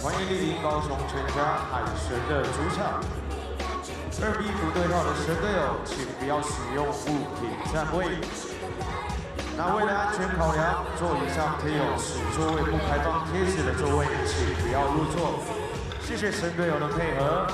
欢迎莅临高雄全家海神的主场。2B不对号的神队友，请不要使用物品占位。那为了安全考量，座椅上贴有使座位不开放贴纸的座位，请不要入座。谢谢神队友的配合。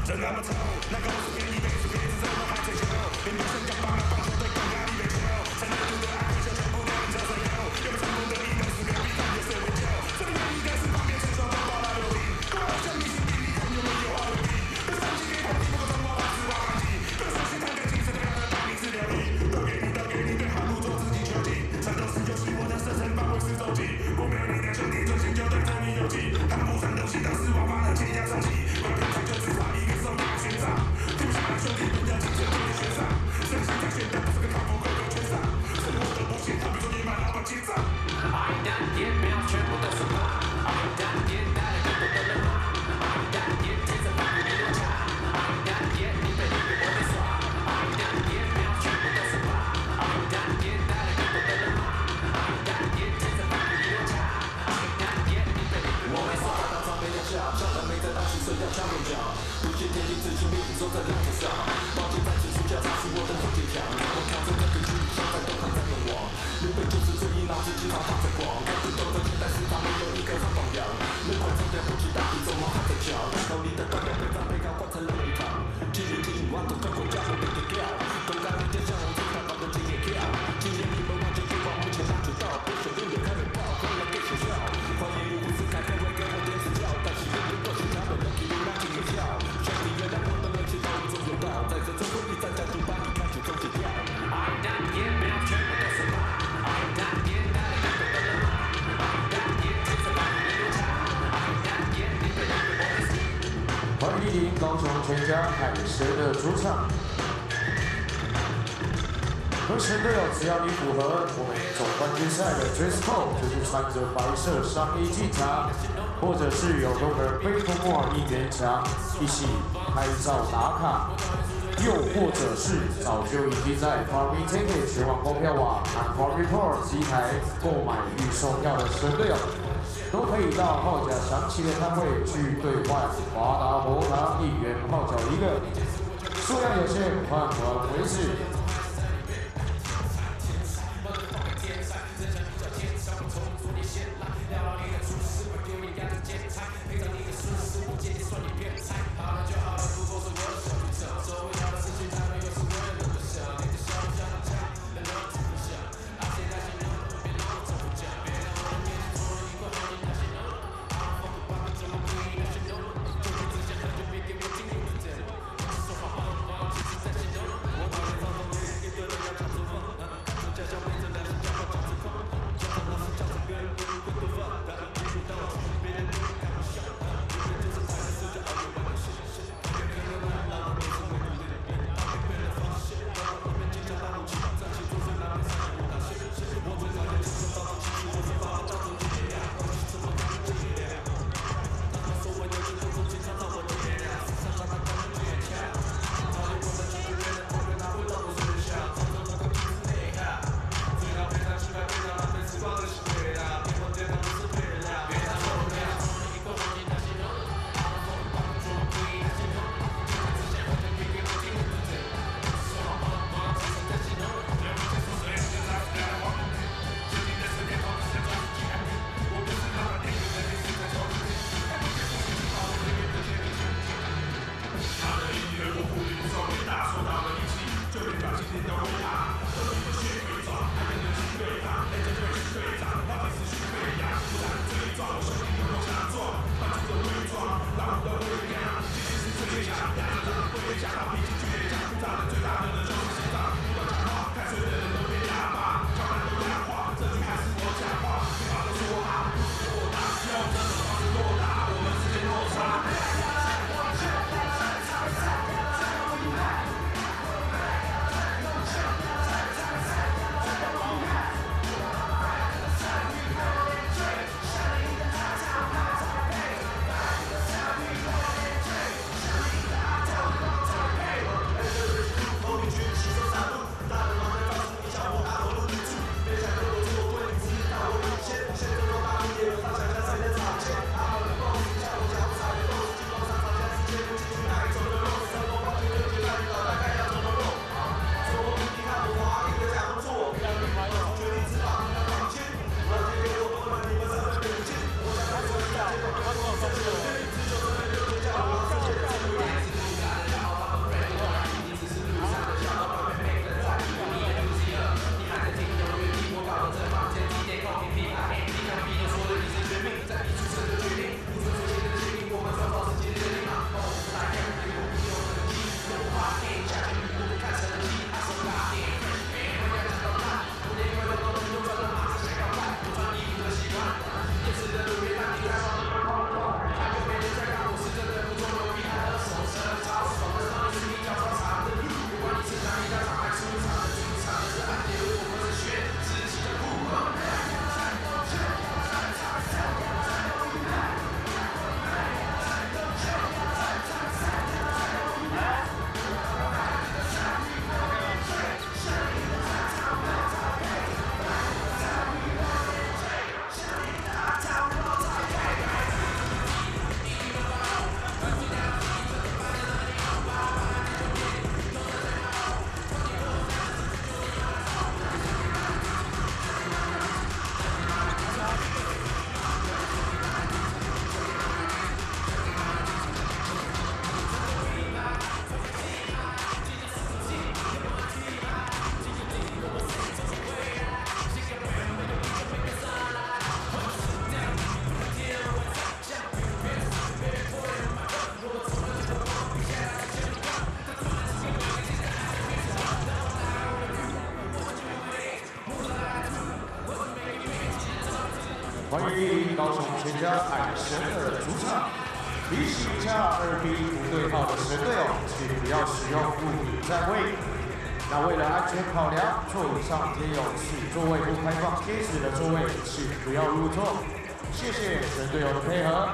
真那么臭，那个我是便宜，别是别是怎么还追求？连女生讲棒棒球队更压力被求，才能读的爱就全部都变成水流，有没有成功的理论是没有必要社会救，这里面应该是方便成双方包大流零，过来像你心底里看有没有话为敌，被上级给统计不够中华把持挖干净，更上心看感情是这样的大名是流利，都给你对好路做自己求进，战斗是游戏我的射程范围是周期，我没有你的兄弟专心就对着你游击，他们不战斗系当时王八的解压上期，我偏才就只差一个。 学长，丢下来兄弟不要紧，这就是学长。真心在选的不是个靠谱狗狗圈上，生活的保险，他比说你买老板结账。爱单点秒全部都是宝，爱单点带来更多的人马，爱单点贴着法律比我强，爱单点你被你比我被耍，爱单点秒全部都是宝，爱单点带来更多的人马，爱单点贴着法律比我强，爱单点你被你比我被耍。大装备要下，漂亮妹在大气水要加入脚。 不屑天地自信，命运走在两条上。宝剑再次出鞘，才是我的后坚强。我挑战各个距离，现在都还在勇往。原本就是最硬，脑子经常发着光。看不懂的现代是他没有一个好榜样。能快冲点不去大地，走马还在叫。道理的断掉，被长辈高挂成了一堂。经历我都跟回家后变得屌。都敢理解像我最看到的经验跳。今年你们忘记对望，目前拿主导。别选音乐开美爆，快来给学校。欢迎无私开口，会给我点指教。但是永远过去他们的体力拿进学校。 兄弟原谅我的热情都已经有到，在这最后一站将就把你看出终结掉。爱单点秒全部都是宝，爱单点带来更多的人马，爱单点贴着法律比我强，爱单点你被你被我被死。欢迎莅临高雄全家海神的主场。和神队友，只要你符合我们总冠军赛的 dress code， 就是穿着白色上衣进场。 或者是有跟我们飞风莫尔一元强一起拍照打卡，又或者是早就已经在 Farming Ticket 全网购票网和 Farm Report 机台购买预售票的神队友，都可以到号角响起的摊位去兑换华达红糖1元号角1个，数量有限，换完为止。1-0高雄全家海神的主场。提醒一下2B不对号的神队友，请不要使用物品占位。那为了安全考量，座椅上贴有此座位不开放贴纸的座位，请不要入座。谢谢神队友的配合。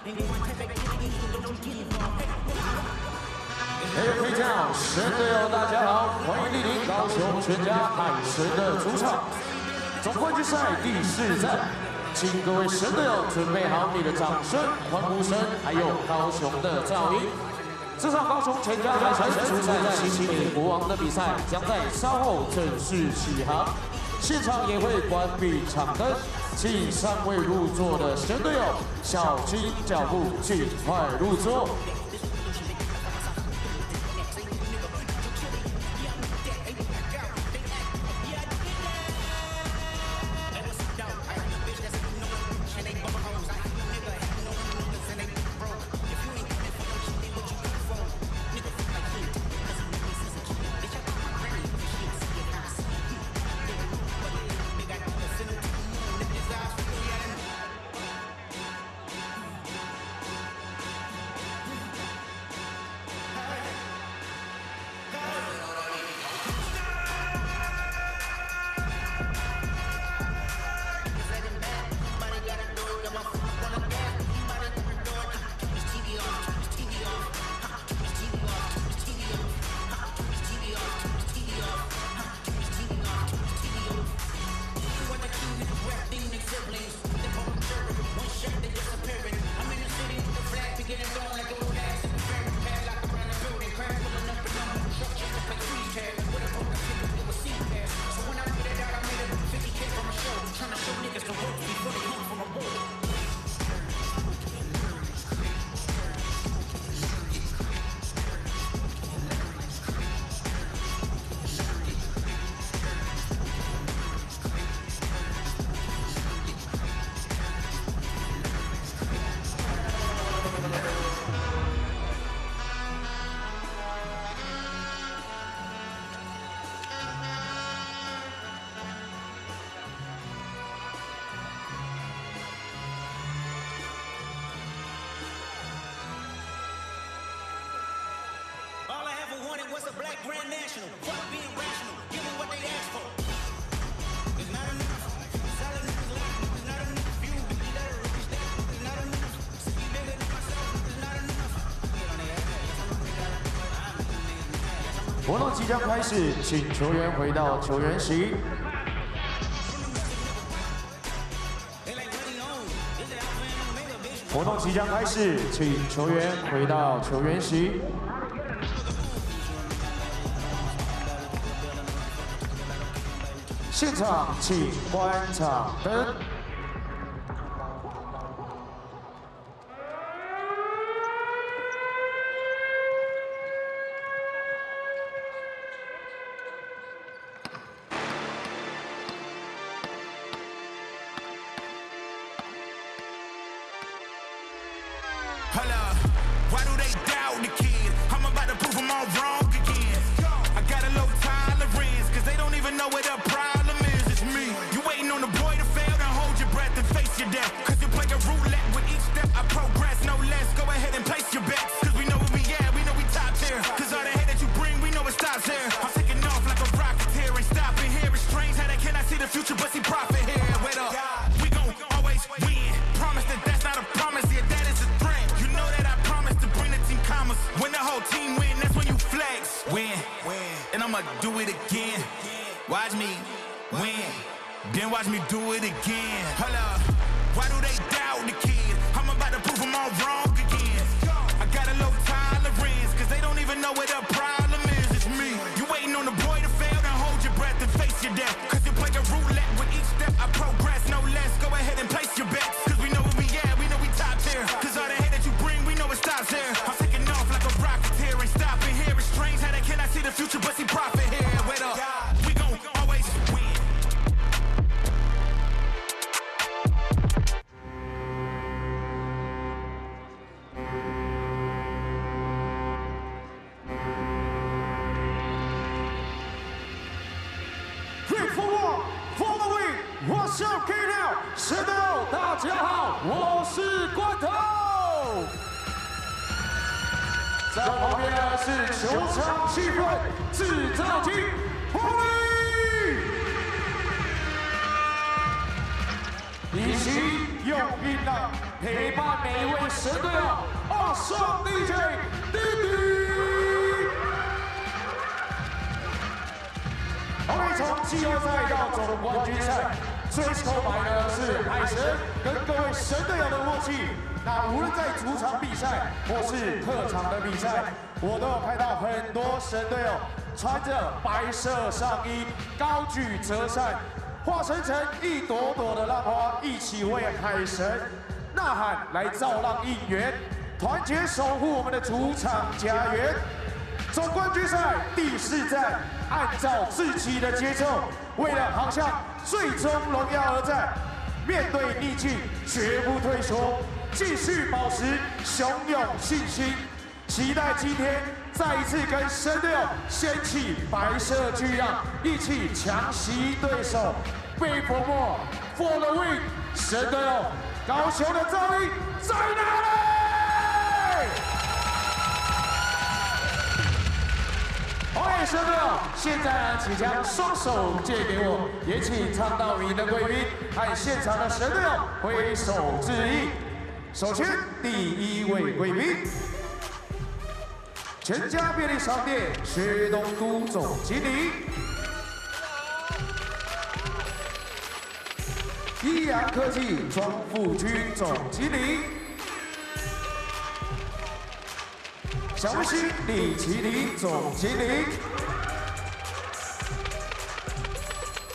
Every town， 神队友大家好，欢迎莅临高雄全家海神的主场。总冠军赛第4战，请各位神队友准备好你的掌声、欢呼声，还有高雄的噪音。这场高雄全家海神主赛新北国王的比赛将在稍后正式起航，现场也会关闭场灯，请尚未入座的神队友小心脚步，尽快入座。 What's a black grand national? Fuck being rational. Give me what they asked for. It's not enough. Solid niggas like me. It's not enough. Few bitches that are rich. It's not enough. See bigger than myself. It's not enough. Get on their ass. 活动即将开始，请球员回到球员席。活动即将开始，请球员回到球员席。 现场请关场灯。Hello, why do they doubt the kid? I'm about to prove them all wrong again. I got a low tolerance, cause they don't even know what the problem is. It's me. You waiting on the boy to fail, then hold your breath and face your death. Cause you play a roulette with each step. I progress, no less. Go ahead and place your bets. Cause we know where we at, we know we top tier. Cause all the hate that you bring, we know it stops here. I'm taking off like a rocket here, ain't stopping here. It's strange how they cannot see the future, but see profit here. Wait up, we gon' always win. Promise that that's not a promise, yeah, that is a threat. You know that I promise to bring the team commas. When the whole team win, that's when you flex. Win, and I'ma do it again. Watch me win, then watch me do it again. Hold up, why do they doubt the kid? I'm about to prove them all wrong again. I got a low tolerance, cause they don't even know what the problem is. It's me. You waiting on the boy to fail, then hold your breath and face your death. Cause you play a roulette with each step. I progress, no less. Go ahead and place your bets. Cause we know where we at, we know we top tier. Cause all the hate that you bring, we know it stops here. I'm taking off like a rocket here, ain't stopping here. It's strange how they cannot see the future, but see profit here. Wait up, we gon' always win. Three for one, for the win. What's up, K now？ 神队友，大家好，我是罐头。在旁边的是球场气氛制造机 ，Holy， 一起用力量。陪伴每一位神队友。上 DJ 弟弟。OK， 从季后赛到总冠军赛，最后排呢是海神跟各位神队友的默契。那无论在主场比赛或是客场的比赛，我都有看到很多神队友穿着白色上衣，高举折扇，化身成一朵朵的浪花，一起为海神呐喊，来造浪应援，团结守护我们的主场家园。总冠军赛第4战，按照自己的节奏，为了航向最终荣耀而战，面对逆境绝不退缩，继续保持雄勇信心，期待今天再一次跟神队友掀起白色巨浪，一起强袭对手。Wait for more, for the win！ 神队友，高雄的噪音在哪里？OK， 神队友，现在呢，请将双手借给我，也请唱到名的贵宾和现场的神队友挥手致意。首先，第1位贵宾，全家便利商店薛东都总经理，益阳科技庄富军总经理，小星李麒麟总经理，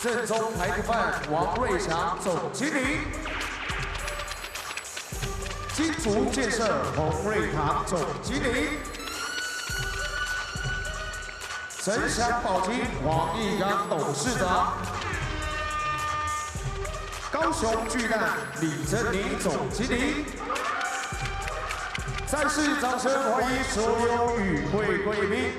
正宗排骨饭王瑞祥总经理，金竹建设洪瑞堂总经理，神祥宝金黄义刚董事长，高雄巨蛋李珍妮总经理。再次掌声欢迎所有与会贵宾。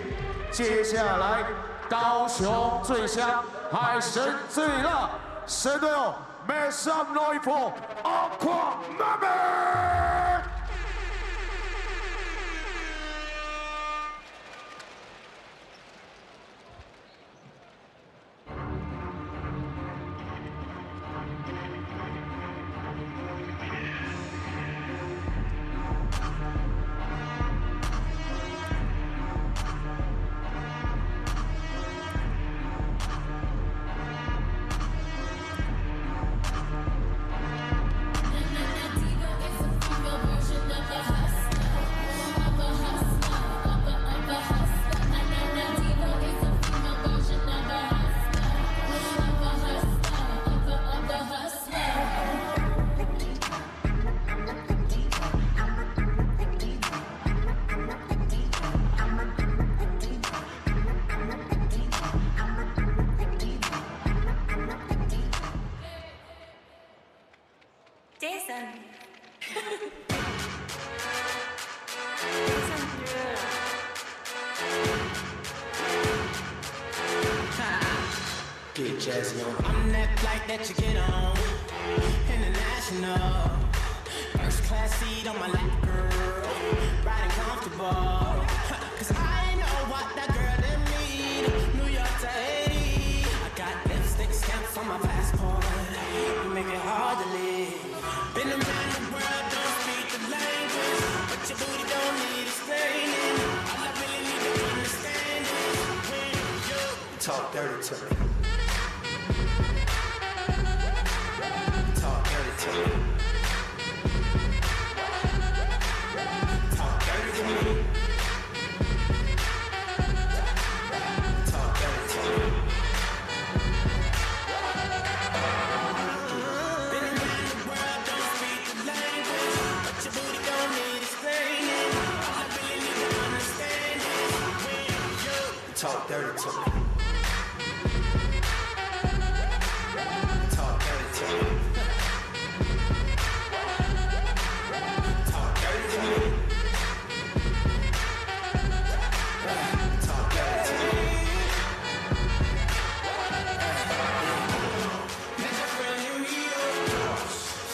接下来，高雄最香，海神最辣，神队友 ，Make some noise for Aqua Mama！Get jazzy on. I'm that flight that you get on. International. First class seat on my lap, girl. Riding comfortable. Cause I know what that girl them need. New York to Haiti. I got lipstick stamps on my passport. You make it hard to live. Been around the world, don't speak the language. But your booty don't need explaining. All I really need to understand is when you talk dirty to me. Talk dirty to me. Talk dirty to me. Talk dirty to me. Been around the world, don't speak the language. But your booty don't need explaining. All I really need to understand is when you talk dirty to me. Talk dirty to me. Talk dirty to me. Talk dirty to me. Met your friend in Rio.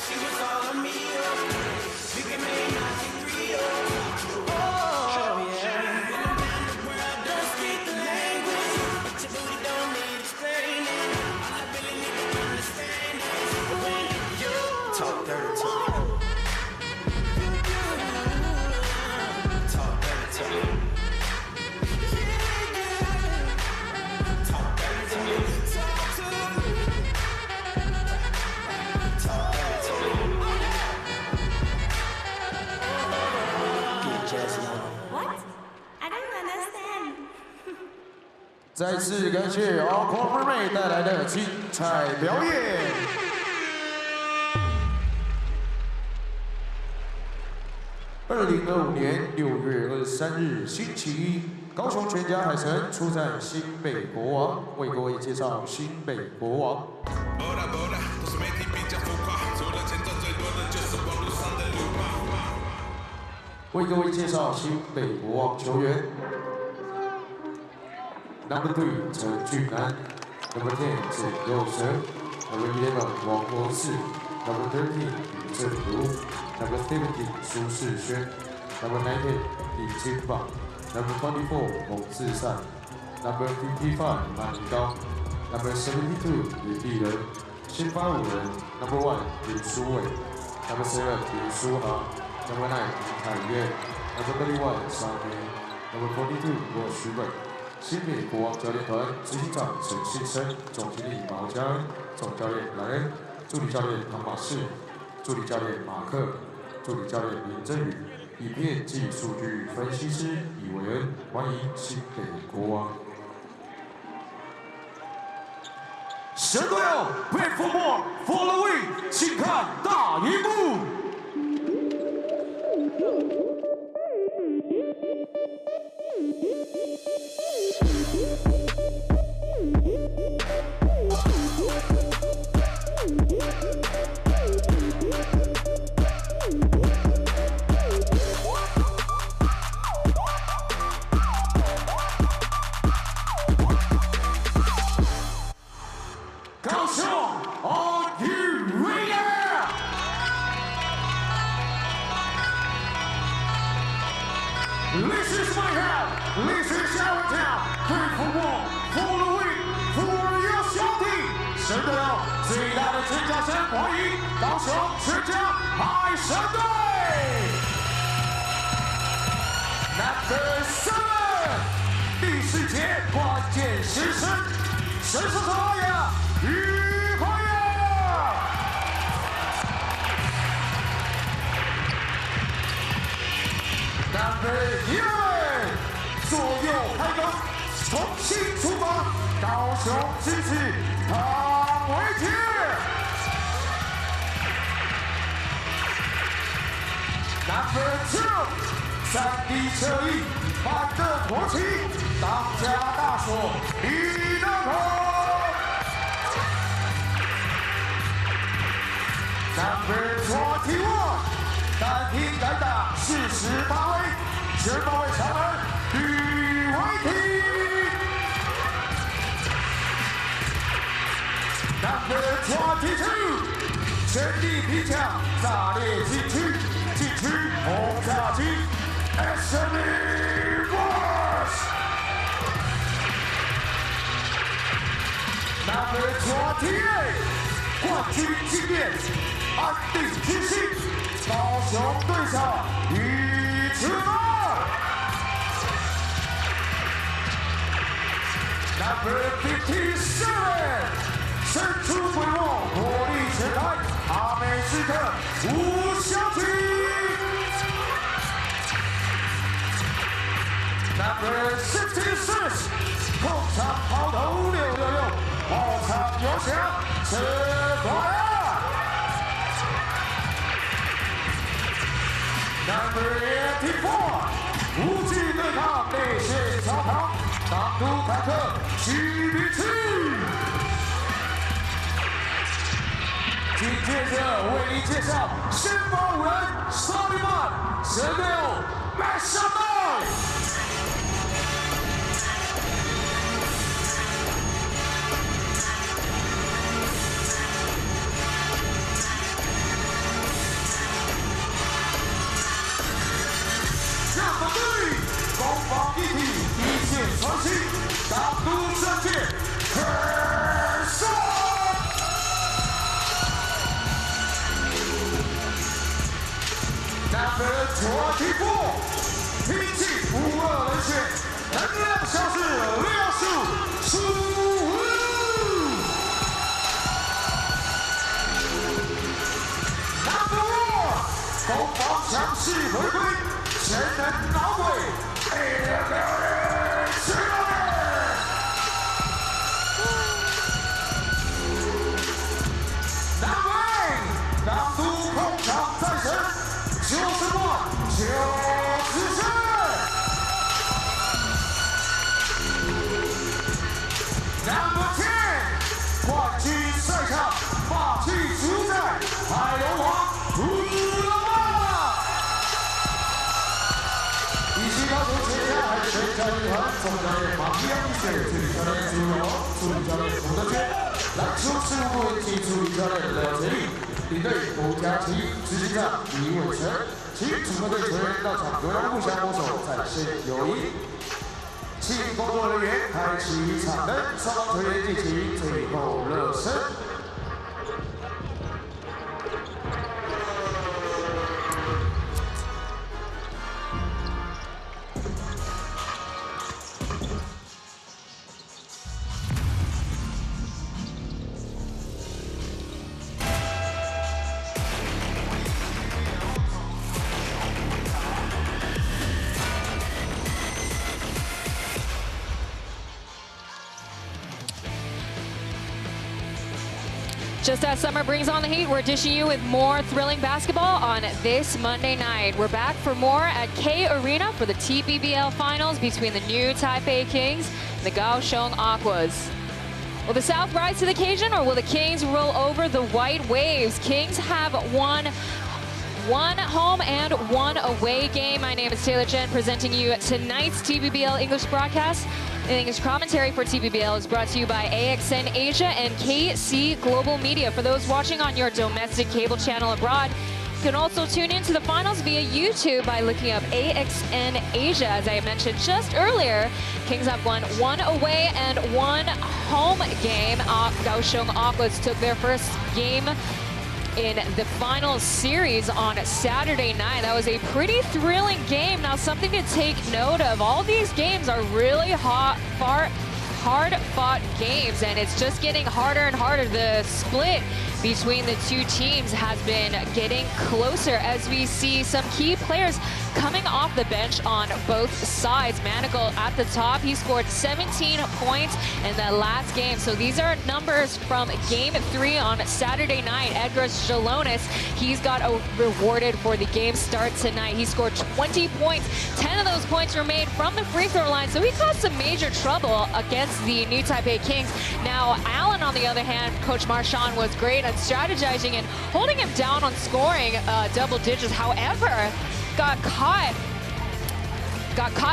She was all on me. We can make nothing real. Oh yeah. Been around the world, don't speak the language. 再次感谢 Aqua 妹带来的精彩表演。2025年6月23日星期一，高雄全家海神出战新北国王，为各位介绍新北国王。都是媒体比较浮夸，除了钱赚最多的就是网络上的辱骂。为各位介绍新北国王球员。 Number 3陈俊南 ，Number 10简佑成 ，Number 11王国士 ，Number 13李正如 ，Number 17苏世轩 ，Number 19李金宝 ，Number 24洪志善 ，Number 55马尼高 ，Number 72李立仁，先发5人 ，Number 1林书伟 ，Number 7林书豪 ，Number 9林凯燕 ，Number 31张明 ，Number 42罗徐伟。 新北国王教练团执行长陈信生，总经理毛家恩，总教练莱恩，助理教练唐马士，助理教练马克，助理教练林振宇，影片及数据分析师李维恩，欢迎新北国王。神队友 ，Play for more, for the win， 请看大荧幕。 Kaohsiung, are you ready? This is my house. This is our town. Play for one, for the win, for your 兄弟。神队友最大的尖叫声，欢迎高雄全家海神队。Number 7，第4节关键时刻，神手手呀！ 愉快呀 ！Number 11，左右开弓，重新出发，高雄支持唐维杰。Number 2，3D 侧翼，反的国旗，当家大锁，李德鹏。 Number 21，单踢改打48位，前方位长门吕维廷。Number 22，全力拼抢炸裂禁区，禁区轰炸机 ，SME Boss。Number 28，冠军纪念。 安定军心，高雄队长一直来。Number 57，伸出鬼落，火力全开，阿美斯特吴小琪。Number 66，控场抛投666，炮场游翔车快。 Number 84，无惧对抗，内线超跑，港都坦克7-7。紧接着为您介绍先发5人，Soliman，神队友 Mastermind。 攻防一体，一线传奇，港都圣剑，可胜。Number 24，拼尽52人选，能量消失65，输入。Number 1，攻防强势回归。 全能老鬼，166，球直线。Number 10，冠军赛场霸气主宰，海龙王胡老爸。以及高雄前下海全家集团总教练马基安水，助理教练朱荣，助理教练胡德娟，篮球事务部及助理教练廖杰利，领队吴佳琪，执行长李伟成，请主客队球员到场有劳互相握手，展现友谊。请工作人员开启场灯，双方球员进行最后热身。Just as summer brings on the heat, we're dishing you with more thrilling basketball on this Monday night. We're back for more at K Arena for the TPBL finals between the new Taipei Kings and the Kaohsiung Aquas. Will the South rise to the occasion, or will the Kings roll over the white waves? Kings have won one home and one away game. My name is Taylor Chen, presenting you tonight's TPBL English broadcast. The English commentary for TPBL is brought to you by AXN Asia and KC Global Media. For those watching on your domestic cable channel abroad, you can also tune in to the finals via YouTube by looking up AXN Asia. As I mentioned just earlier, Kings have won one away and one home game. Kaohsiung Aquas took their first game in the final series on Saturday night. That was a pretty thrilling game. Now, something to take note of, all these games are really hard-fought games, and it's just getting harder and harder. The split between the two teams has been getting closer as we see some key players coming off the bench on both sides. Manacle at the top, he scored 17 points in the last game. So these are numbers from game 3 on Saturday night. Edgar Jalonis, he's got rewarded for the game start tonight. He scored 20 points. 10 of those points were made from the free throw line, so he caused some major trouble against the new Taipei Kings. Now, Allen, on the other hand, Coach Marchand was great at strategizing and holding him down on scoring double digits. However, got caught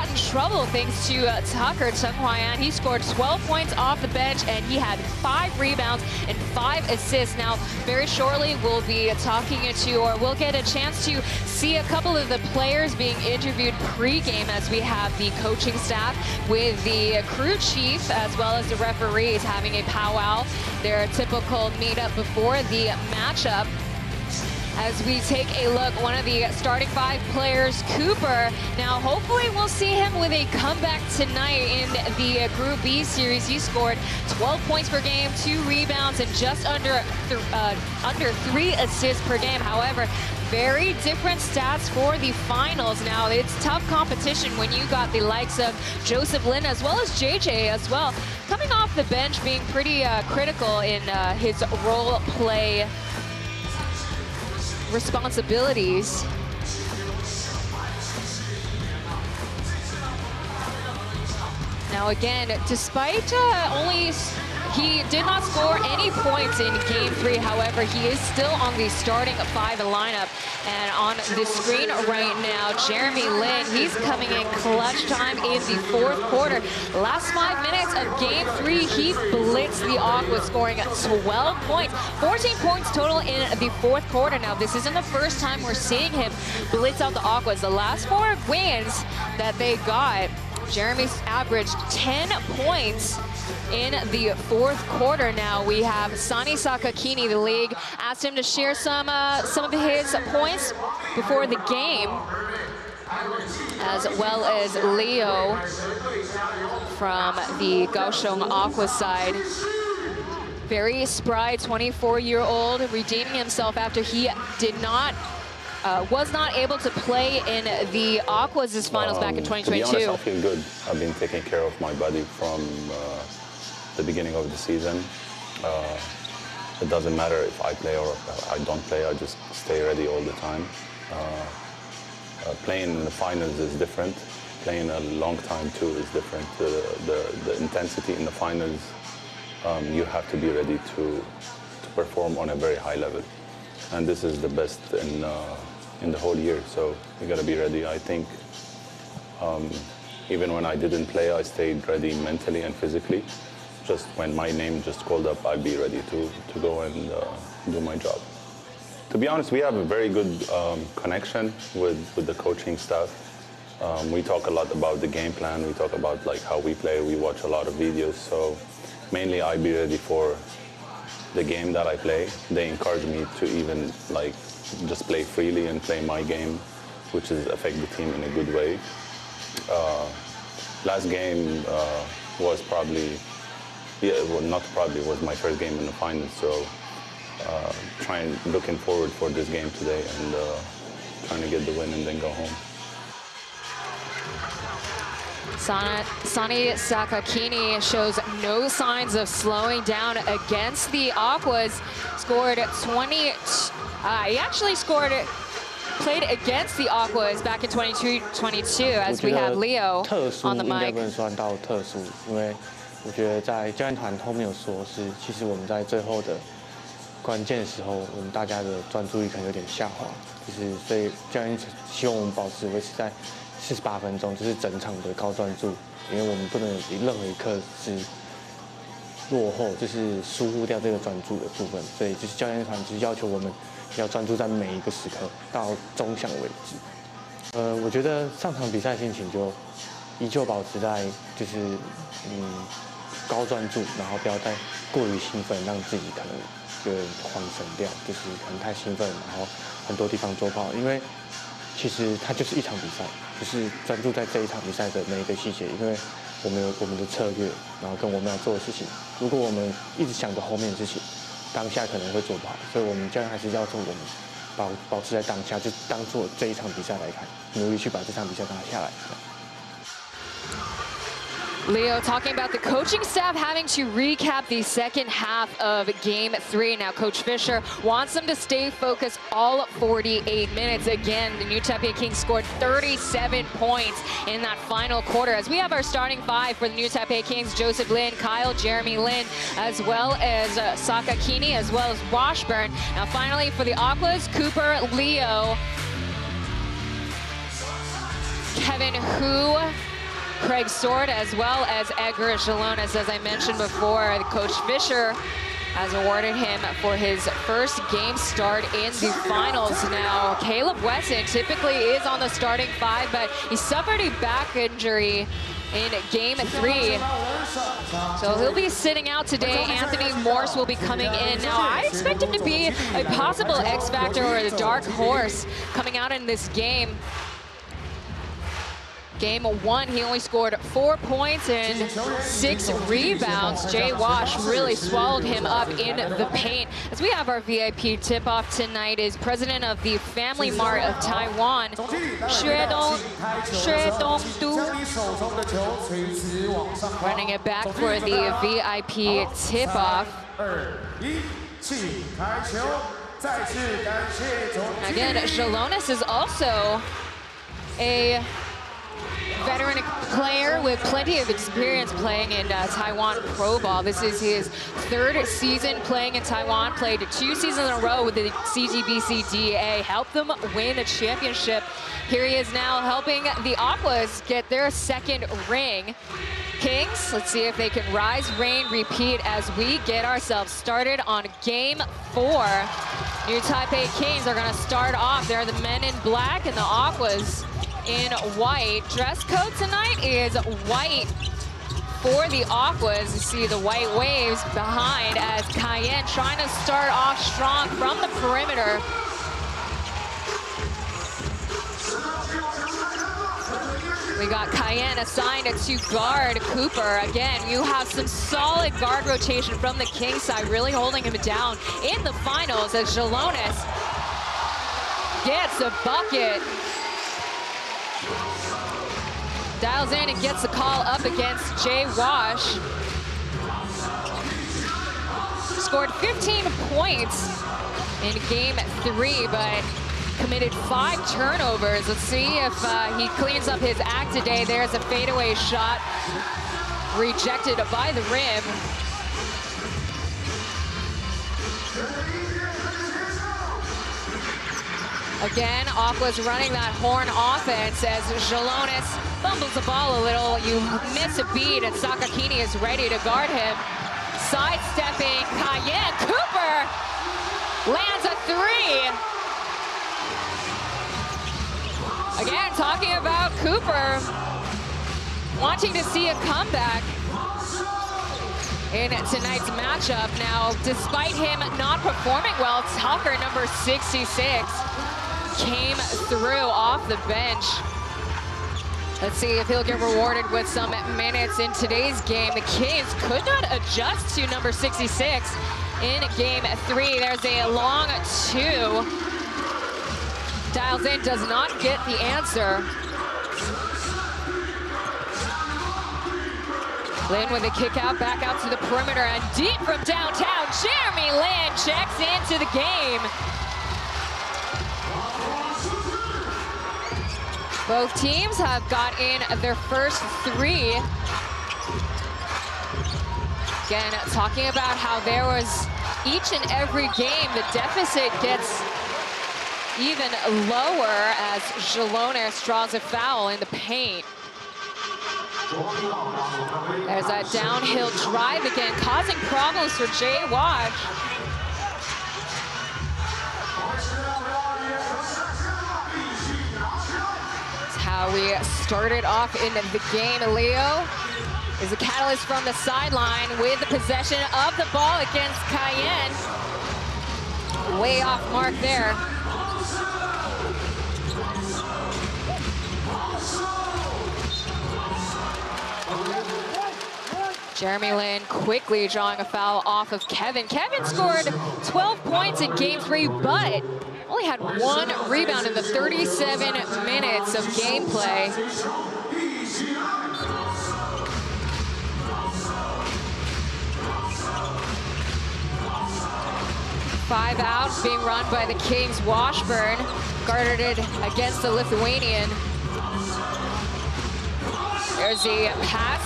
in trouble thanks to Tucker Chung-Hwayan. He scored 12 points off the bench, and he had 5 rebounds and 5 assists. Now, very shortly, we'll be talking to, or we'll get a chance to see a couple of the players being interviewed pre-game as we have the coaching staff with the crew chief as well as the referees having a powwow, their typical meetup before the matchup. As we take a look, one of the starting 5 players, Cooper. Now, hopefully we'll see him with a comeback tonight in the Group B series. He scored 12 points per game, 2 rebounds, and just under 3 assists per game. However, very different stats for the finals. Now, it's tough competition when you got the likes of Joseph Lin as well as JJ as well, coming off the bench, being pretty critical in his role play responsibilities. Now again, despite he did not score any points in game 3. However, he is still on the starting 5 lineup. And on the screen right now, Jeremy Lin, he's coming in clutch time in the 4th quarter. Last 5 minutes of game 3, he blitzed the Aquas, scoring 12 points. 14 points total in the 4th quarter. Now, this isn't the first time we're seeing him blitz out the Aquas. The last 4 wins that they got, Jeremy's averaged 10 points in the 4th quarter. Now we have Sani Sakakini. The league asked him to share some of his points before the game, as well as Leo from the Kaohsiung Aquas side. Very spry 24-year-old, redeeming himself after he was not able to play in the Aquas' finals back in 2022. To be honest, I feel good. I've been taking care of my body from the beginning of the season. It doesn't matter if I play or if I don't play, I just stay ready all the time. Playing in the finals is different. Playing a long time too is different. The intensity in the finals, you have to be ready to perform on a very high level. And this is the best in the whole year, so you got to be ready. I think even when I didn't play, I stayed ready mentally and physically. Just when my name just called up, I'd be ready to go and do my job. To be honest, we have a very good connection with the coaching staff. We talk a lot about the game plan. We talk about like how we play. We watch a lot of videos. So mainly I'd be ready for the game that I play. They encourage me to even like just play freely and play my game, which is affect the team in a good way. Last game was probably, well, not probably, was my first game in the finals. So looking forward for this game today and trying to get the win and then go home. Sonny Sakakini shows no signs of slowing down against the Aquas. Scored 20. He actually played against the Aquas back in 22 as we have Leo on the mic. 不能算到特殊，因为我觉得在教练团后面有说是，其实我们在最后的关键的时候，我们大家的专注力可能有点下滑，就是所以教练希望我们保持维持在48分钟，就是整场的高专注，因为我们不能有任何一刻是落后，就是疏忽掉这个专注的部分，所以就是教练团就是要求我们要专注在每一个时刻到钟响为止。我觉得上场比赛心情就依旧保持在就是高专注，然后不要再过于兴奋，让自己可能就慌神掉，就是可能太兴奋，然后很多地方做不好，因为其实它就是一场比赛，就是专注在这一场比赛的每一个细节，因为我们有我们的策略，然后跟我们要做的事情。如果我们一直想着后面的事情，当下可能会做不好，所以我们教练还是要求我们保持在当下，就当做这一场比赛来看，努力去把这场比赛拿下来。Leo talking about the coaching staff having to recap the second half of Game 3. Now, Coach Fisher wants them to stay focused all 48 minutes. Again, the New Taipei Kings scored 37 points in that final quarter. As we have our starting five for the New Taipei Kings, Joseph Lin, Kyle, Jeremy Lin, as well as Sakakini, as well as Washburn. Now, finally, for the Aquas, Cooper, Leo, Kevin Hu, Craig Sword, as well as Edgar Jalones. As I mentioned before, Coach Fisher has awarded him for his first game start in the finals. Now, Caleb Wesson typically is on the starting five, but he suffered a back injury in Game 3. So he'll be sitting out today. Anthony Morse will be coming in. Now, I expect him to be a possible X Factor or a dark horse coming out in this game. Game 1, he only scored 4 points and 6 rebounds. Jay Wash really swallowed him up in the paint. As we have our VIP tip-off tonight is president of the Family Mart of Taiwan, Xue Dongdu, running it back for the VIP tip-off. Again, Jalones is also a veteran player with plenty of experience playing in Taiwan Pro Ball. This is his 3rd season playing in Taiwan, played 2 seasons in a row with the CTBC DA, helped them win a championship. Here he is now helping the Aquas get their 2nd ring. Kings, let's see if they can rise, reign, repeat as we get ourselves started on Game 4. New Taipei Kings are gonna start off. They're the men in black and the Aquas in white. Dress code tonight is white for the Aquas. You see the white waves behind as Cayenne trying to start off strong from the perimeter. We got Cayenne assigned to guard Cooper. Again, you have some solid guard rotation from the Kings side, really holding him down in the finals as Jalones gets a bucket. Dials in and gets the call up against Jay Wash. Scored 15 points in Game 3, but committed 5 turnovers. Let's see if he cleans up his act today. There's a fadeaway shot rejected by the rim. Again, Aqua's running that horn offense as Jalones fumbles the ball a little. You miss a beat, and Sakakini is ready to guard him. Sidestepping, Cayenne Cooper lands a 3. Again, talking about Cooper wanting to see a comeback in tonight's matchup. Now, despite him not performing well, Tucker, number 66, came through off the bench. Let's see if he'll get rewarded with some minutes in today's game. The Kings could not adjust to number 66 in game 3. There's a long 2. Dials in, does not get the answer. Lin with a kick out, back out to the perimeter, and deep from downtown, Jeremy Lin checks into the game. Both teams have got in their first 3. Again, talking about how there was each and every game, the deficit gets even lower as Jalones draws a foul in the paint. There's that downhill drive again, causing problems for Jay Watch. That's how we started off in the game. Leo is a catalyst from the sideline with the possession of the ball against Cayenne. Way off mark there. Jeremy Lin quickly drawing a foul off of Kevin. Kevin scored 12 points in game 3, but only had 1 rebound in the 37 minutes of gameplay. Five out, being run by the Kings. Washburn guarded it against the Lithuanian. There's the pass.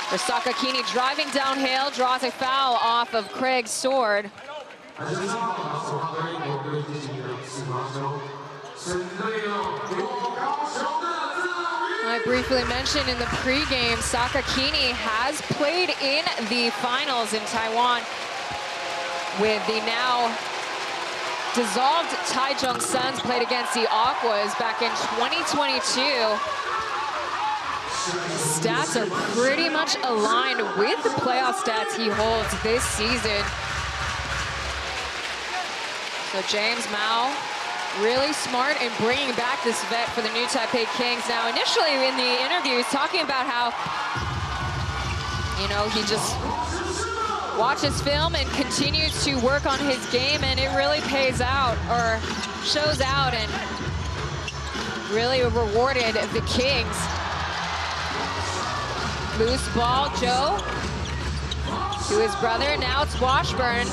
Sakakini driving downhill, draws a foul off of Craig's sword. I briefly mentioned in the pregame, Sakakini has played in the finals in Taiwan with the now dissolved Taichung Suns, played against the Aquas back in 2022. Stats are pretty much aligned with the playoff stats he holds this season. So James Mao, really smart in bringing back this vet for the new Taipei Kings. Now, initially in the interview, he's talking about how, you know, he just watches film and continues to work on his game, and it really pays out, or shows out, and really rewarded the Kings. Loose ball, Joe to his brother. Now it's Washburn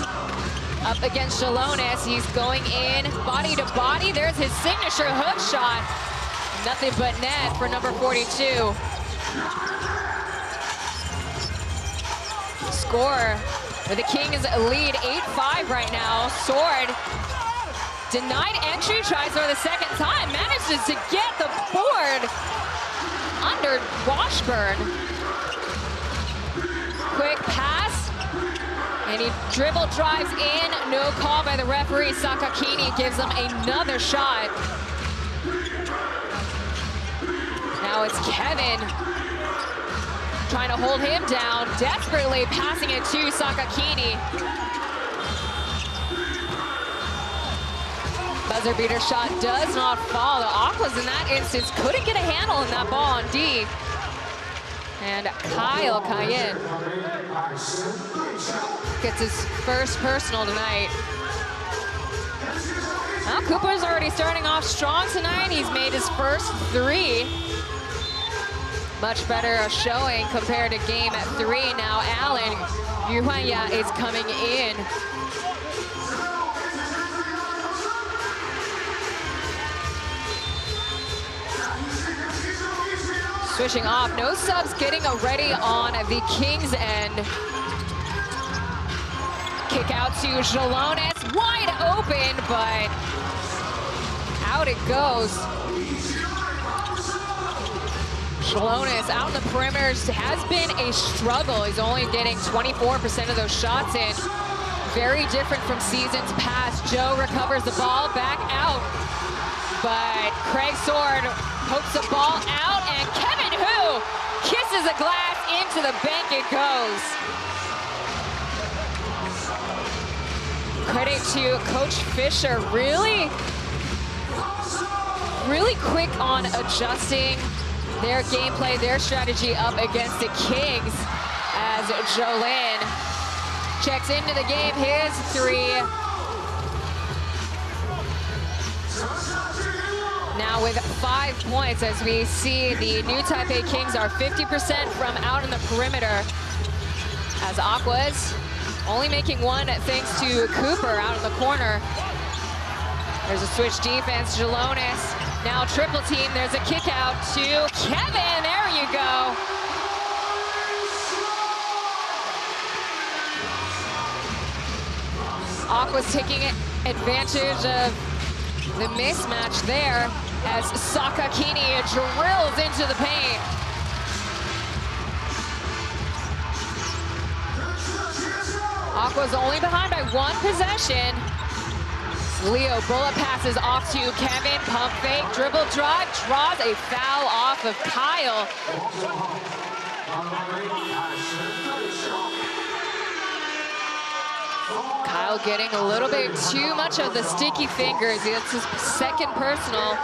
up against Jalones. He's going in body to body. There's his signature hook shot. Nothing but net for number 42. Score with the Kings lead 8-5 right now. Sword denied entry, tries for the second time, manages to get the board under Washburn. Quick pass, and he dribble drives in. No call by the referee. Sakakini gives him another shot. Now it's Kevin trying to hold him down, desperately passing it to Sakakini. Buzzer beater shot does not fall. The Aquas in that instance couldn't get a handle on that ball on D. And Kyle Cayenne gets his first personal tonight. Well, Cooper's already starting off strong tonight. He's made his first 3. Much better showing compared to game 3. Now Allen Yuhanya is coming in. Switching off, no subs getting ready on the Kings end. Kick out to Jalones, wide open, but out it goes. Jalones out in the perimeters has been a struggle. He's only getting 24% of those shots in. Very different from seasons past. Joe recovers the ball back out, but Craig Sword pokes the ball out, and Kevin Hu kisses the glass into the bank it goes. Credit to Coach Fisher, really quick on adjusting their gameplay, their strategy up against the Kings as Jolin checks into the game, his three. Now with 5 points, as we see the new Taipei Kings are 50% from out in the perimeter, as Aquas only making one thanks to Cooper out in the corner. There's a switch defense, Jalones. Now triple team, there's a kick out to Kevin, there you go. Aqua's taking advantage of the mismatch there as Sakakini drills into the paint. Aqua's only behind by 1 possession. Leo bullet passes off to Kevin, pump fake, dribble drive, draws a foul off of Kyle. Kyle getting a little bit too much of the sticky fingers. That's his second personal.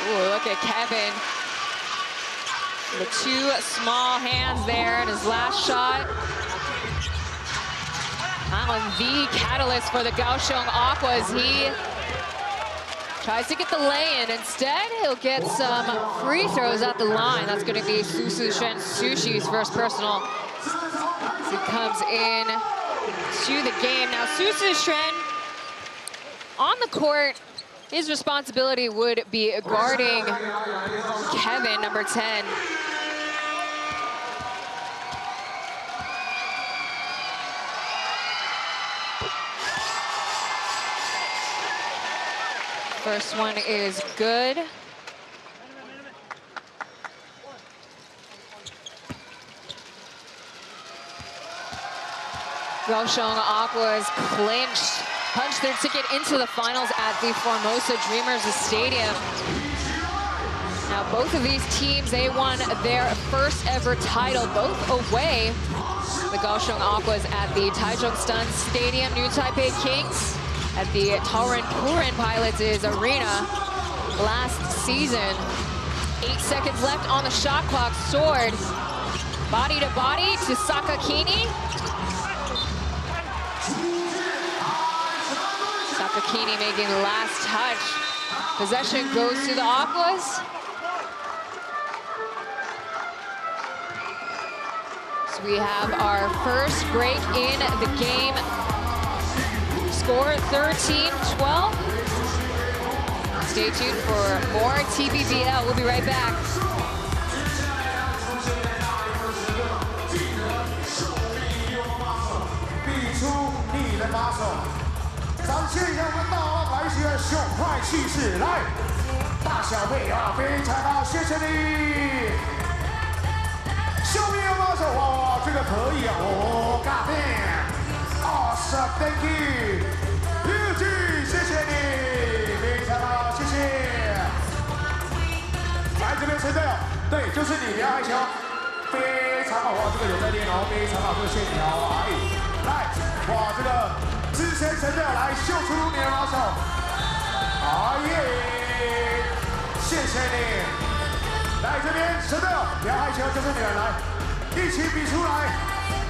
Ooh, look at Kevin. The 2 small hands there in his last shot. Allen, the catalyst for the Kaohsiung Aquas. He tries to get the lay-in. Instead, he'll get some free throws at the line. That's going to be Susu Shen Sushi's first personal. He comes in to the game. Now, Susu Shen on the court, his responsibility would be guarding Kevin, number 10. First one is good. Kaohsiung Aquas clinched, punched their ticket into the finals at the Formosa Dreamers Stadium. Now both of these teams, they won their first ever title, both away. The Kaohsiung Aquas at the Taichung Stun Stadium, New Taipei Kings at the Tauren Purin Pilots' arena last season. 8 seconds left on the shot clock. Sword, body to body to Sakakini. Sakakini making the last touch. Possession goes to the Aquas. So we have our first break in the game. Score 13-12. Stay tuned for more TPBL. We'll be right back. 比出你的把手，展现一下我们大王来袭的雄快气势。来，大小贝啊，非常好，谢谢你。秀你的把手，哇，这个可以啊，哦 ，God damn，awesome，thank you，玉记，谢谢你，非常好，谢谢。来这边陈队友，对，就是你，不要害羞。 非常好哇，这个有在练哦，非常好，这个线条啊，来，哇，这个资深神队来秀出你的把手，哎耶，谢谢你，来这边神队友不要害羞，就是你们来，一起比出来，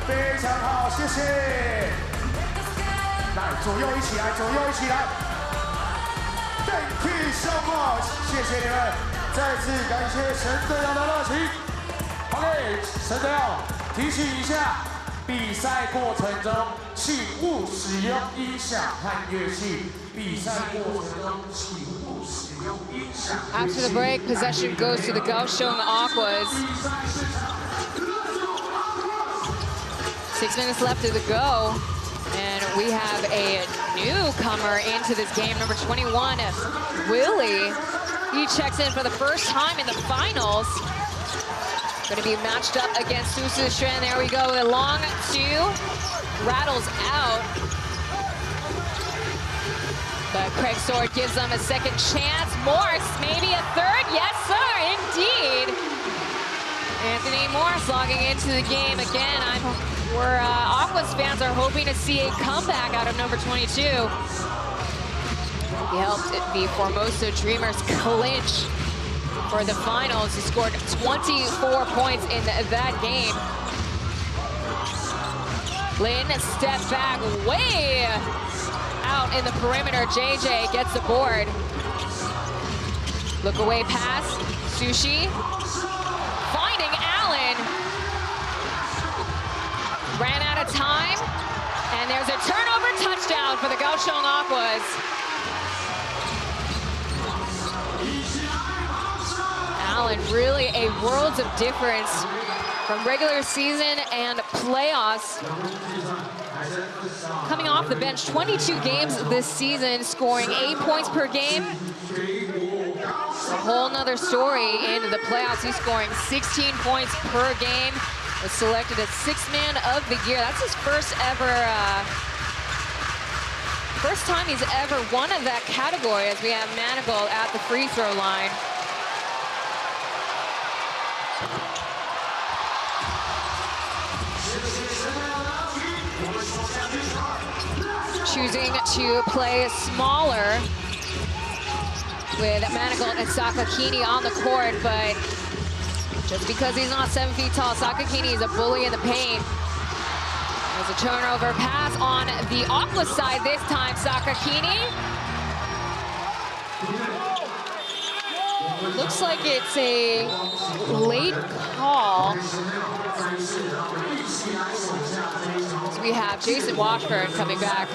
非常好，谢谢，来左右一起来，左右一起来 ，Thank you so much， 谢谢你们，再次感谢神队友的热情。 OK， 神队友提醒一下，比赛过程中，请勿使用音响和乐器。比赛过程中，请勿使用音响。After the break, possession goes to the Kaohsiung Aquas. 6 minutes left to go. And we have a newcomer into this game, number 21, Willie. He checks in for the first time in the finals. Going to be matched up against Susu Shen. There we go, the long two. Rattles out. But Craig Sword gives them a second chance. Morse, maybe a third. Yes, sir, indeed. Anthony Morse logging into the game again. We're Aquas fans are hoping to see a comeback out of number 22. He helped the Formosa Dreamers clinch for the finals. He scored 24 points in that game. Lin steps back way out in the perimeter. JJ gets the board. Look away pass. Sushi finding Allen. Ran out of time. And there's a turnover touchdown for the Kaohsiung Aquas. Allen, really a world of difference from regular season and playoffs. Coming off the bench, 22 games this season, scoring 8 points per game. A whole nother story in the playoffs. He's scoring 16 points per game. Was selected as Sixth Man of the Year. That's his first time he's ever won of that category, as we have Manigault at the free throw line. Choosing to play smaller with Manigault and Sakakini on the court, but just because he's not 7 feet tall, Sakakini is a bully in the paint. There's a turnover pass on the Aqua side this time. Sakakini. Looks like it's a late call. So we have Jason Washburn coming back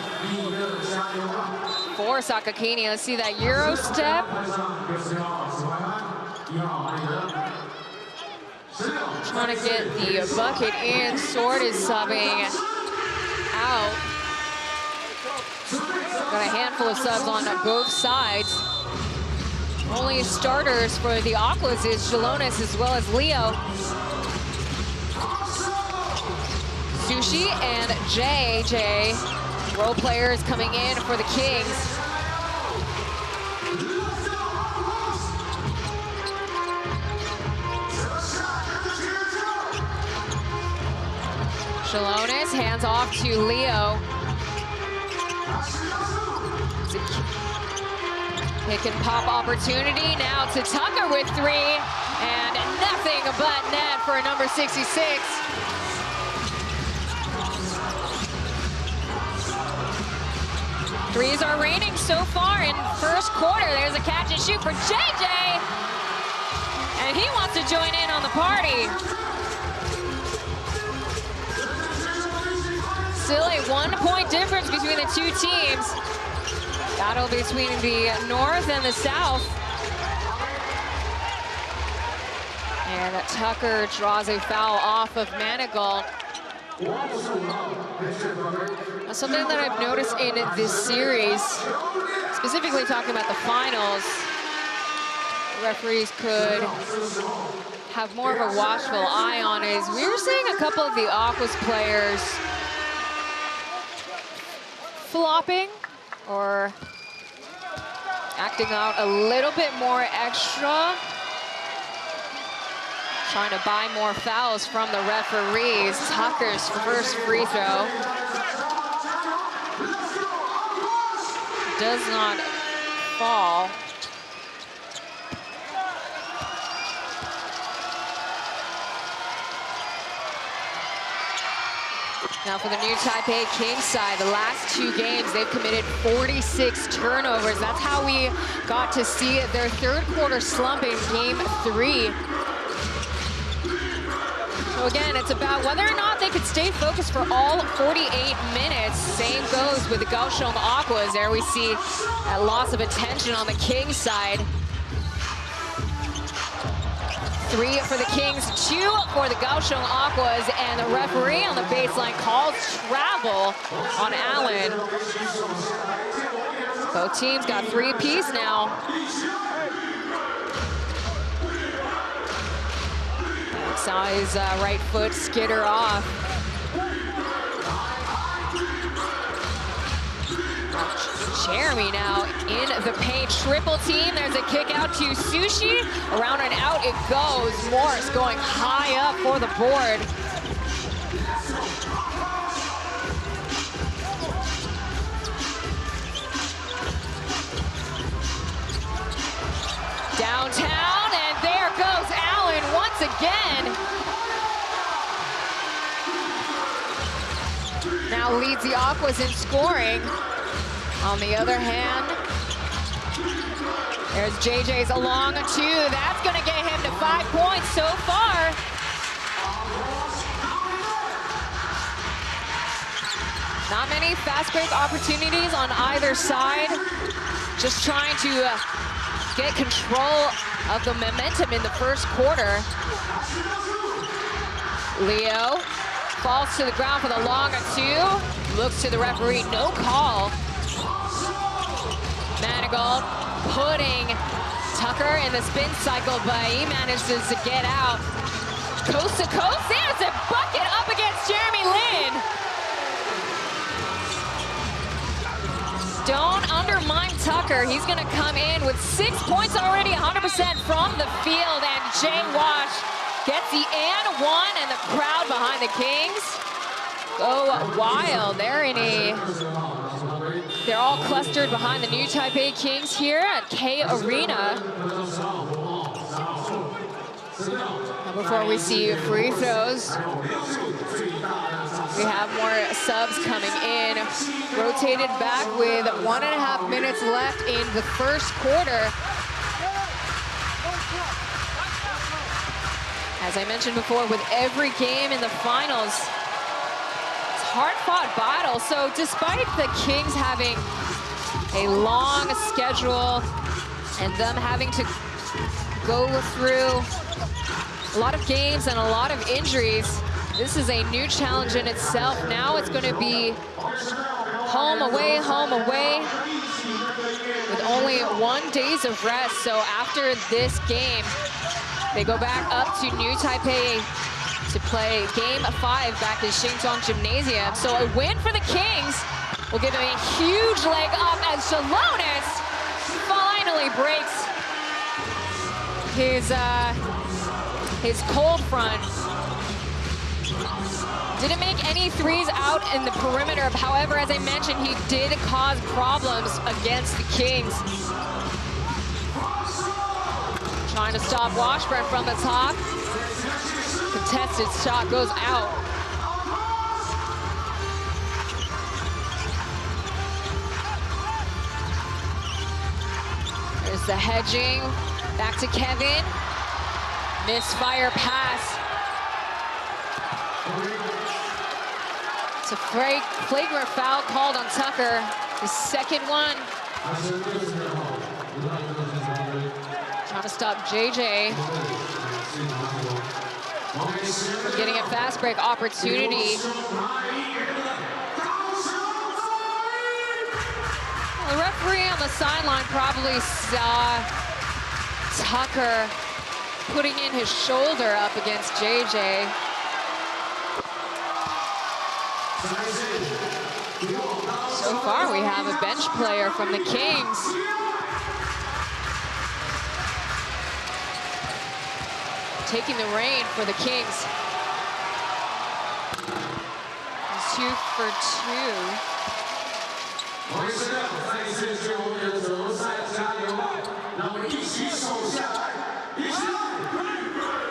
for Sakakini. Let's see that Euro step. Trying to get the bucket in. Sword is subbing out. Got a handful of subs on both sides. Only starters for the Aquas is Jalonis as well as Leo. Sushi and JJ, role players coming in for the Kings. Jalonis hands off to Leo. Pick and pop opportunity now to Tucker with three, and nothing but net for number 66. Threes are raining so far in first quarter. There's a catch and shoot for JJ, and he wants to join in on the party. Still a 1 point difference between the two teams. Battle between the North and the South. And Tucker draws a foul off of Manigault. Something that I've noticed in this series, specifically talking about the finals, referees could have more of a watchful eye on, is we were seeing a couple of the Aquas players flopping or acting out a little bit more extra, trying to buy more fouls from the referees. Tucker's first free throw does not fall. Now for the new Taipei Kings side, the last two games, they've committed 46 turnovers. That's how we got to see their third quarter slump in game 3. So again, it's about whether or not they they could stay focused for all 48 minutes. Same goes with the Kaohsiung Aquas. There we see a loss of attention on the Kings side. 3 for the Kings, 2 for the Kaohsiung Aquas, and the referee on the baseline calls travel on Allen. Both teams got 3 apiece now. Saw his right foot skitter off. Jeremy now in the paint, triple team. There's a kick out to Sushi. Around and out it goes. Morris going high up for the board. Downtown, and there goes Allen once again. Now leads the Aquas in scoring. On the other hand, there's JJ's along 2. That's going to get him to 5 points so far. Not many fast break opportunities on either side. Just trying to get control of the momentum in the first quarter. Leo falls to the ground for the long 2. Looks to the referee, no call. Manigault putting Tucker in the spin cycle, but he manages to get out. Coast to coast, there's a bucket up against Jeremy Lin. Don't undermine Tucker. He's gonna come in with 6 points already, 100% from the field, and Jay Wash gets the and 1, and the crowd behind the Kings go wild. They're all clustered behind the new Taipei Kings here at K Arena. Before we see free throws, we have more subs coming in. Rotated back with 1.5 minutes left in the first quarter. As I mentioned before, with every game in the finals, hard-fought battle. So despite the Kings having a long schedule and them having to go through a lot of games and a lot of injuries, this is a new challenge in itself. Now it's going to be home, away, with only 1 day of rest. So after this game, they go back up to New Taipei to play Game 5 back in Shingtong Gymnasium. So a win for the Kings will give them a huge leg up as Salonis finally breaks his cold front. Didn't make any threes out in the perimeter. However, as I mentioned, he did cause problems against the Kings. Trying to stop Washburn from the top. Contested shot goes out. There's the hedging. Back to Kevin. Misfire pass. It's a flagrant foul called on Tucker. The second one. Trying to stop JJ. We're getting a fast break opportunity. The referee on the sideline probably saw Tucker putting in his shoulder up against JJ. So far, we have a bench player from the Kings. Taking the reign for the Kings. He's 2 for 2.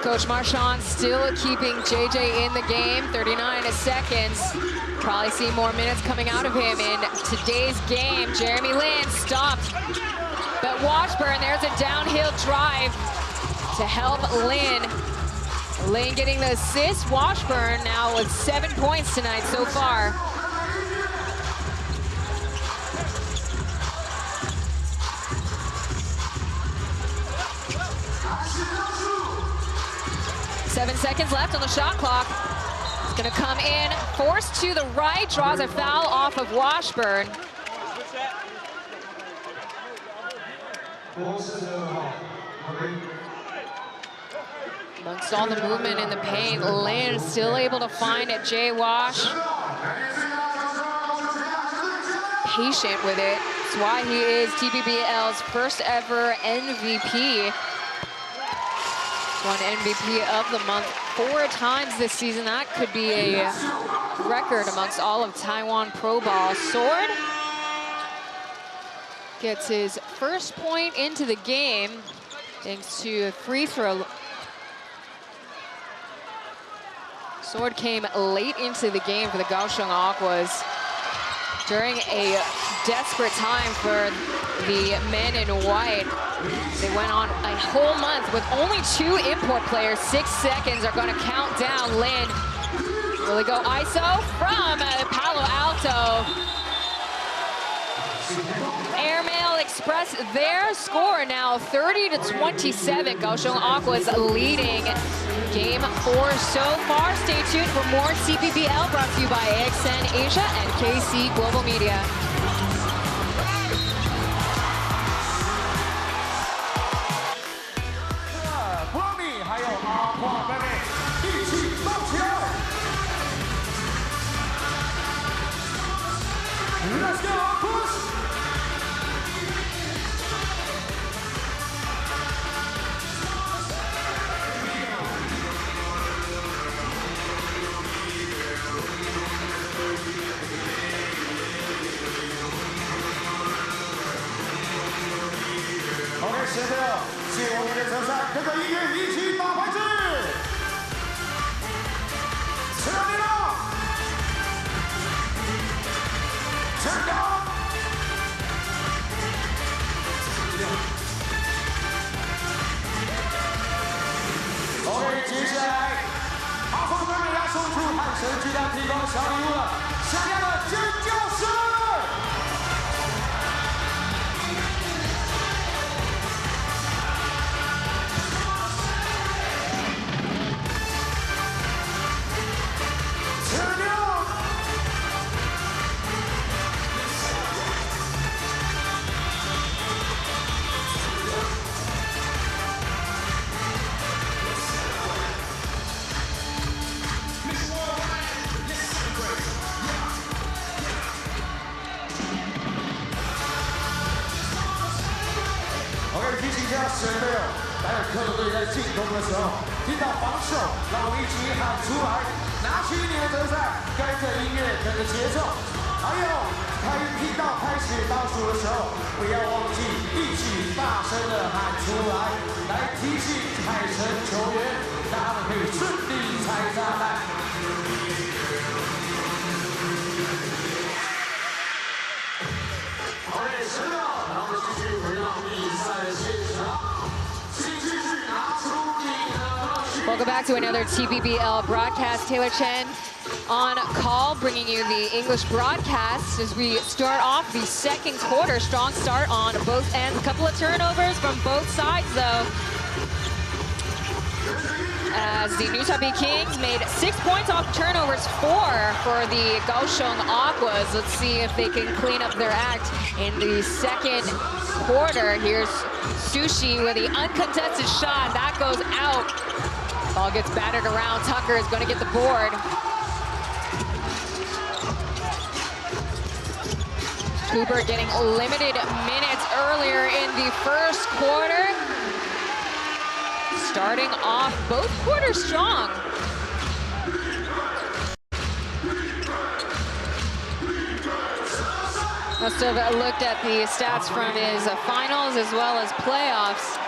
Coach Marchand still keeping JJ in the game, 39 seconds. Probably see more minutes coming out of him in today's game. Jeremy Lin stopped, but Washburn, there's a downhill drive to help Lin Lane getting the assist. Washburn now with 7 points tonight so far. Seven seconds left on the shot clock. It's gonna come in, forced to the right, draws a foul off of Washburn. Amongst all the movement in the paint, Lin still able to find it. Jay Wash, patient with it. That's why he is TPBL's first ever MVP. Won MVP of the month 4 times this season. That could be a record amongst all of Taiwan Pro Ball. Sword gets his first point into the game thanks to a free throw. Sword came late into the game for the Kaohsiung Aquas during a desperate time for the men in white. They went on a whole month with only 2 import players. 6 seconds are going to count down. Lin will he go ISO from Palo Alto. Airmail Express their score now 30-27. Kaohsiung Aquas leading game 4 so far. Stay tuned for more TPBL brought to you by AXN Asia and KC Global Media. Let's go, Aquas! OK， 现在谢我们的球赛，跟着音乐一起打牌子，吃到你了，成功。OK， 接下来阿峰哥给大家送出汉神巨蛋提供的小礼物了，闪亮的尖叫声！ 提醒一下神队友，还有客队在进攻的时候，听到防守，让我们一起喊出来，拿起你的德赛，跟着音乐，跟着节奏。还有，听到开始倒数的时候，不要忘记一起大声的喊出来，来提醒海神球员，让他们可以顺利拆炸弹。 Welcome back to another TPBL broadcast. Taylor Chen on call, bringing you the English broadcast as we start off the second quarter. Strong start on both ends. A couple of turnovers from both sides, though. As the New Taipei Kings made 6 points off turnovers, 4 for the Kaohsiung Aquas. Let's see if they can clean up their act in the second quarter. Here's Sushi with the uncontested shot. That goes out. Ball gets battered around. Tucker is going to get the board. Cooper getting limited minutes earlier in the first quarter. Starting off both quarters strong. Must have looked at the stats from his finals as well as playoffs.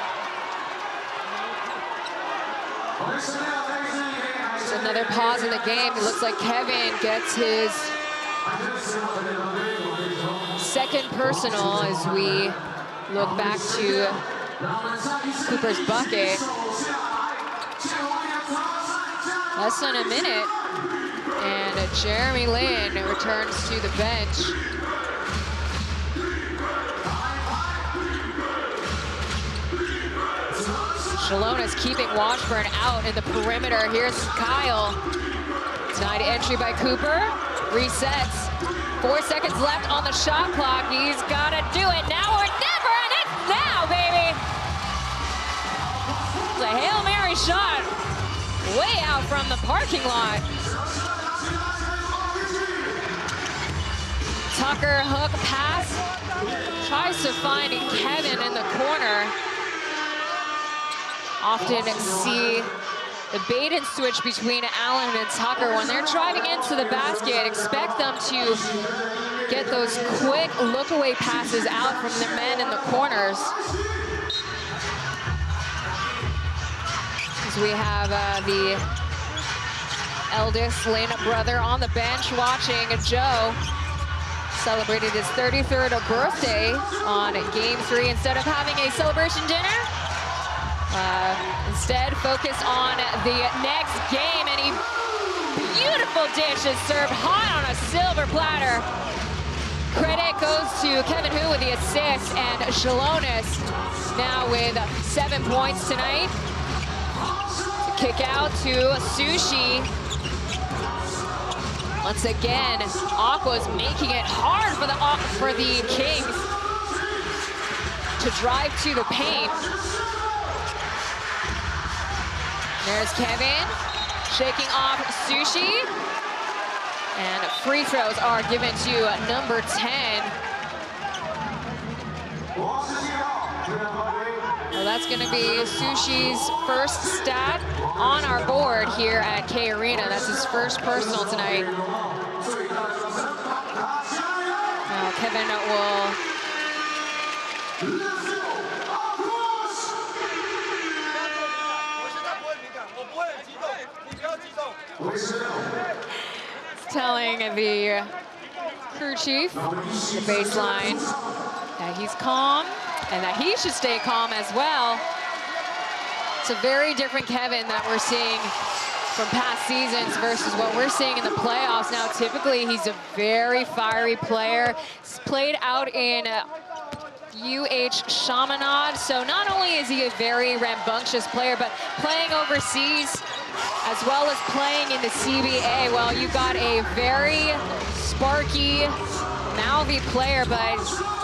Just another pause in the game. It looks like Kevin gets his second personal as we look back to Cooper's bucket. Less than a minute. And Jeremy Lin returns to the bench. Shalona's keeping Washburn out in the perimeter. Here's Kyle. Denied entry by Cooper. Resets. 4 seconds left on the shot clock. He's got to do it now or never, and it's now, baby. It's a Hail Mary shot way out from the parking lot. Tucker hook pass. Tries to find Kevin in the corner. Often see the bait and switch between Allen and Tucker. When they're driving into the basket, expect them to get those quick look-away passes out from the men in the corners. As we have the eldest Lin brother on the bench watching Joe. Celebrated his 33rd birthday on Game 3 instead of having a celebration dinner. Instead, focus on the next game, and he beautiful dish is served hot on a silver platter. Credit goes to Kevin Hu with the assist, and Shalonis now with 7 points tonight. Kick out to Sushi. Once again, Aquas making it hard for the Kings to drive to the paint. There's Kevin, shaking off Sushi. And free throws are given to number 10. Well, that's gonna be Sushi's first stat on our board here at K Arena. That's his first personal tonight. Now Kevin will telling the crew chief, the baseline, that he's calm and that he should stay calm as well. It's a very different Kevin that we're seeing from past seasons versus what we're seeing in the playoffs. Now, typically, he's a very fiery player. He's played out in Chaminade, so not only is he a very rambunctious player, but playing overseas as well as playing in the CBA. Well, you got a very sparky, mouthy player, but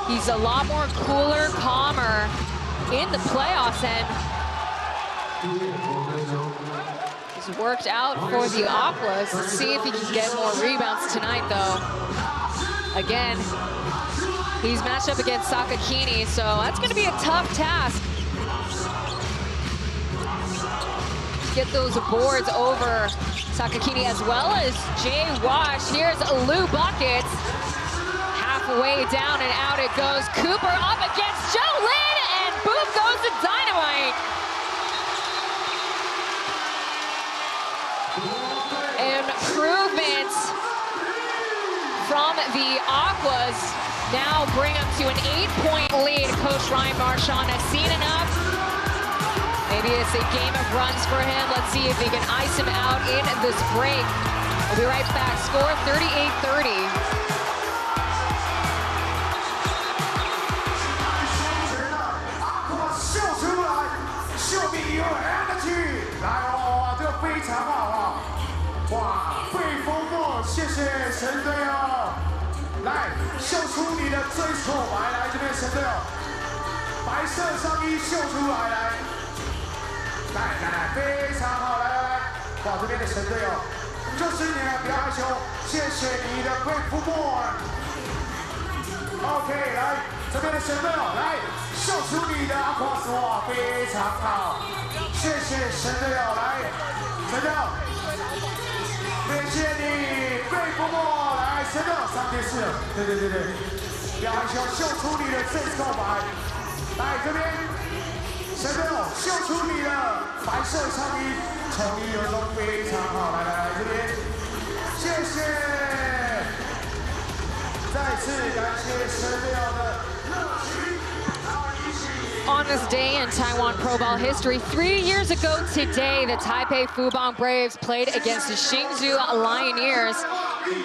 he's a lot more cooler, calmer in the playoffs, and he's worked out for the Aquas. Let's see if he can get more rebounds tonight, though. Again, he's matched up against Sakakini, so that's going to be a tough task. Get those boards over Sakakini as well as Jay Wash. Here's Lou Buckets. Halfway down and out it goes. Cooper up against Joe Lin, and boom goes the dynamite. Improvements from the Aquas. Now bring up to an 8-point lead. Coach Ryan Marchand has seen enough. Maybe it's a game of runs for him. Let's see if he can ice him out in this break. We'll be right back. Score 38-30.来，非常好，来，哇，这边的神队哦，就是你了，不要害羞，谢谢你的贵妇莫。OK， 来，这边的神队哦，来，秀出你的阿夸斯，哇，非常好，谢谢神队哦，来，神队哦，谢谢你，贵妇莫，来，神队3点4，对，不要害羞，秀出你的正式告白，来这边。神队哦，秀出你的白色上衣，从一而终，非常好。来，这边，谢谢，再次感谢神队的热情，一起。On this day in Taiwan Pro Ball history, 3 years ago today, the Taipei Fubon Braves played against the Hsinchu Lioneers.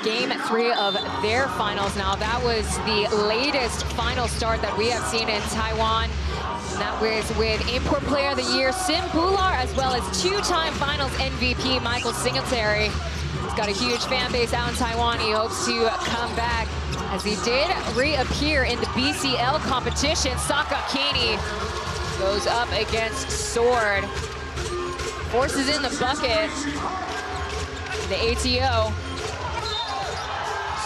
Game 3 of their finals. Now, that was the latest final start that we have seen in Taiwan. And that was with Import Player of the Year Sim Bular, as well as 2-time Finals MVP Michael Singletary. He's got a huge fan base out in Taiwan. He hopes to come back, as he did reappear in the BCL competition. Sakakini goes up against Sword. Forces in the bucket. The ATO.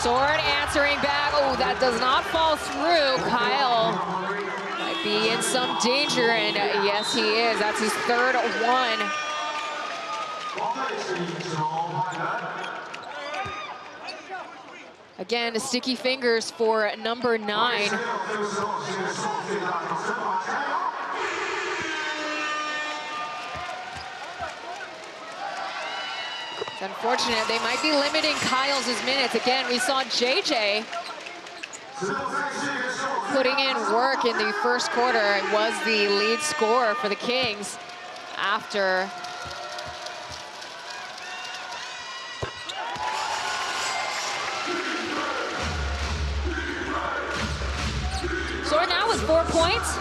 Sword answering back. Oh, that does not fall through. Kyle might be in some danger, and yes, he is. That's his third one. Again, sticky fingers for number 9. It's unfortunate. They might be limiting Kyle's minutes. Again, we saw JJ putting in work in the first quarter. It was the lead scorer for the Kings after Sword now with 4 points.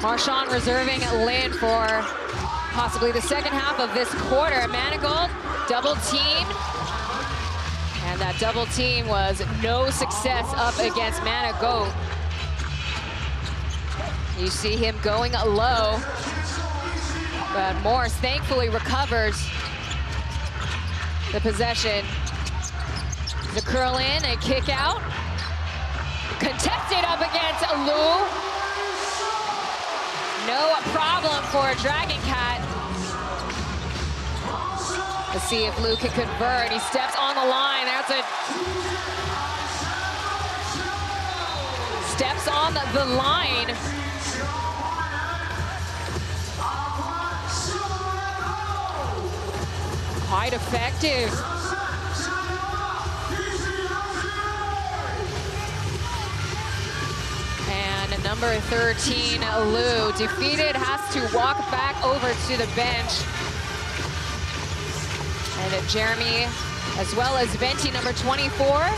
Marchand reserving Lin for possibly the second half of this quarter. Manigault double team. And that double team was no success up against Manigault. You see him going low. But Morse thankfully recovers the possession. The curl in, a kick out. Contested up against Lu. No problem for Dragon Cat. Let's see if Lu can convert. He steps on the line. That's a... Steps on the line. Quite effective. And number 13, Lu, defeated, has to walk back over to the bench. And Jeremy, as well as Venti, number 24,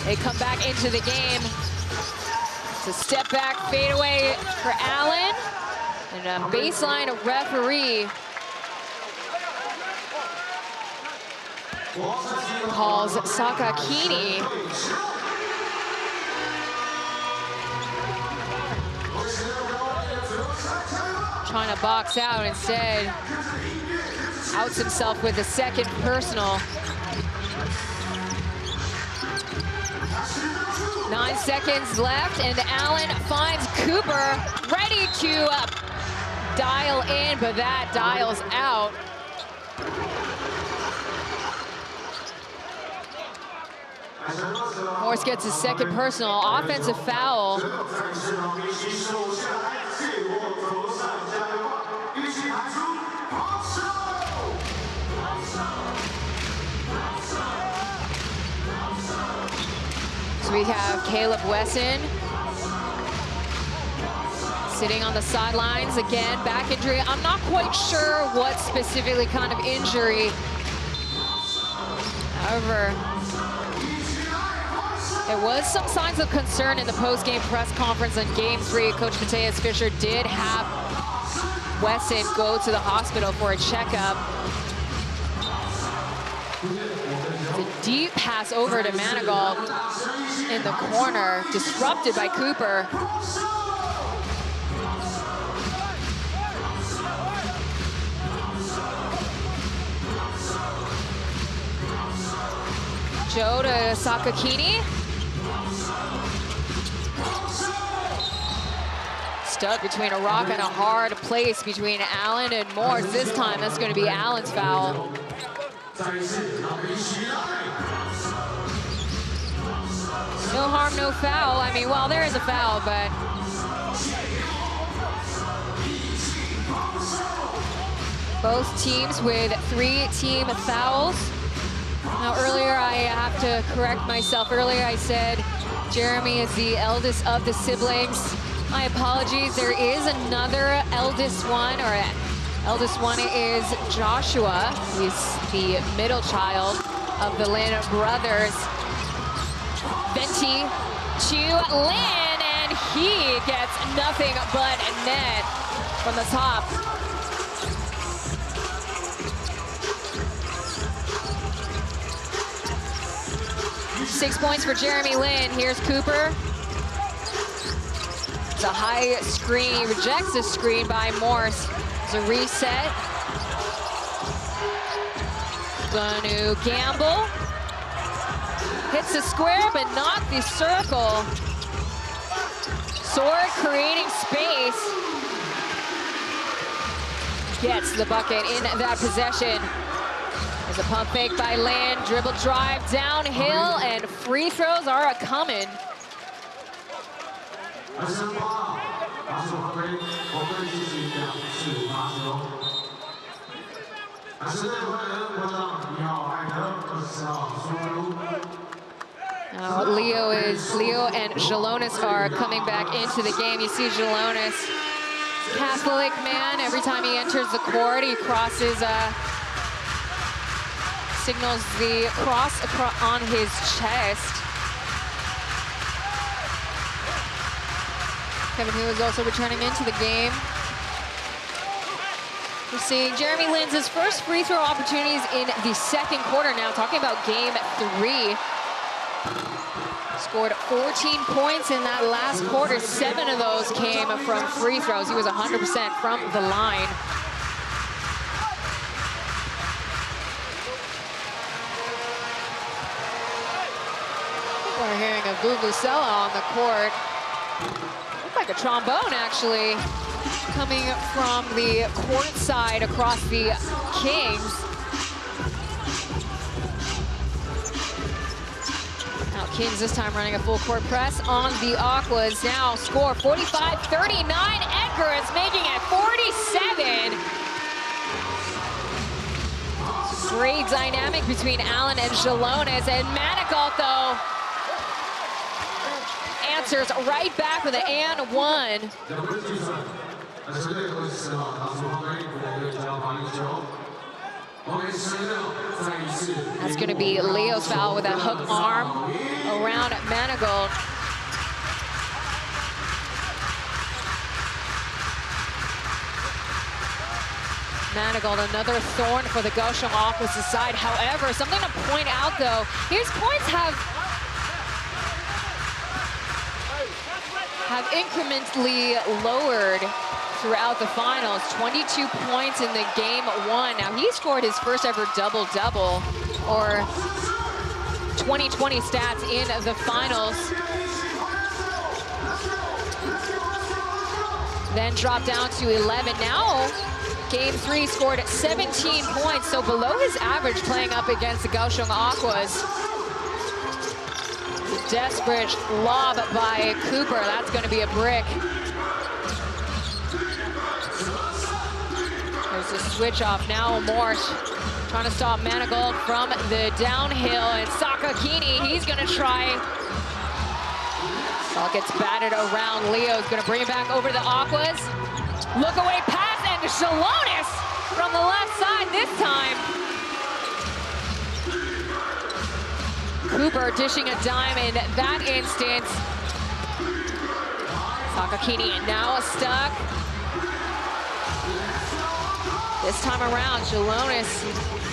they come back into the game. It's a step back fadeaway for Allen. And a baseline referee calls Sakakini. Trying to box out, instead outs himself with a second personal. 9 seconds left, and Allen finds Cooper, ready to dial in, but that dials out. Morse gets his second personal. Offensive foul. So we have Caleb Wesson sitting on the sidelines again, back injury. I'm not quite sure what specifically kind of injury. However, there was some signs of concern in the post-game press conference on Game 3. Coach Mateus Fisher did have Wesson go to the hospital for a checkup. It's a deep pass over to Manigault in the corner, disrupted by Cooper. Joe to Sakakini. Stuck between a rock and a hard place between Allen and Morse. This time, that's going to be Allen's foul. No harm, no foul. I mean, well, there is a foul, but both teams with 3 team fouls. Now, earlier, I have to correct myself. Earlier, I said Jeremy is the eldest of the siblings. My apologies, there is another eldest one, or eldest one is Joshua. He's the middle child of the Lin brothers. Venti to Lin, and he gets nothing but net from the top. Six points for Jeremy Lin. Here's Cooper. It's a high screen. He rejects the screen by Morse. It's a reset. Gonna gamble. Hits the square, but not the circle. Sword creating space. Gets the bucket in that possession. There's a pump fake by Lin, dribble drive downhill, and free throws are a-coming. Now Leo and Jalonis are coming back into the game. You see Jalonis, Catholic man. Every time he enters the court, he crosses signals the cross on his chest. Kevin Hu is also returning into the game. We're seeing Jeremy Lin's first free throw opportunities in the second quarter now. Talking about game 3. Scored 14 points in that last quarter. 7 of those came from free throws. He was 100% from the line. We're hearing a vuvuzela on the court. Looked like a trombone, actually, coming from the court side across the Kings. Now Kings this time running a full court press on the Aquas. Now score 45-39. Edgar is making it 47. Great dynamic between Allen and Jalonis, and Manigault, though, answers right back with an and one. That's going to be Leo's foul with that hook arm around Manigault. Manigault, another thorn for the Kaohsiung Aquas side. However, something to point out, though, his points have incrementally lowered throughout the finals. 22 points in the game 1. Now he scored his first ever double-double, or 2020 stats in the finals. Then dropped down to 11. Now game 3 scored 17 points, so below his average playing up against the Kaohsiung Aquas. Desperate lob by Cooper. That's going to be a brick. There's a switch off now. Morse trying to stop Manigault from the downhill, and Sakakini, he's going to try. Ball gets batted around. Leo's going to bring it back over to the Aquas. Look away pass, and Jalonis from the left side this time. Cooper dishing a dime in that instance. Sakakini now stuck. This time around, Jalonis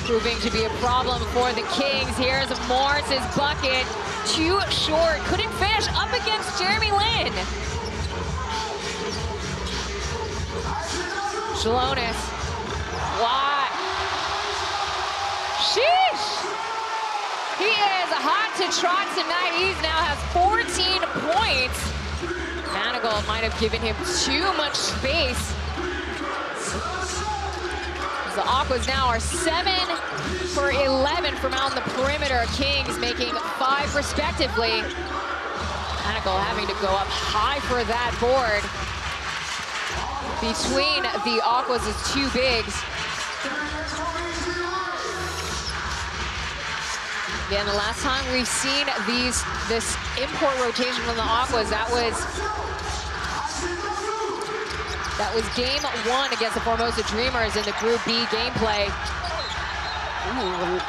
proving to be a problem for the Kings. Here's Morris's bucket. Too short. Couldn't finish up against Jeremy Lin. Jalonis. What? Sheesh. He is hot to trot tonight. He now has 14 points. Manigault might have given him too much space. The Aquas now are 7 for 11 from out on the perimeter. Kings making 5 respectively. Manigault having to go up high for that board. Between the Aquas is 2 bigs. Again, the last time we've seen this import rotation from the Aquas, that was That was game 1 against the Formosa Dreamers in the Group B gameplay. Ooh.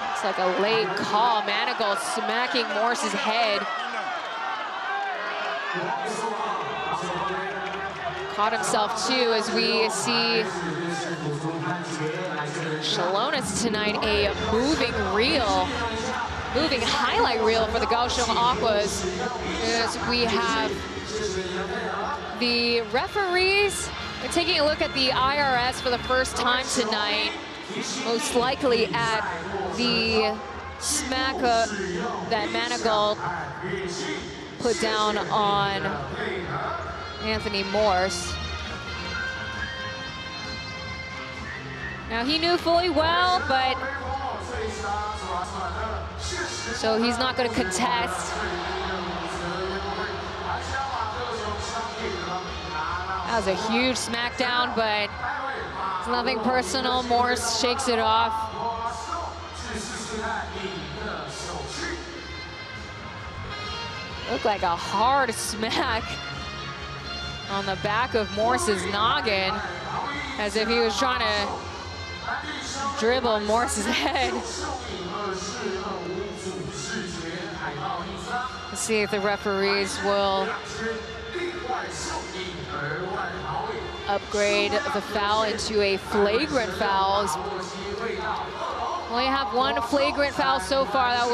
Looks like a late call. Manigault smacking Morse's head. Caught himself too, as we see Shalonis tonight, a moving highlight reel for the Kaohsiung Aquas. As we have the referees taking a look at the IRS for the first time tonight, most likely at the smack that Manigault put down on Anthony Morse. Now he knew fully well, but so he's not going to contest. That was a huge smackdown, but it's nothing personal. Morse shakes it off. Looked like a hard smack on the back of Morse's noggin, as if he was trying to dribble Morse's head. Let's see if the referees will upgrade the foul into a flagrant foul. We only have one flagrant foul so far. That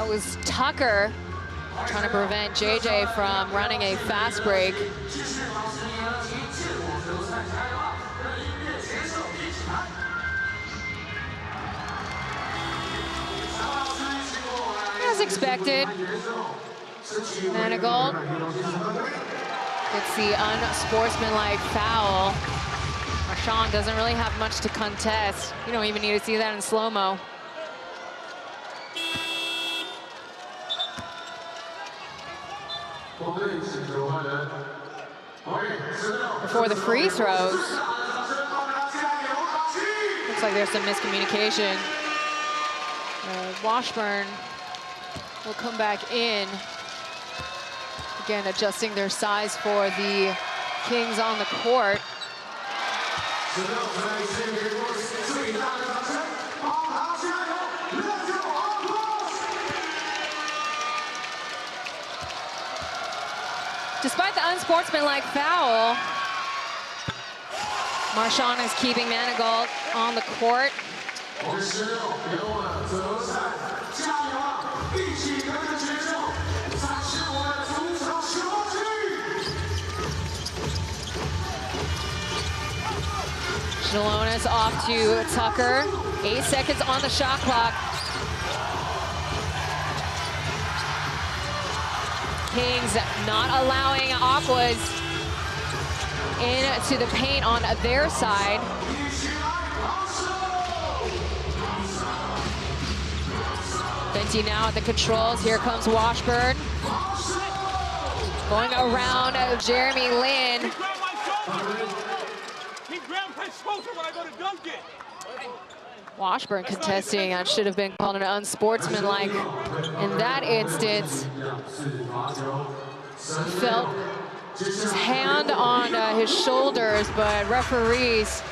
was Tucker trying to prevent JJ from running a fast break. As expected, Manigault gets the unsportsmanlike foul. Marshawn doesn't really have much to contest. You don't even need to see that in slow-mo. Before the free throws, looks like there's some miscommunication. Washburn will come back in. Again, adjusting their size for the Kings on the court. Despite the unsportsmanlike foul, Marshawn is keeping Manigault on the court. Shalonis off to Tucker. 8 seconds on the shot clock. Kings not allowing Aquas into the paint on their side. Benty now at the controls. Here comes Washburn. Going around Jeremy Lin. Washburn contesting. That should have been called an unsportsmanlike in that instance. Felt his hand on his shoulders, but referees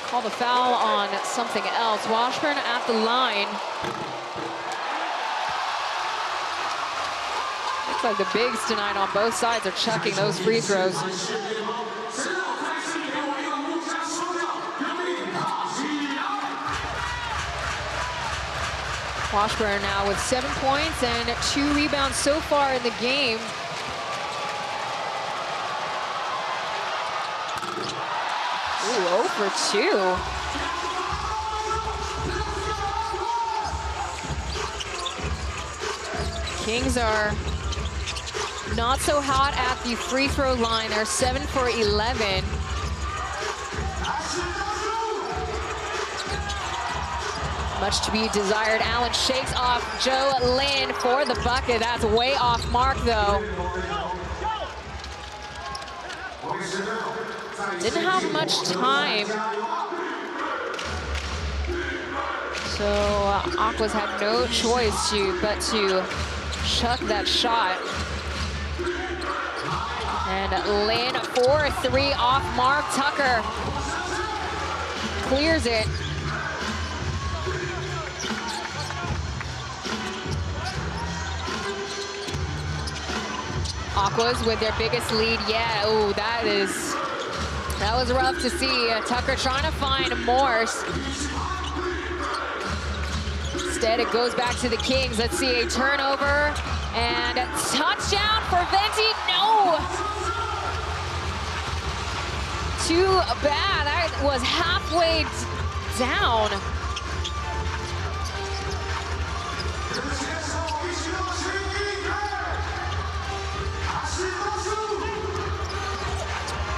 call the foul on something else. Washburn at the line. Looks like the bigs tonight on both sides are chucking those free throws. Washburn now with 7 points and 2 rebounds so far in the game. Ooh, 0 for 2. Kings are not so hot at the free throw line. They're 7 for 11. Much to be desired. Allen shakes off Joe Lin for the bucket. That's way off mark, though. Didn't have much time. So Aquas had no choice but to chuck that shot. And Lin for 3 off mark. Tucker clears it. Aquas with their biggest lead yet. Oh, that was rough to see. Tucker trying to find Morse. Instead, it goes back to the Kings. Let's see a turnover and a touchdown for Venti. No! Too bad. That was halfway down.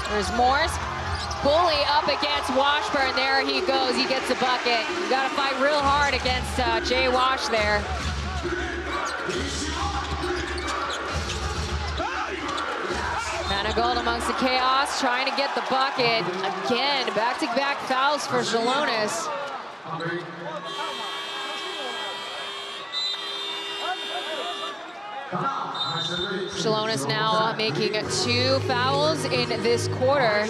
There's Morris. Bully up against Washburn. There he goes. He gets the bucket. You got to fight real hard against Jay Wash there. Manigold amongst the chaos, trying to get the bucket. Again, back-to-back fouls for Jalonis. Jalonis now making 2 fouls in this quarter.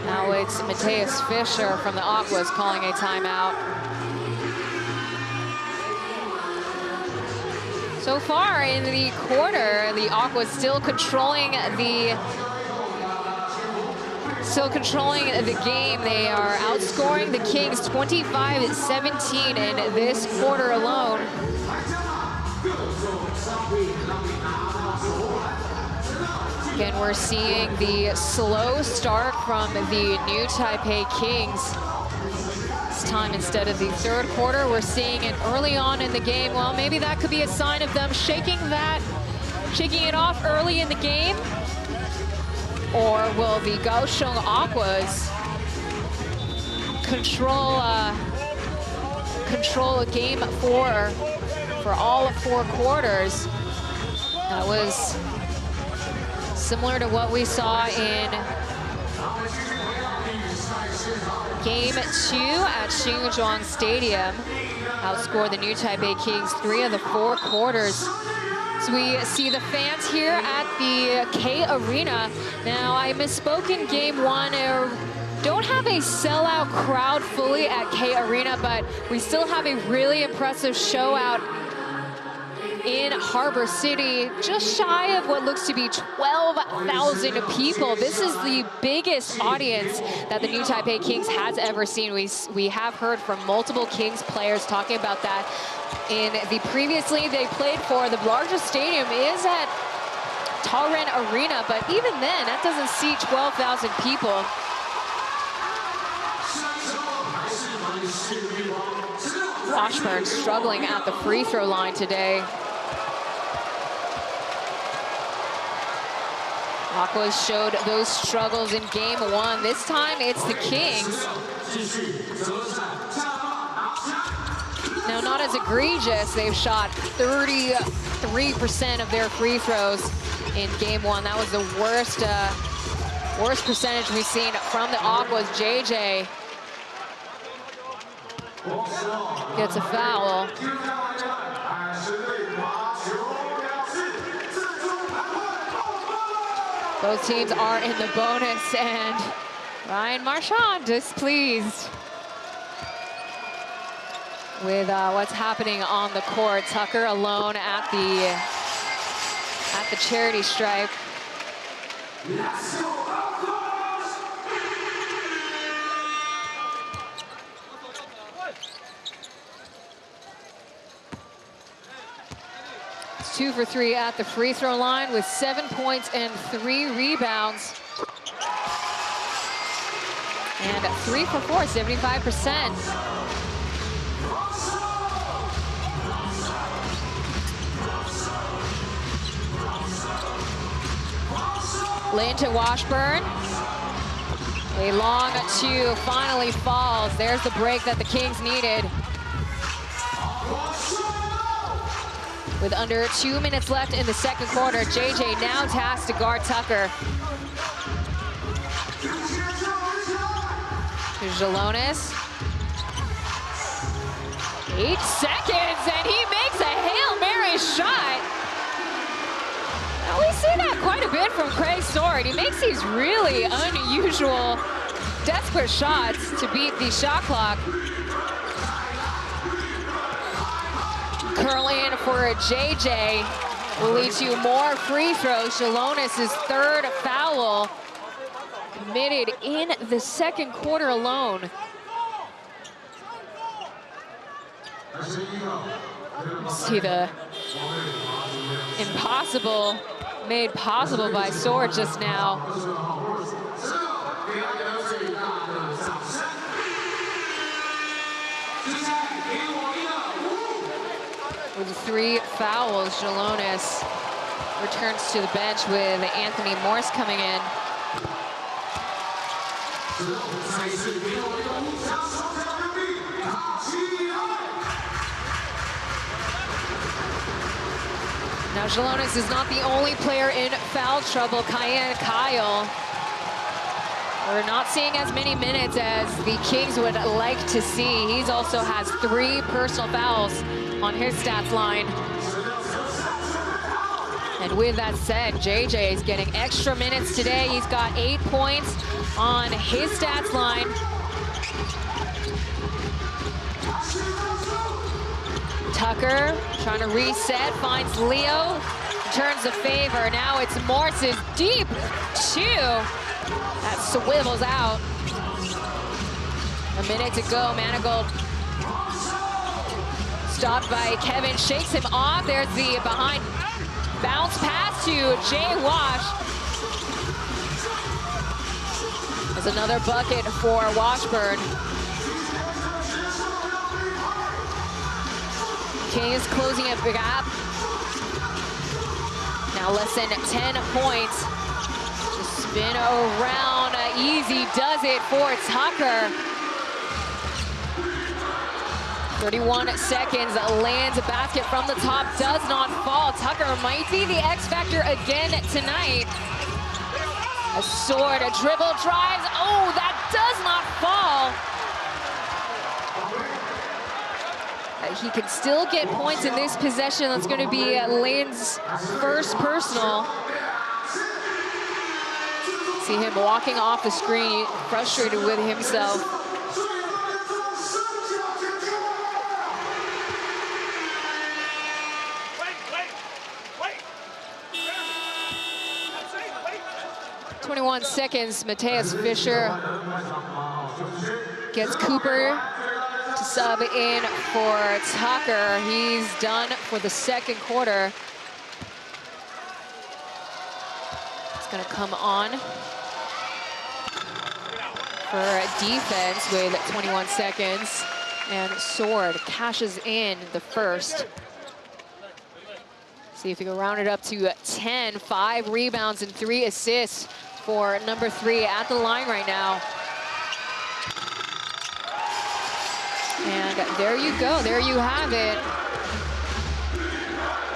Now it's Mateus Fisher from the Aquas calling a timeout. So far in the quarter, the Aquas still controlling the game. They are outscoring the Kings 25-17 in this quarter alone. Again, we're seeing the slow start from the new Taipei Kings. This time, instead of the third quarter, we're seeing it early on in the game. Well, maybe that could be a sign of them shaking it off early in the game. Or will the Kaohsiung Aquas control a game for all 4 quarters? That was similar to what we saw in Game 2 at Xinzhuang Stadium. Outscored the new Taipei Kings 3 of the 4 quarters. So we see the fans here at the K Arena. Now, I misspoke in Game 1. Don't have a sellout crowd fully at K Arena, but we still have a really impressive show out in Harbor City, just shy of what looks to be 12,000 people. This is the biggest audience that the new Taipei Kings has ever seen. We have heard from multiple Kings players talking about that. In the previous league they played for, the largest stadium is at Taoren Arena, but even then, that doesn't seat 12,000 people. Washburn struggling at the free throw line today. Aquas showed those struggles in Game 1. This time, it's the Kings. Now, not as egregious. They've shot 33% of their free throws in Game 1. That was the worst percentage we've seen from the Aquas. JJ gets a foul. Both teams are in the bonus, and Ryan Marchand displeased with what's happening on the court. Tucker alone at the charity stripe. It's 2 for 3 at the free throw line with 7 points and 3 rebounds. And 3 for 4, 75%. Lin to Washburn. A long 2 finally falls. There's the break that the Kings needed. With under 2 minutes left in the second quarter, JJ now tasked to guard Tucker. Here's Jalonis. 8 seconds, and he makes a Hail Mary shot. bit from Craig Sword. He makes these really unusual, desperate shots to beat the shot clock. Curling for JJ will lead to more free throws. Jalonis' third foul committed in the second quarter alone. See the impossible made possible by Sword just now. With 3 fouls, Jalonis returns to the bench with Anthony Morse coming in. Now Jalonis is not the only player in foul trouble. Kyle, we're not seeing as many minutes as the Kings would like to see. He also has 3 personal fouls on his stats line. And with that said, JJ is getting extra minutes today. He's got 8 points on his stats line. Tucker trying to reset, finds Leo, turns the favor. Now it's Morse's deep 2. That swivels out. A minute to go, Manigault stopped by Kevin, shakes him off. There's the behind bounce pass to Jay Wash. There's another bucket for Washburn. Kings closing a big gap. Now less than 10 points. Just spin around, easy does it for Tucker. 31 seconds, lands a basket from the top, does not fall. Tucker might be the X factor again tonight. A Sword, a dribble, drives, oh, that does not fall. He can still get points in this possession. That's going to be Lynn's first personal. See him walking off the screen, frustrated with himself. Wait. 21 seconds, Mateus Fisher gets Cooper to sub in for Tucker. He's done for the second quarter. It's gonna come on for defense with 21 seconds. And Sword cashes in the first. See if he can round it up to 10, 5 rebounds and 3 assists for number 3 at the line right now. And there you go, there you have it.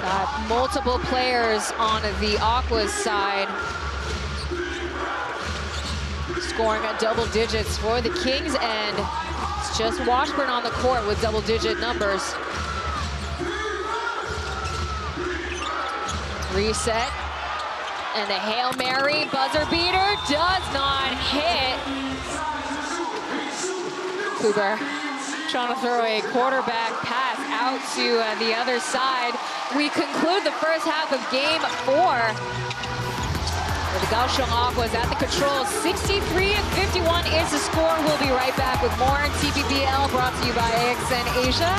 Got multiple players on the Aquas side scoring at double digits for the Kings, and it's just Washburn on the court with double-digit numbers. Reset, and the Hail Mary buzzer beater does not hit. Cooper trying to throw a quarterback pass out to the other side. We conclude the first half of game 4. The Kaohsiung Aquas at the controls. 63-51 is the score. We'll be right back with more on TPBL, brought to you by AXN Asia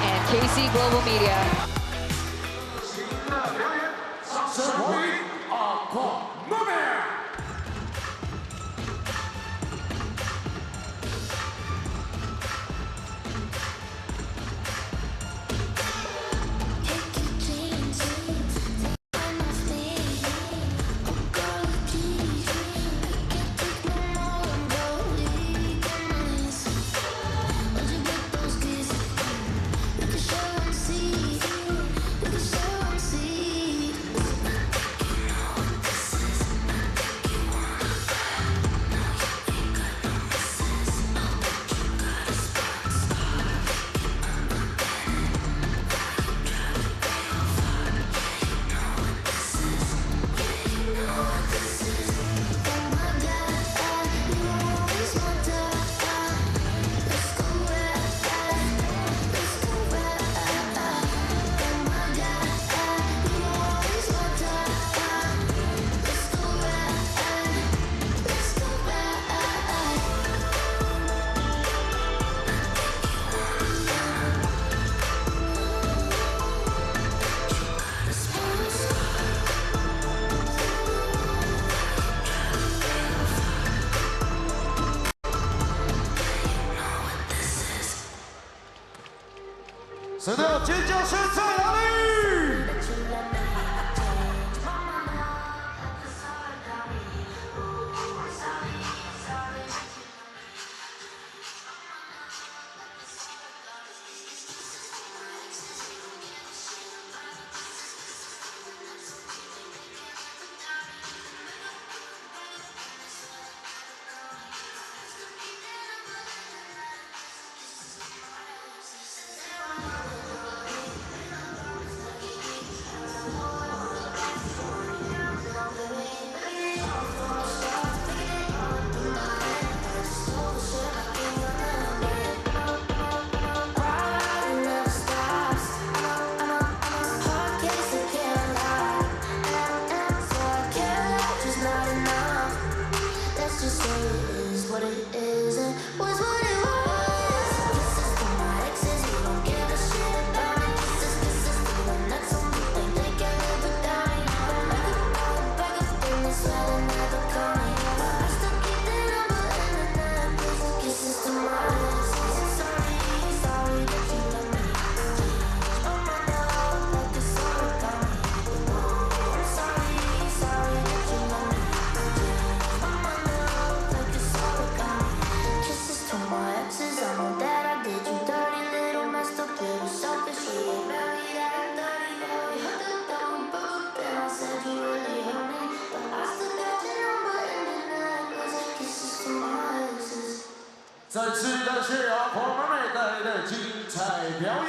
and KC Global Media. 神队友尖叫声在哪里？ 再次感谢阿婆妹妹带来的精彩表演。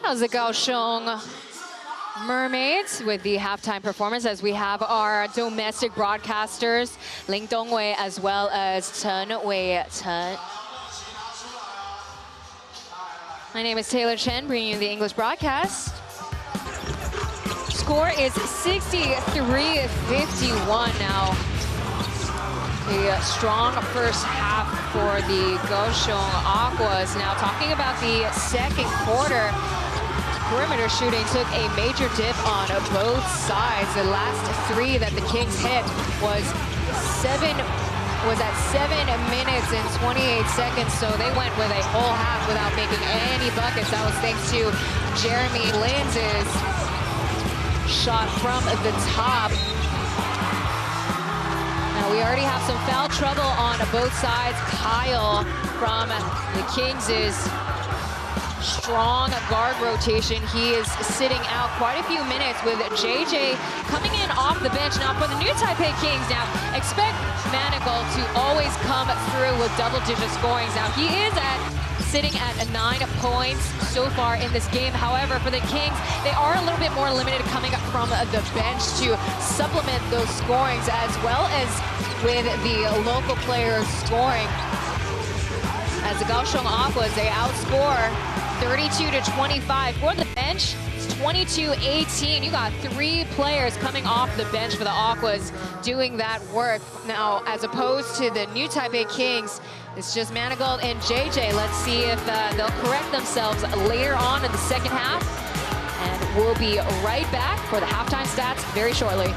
That was the Kaohsiung Mermaids with the halftime performance, as we have our domestic broadcasters, Ling Dongwei as well as Chen Wei-Chen. My name is Taylor Chen, bringing you the English broadcast. Score is 63-51 now. A strong first half for the Kaohsiung Aquas. Now talking about the second quarter, perimeter shooting took a major dip on both sides. The last three that the Kings hit was at 7 minutes and 28 seconds, so they went with a whole half without making any buckets. That was thanks to Jeremy Linz's shot from the top. Now we already have some foul trouble on both sides. Kyle from the Kings' strong guard rotation. He is sitting out quite a few minutes with JJ coming in off the bench. Now for the new Taipei Kings, now expect Manigault to always come through with double-digit scorings. Now he is sitting at 9 points so far in this game. However, for the Kings, they are a little bit more limited coming up from the bench to supplement those scorings, as well as with the local players scoring. As the Kaohsiung Aquas, they outscore 32-25. For the bench, it's 22-18. You got 3 players coming off the bench for the Aquas doing that work. Now, as opposed to the new Taipei Kings, it's just Manigault and JJ. Let's see if they'll correct themselves later on in the second half. And we'll be right back for the halftime stats very shortly.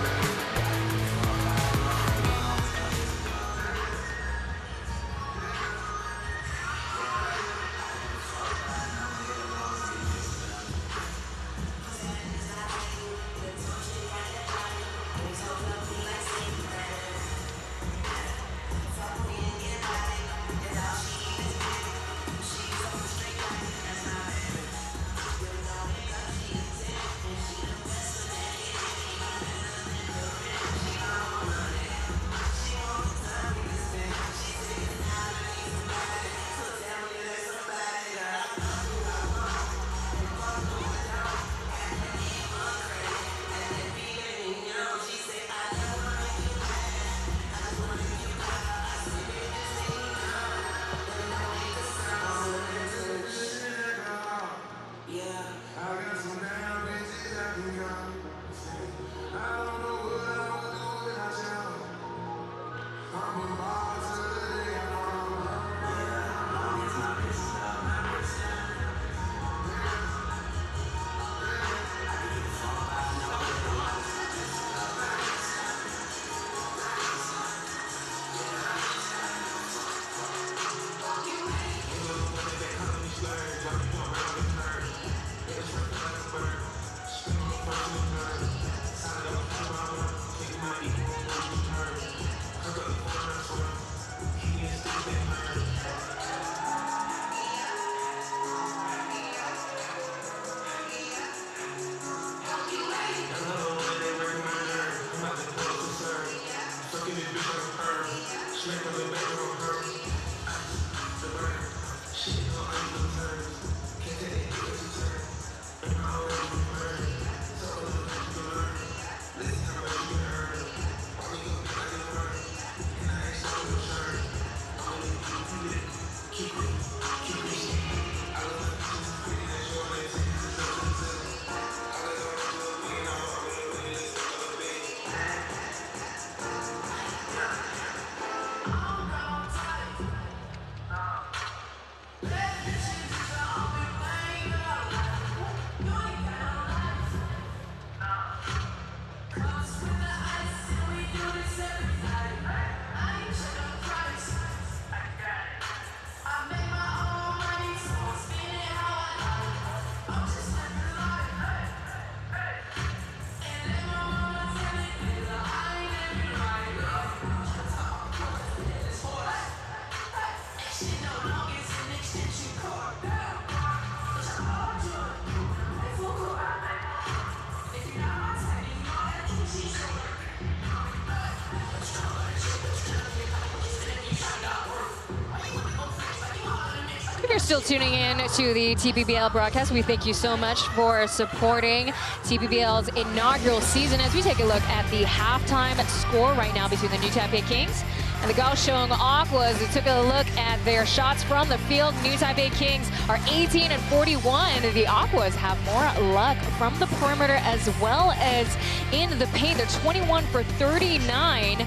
still tuning in to the TPBL broadcast, we thank you so much for supporting TPBL's inaugural season as we take a look at the halftime score right now between the new Taipei Kings and the Kaohsiung Aquas. We took a look at their shots from the field. New Taipei Kings are 18 and 41. The Aquas have more luck from the perimeter as well as in the paint. They're 21 for 39,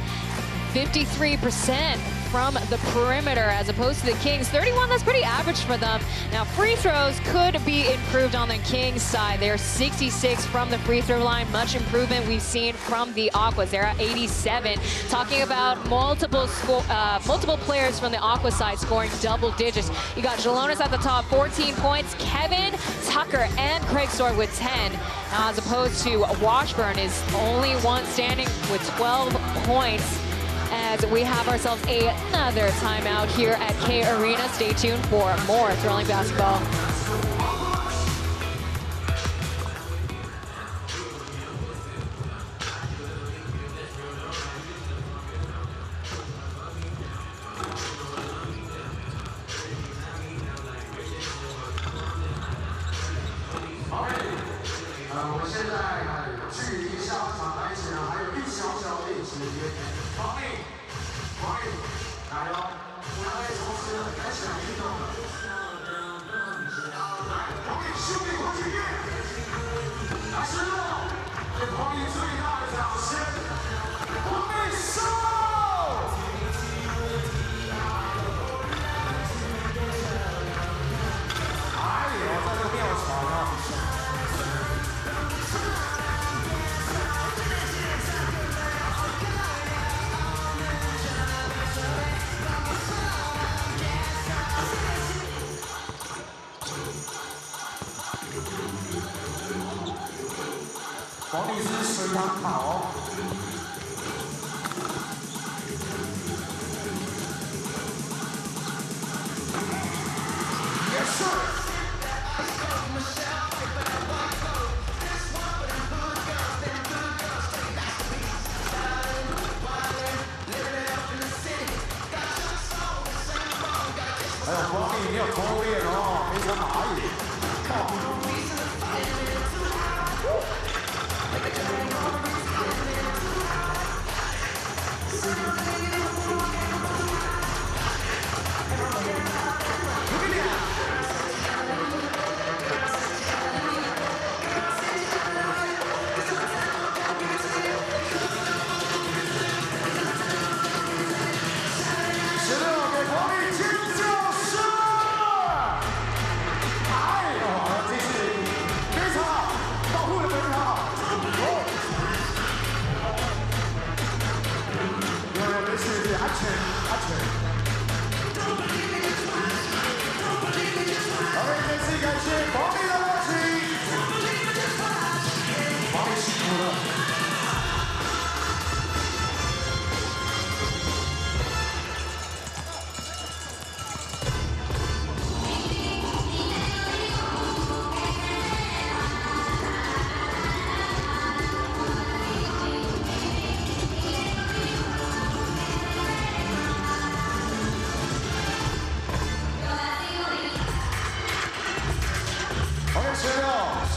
53% from the perimeter as opposed to the Kings. 31, that's pretty average for them. Now, free throws could be improved on the Kings side. They're 66 from the free throw line. Much improvement we've seen from the Aquas. They're at 87. Talking about multiple players from the Aqua side scoring double digits. You got Jalonis at the top, 14 points. Kevin, Tucker, and Craig Sword with 10. Now, as opposed to Washburn is only one standing with 12 points. As we have ourselves another timeout here at K Arena. Stay tuned for more thrilling basketball.黄律师随堂考。Yes, sir. Hey, 黄律，你有偷练哦，没从哪里？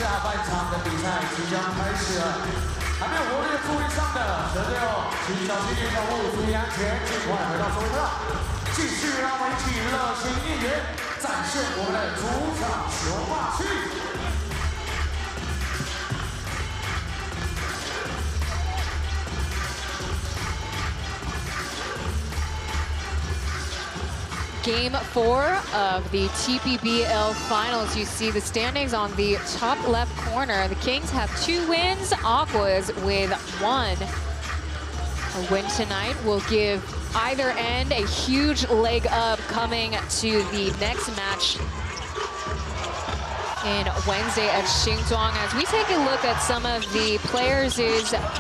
下半场的比赛即将开始了，还没有活跃座位上的球队哦，请小心点脚步，注意安全，尽快回到座位上。继续让我们一起热情应援，展现我们的主场球霸气。Game 4 of the TPBL Finals. You see the standings on the top left corner. The Kings have 2 wins, Aquas with 1. A win tonight will give either end a huge leg up coming to the next match in Wednesday at Xingzhuang. As we take a look at some of the players'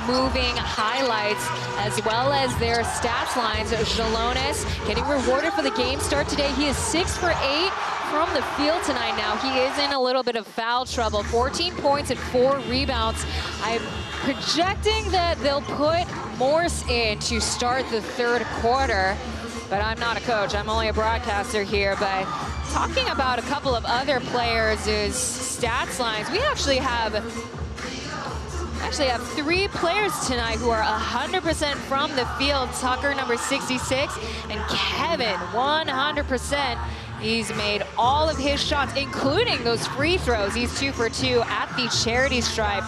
moving highlights as well as their stats lines. Jalonis getting rewarded for the game start today. He is 6 for 8 from the field tonight now. He is in a little bit of foul trouble. 14 points and 4 rebounds. I'm projecting that they'll put Morse in to start the third quarter. But I'm not a coach, I'm only a broadcaster here. But talking about a couple of other players' stats lines, we actually have 3 players tonight who are 100% from the field. Tucker, number 66, and Kevin, 100%. He's made all of his shots, including those free throws. He's 2 for 2 at the charity stripe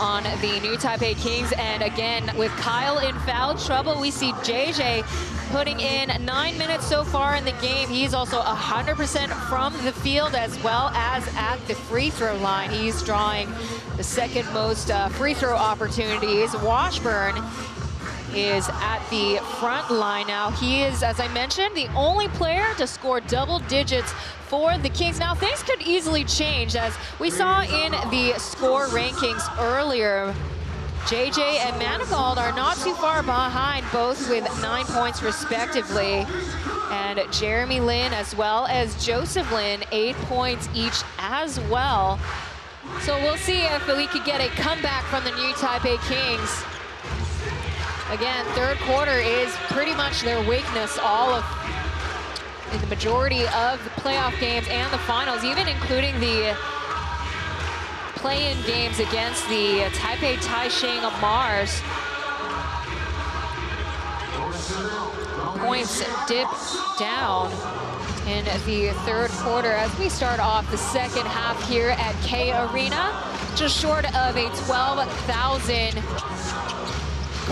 on the new Taipei Kings. And again, with Kyle in foul trouble, we see JJ putting in 9 minutes so far in the game. He's also 100% from the field as well as at the free throw line. He's drawing the second most free throw opportunities. Washburn is at the front line now. He is, as I mentioned, the only player to score double digits for the Kings. Now, things could easily change, as we saw in the score rankings earlier. JJ and Manigault are not too far behind, both with 9 points respectively. And Jeremy Lin as well as Joseph Lin, 8 points each as well. So we'll see if we could get a comeback from the new Taipei Kings. Again, third quarter is pretty much their weakness, in the majority of the playoff games and the finals, even including the play-in games against the Taipei Taisheng Mars. Points dip down in the third quarter as we start off the second half here at K Arena, just short of a 12,000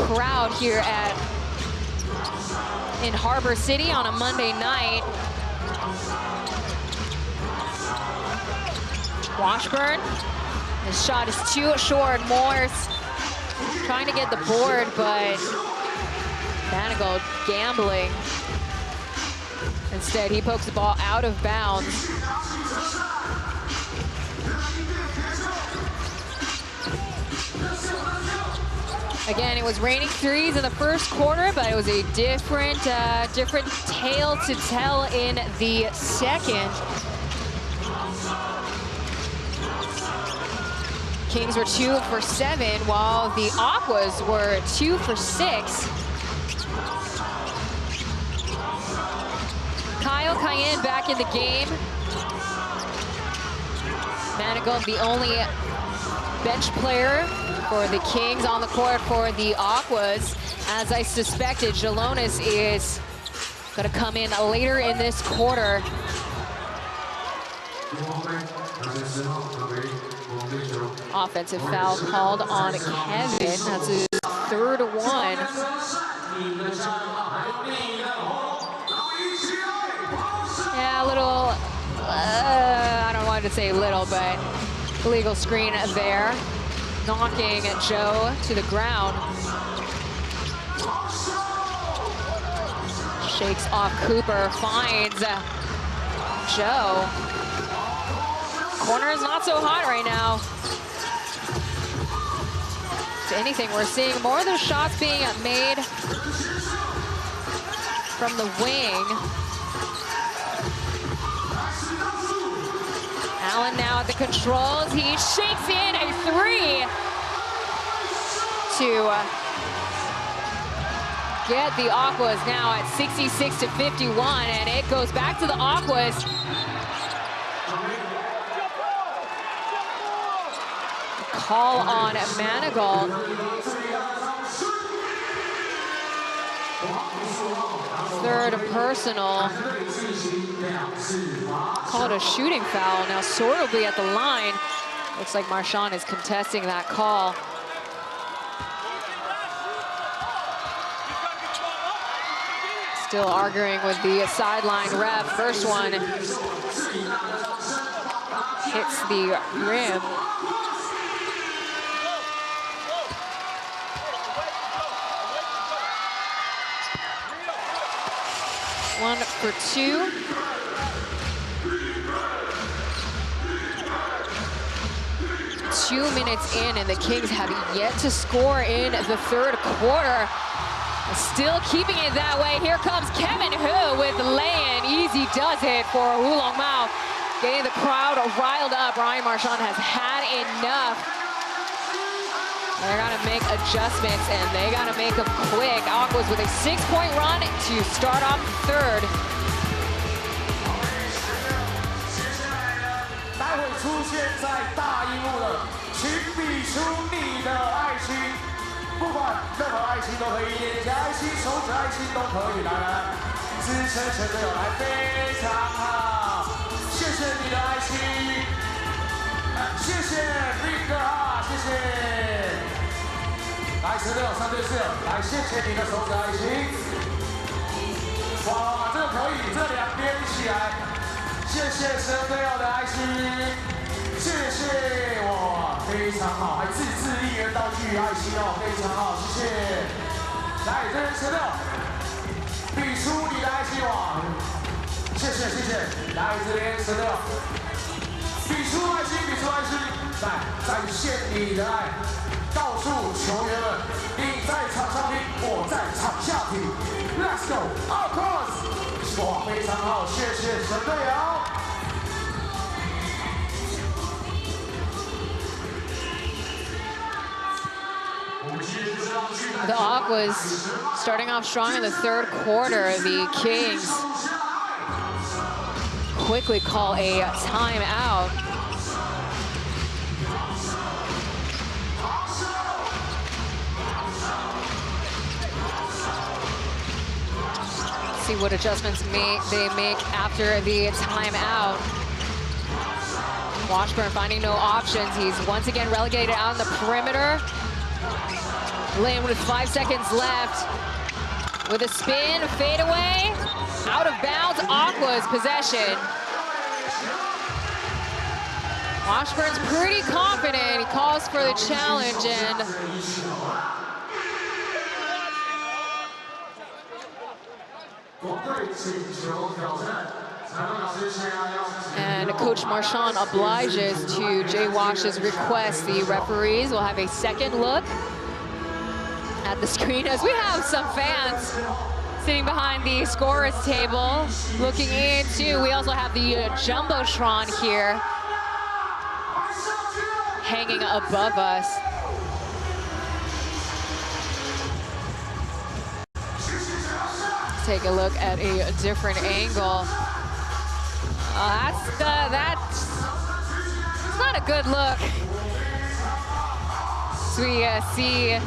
crowd here in Harbor City on a Monday night. Washburn, his shot is too short. Morse trying to get the board, but Manigault gambling. Instead, he pokes the ball out of bounds. Again, it was raining threes in the first quarter, but it was a different tale to tell in the second. Kings were 2 for 7, while the Aquas were 2 for 6. Kyle Cayenne back in the game. Manigault, the only bench player for the Kings on the court for the Aquas. As I suspected, Jalonis is going to come in later in this quarter. Offensive foul called on Kevin. That's his third one. Yeah, a little, I don't want to say little, but illegal screen there, knocking Joe to the ground. Shakes off Cooper, finds Joe. Corner is not so hot right now. If anything, we're seeing more of those shots being made from the wing. Allen now at the controls. He shakes in a 3 to get the Aquas now at 66-51, and it goes back to the Aquas. Call on Manigault. Third personal. Called a shooting foul. Now Sword will be at the line. Looks like Marchand is contesting that call. Still arguing with the sideline ref. First one hits the rim. One for 2. Two minutes in, and the Kings have yet to score in the third quarter. Still keeping it that way. Here comes Kevin Hu with the lay-in. Easy does it for Oolong Mao. Getting the crowd riled up. Ryan Marchand has had enough. They're gonna make adjustments, and they gotta make them quick. Aquas with a 6-point run to start off the third. 出现在大荧幕的，请比出你的爱心。不管任何爱心都可以，脸颊爱心、手指爱心都可以。来，资深神队友来，非常好，谢谢你的爱心，谢谢 Big 哥啊，谢谢。来，神队友3对4，来，谢谢你的手指爱心。哇，这个可以，这2边一起来，谢谢神队友的爱心。谢谢，哇，非常好，还自制1元道具爱心哦，非常好，谢谢。来，这边神队友，比出你的爱心哇，谢谢。来，这边神队友，比出爱心，来，展现你的爱，告诉球员们，你在场上踢，我在场下踢 ，Let's go Aquas！ 哇，非常好，谢谢神队友。The Aquas starting off strong in the third quarter. The Kings quickly call a timeout. See what adjustments they make after the timeout. Washburn finding no options. He's once again relegated out on the perimeter. Lane with 5 seconds left. With a spin, fadeaway, out of bounds, Aqua's possession. Washburn's pretty confident. He calls for the challenge and Coach Marchand obliges to Jay Wash's request. The referees will have a second look at the screen as we have some fans sitting behind the scorer's table looking into. We also have the Jumbotron here hanging above us. Let's take a look at a different angle. That's not a good look. So we see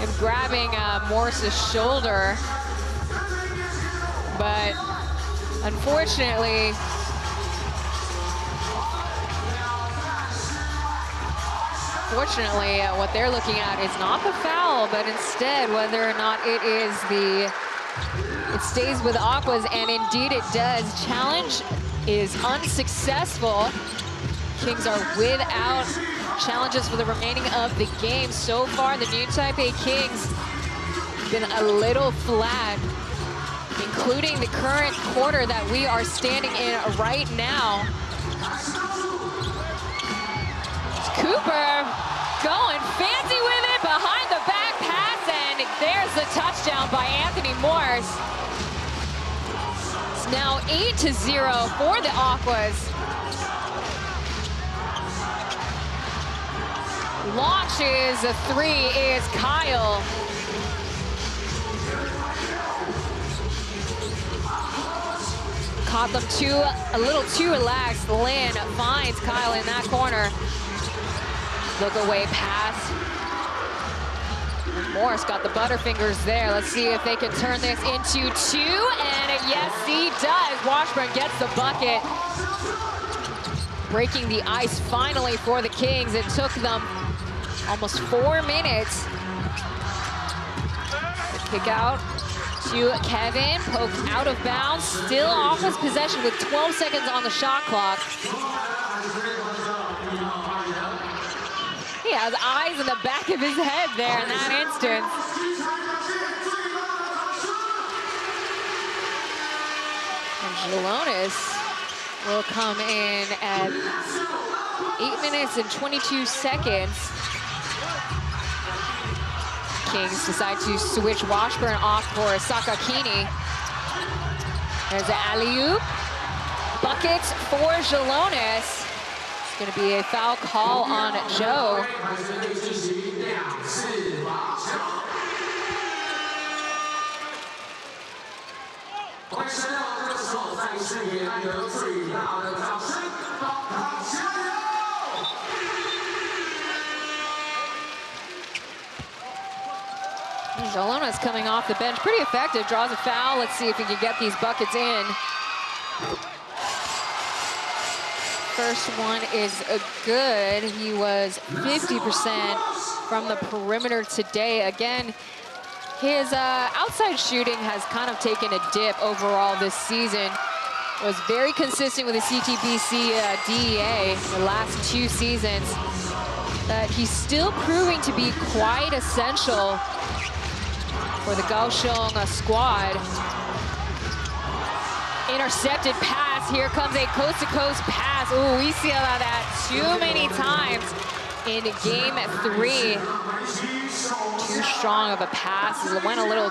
him grabbing Morris's shoulder, but unfortunately, what they're looking at is not the foul, but instead whether or not it stays with Aquas, and indeed it does. Challenge is unsuccessful. Kings are without challenges for the remaining of the game. So far, the new Taipei Kings been a little flat, including the current quarter that we are standing in right now. Cooper going fancy with it, behind the back pass, and there's the touchdown by Anthony Morris. It's now 8-0 for the Aquas. Launches a 3 is Kyle. Caught them a little too relaxed. Lynn finds Kyle in that corner. Look away pass. Morris got the butterfingers there. Let's see if they can turn this into 2. And yes, he does. Washburn gets the bucket. Breaking the ice finally for the Kings. It took them almost 4 minutes. Kick out to Kevin, poked out of bounds. Still Aqua's possession with 12 seconds on the shot clock. He has eyes in the back of his head there in that instance. And Jalonis will come in at 8 minutes and 22 seconds. Kings decide to switch Washburn off for Sakakini. There's an alley-oop. Buckets for Jalonis. It's going to be a foul call on Joe. Jalona's coming off the bench, pretty effective, draws a foul. Let's see if he can get these buckets in. First one is good. He was 50% from the perimeter today. Again, his outside shooting has kind of taken a dip overall this season. Was very consistent with the CTBC DEA the last 2 seasons. But he's still proving to be quite essential for the Kaohsiung squad. Intercepted pass. Here comes a coast-to-coast pass. Ooh, we see that too many times in game 3. Too strong of a pass. It went a little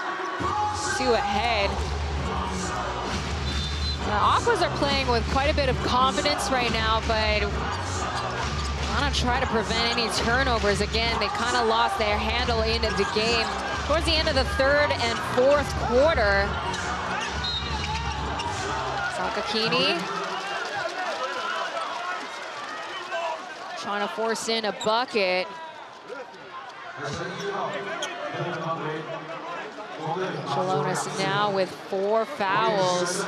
too ahead. Aquas are playing with quite a bit of confidence right now, but want to try to prevent any turnovers. Again, they kind of lost their handle into the game towards the end of the 3rd and 4th quarter. Sakakini trying to force in a bucket. Jalonas now with 4 fouls.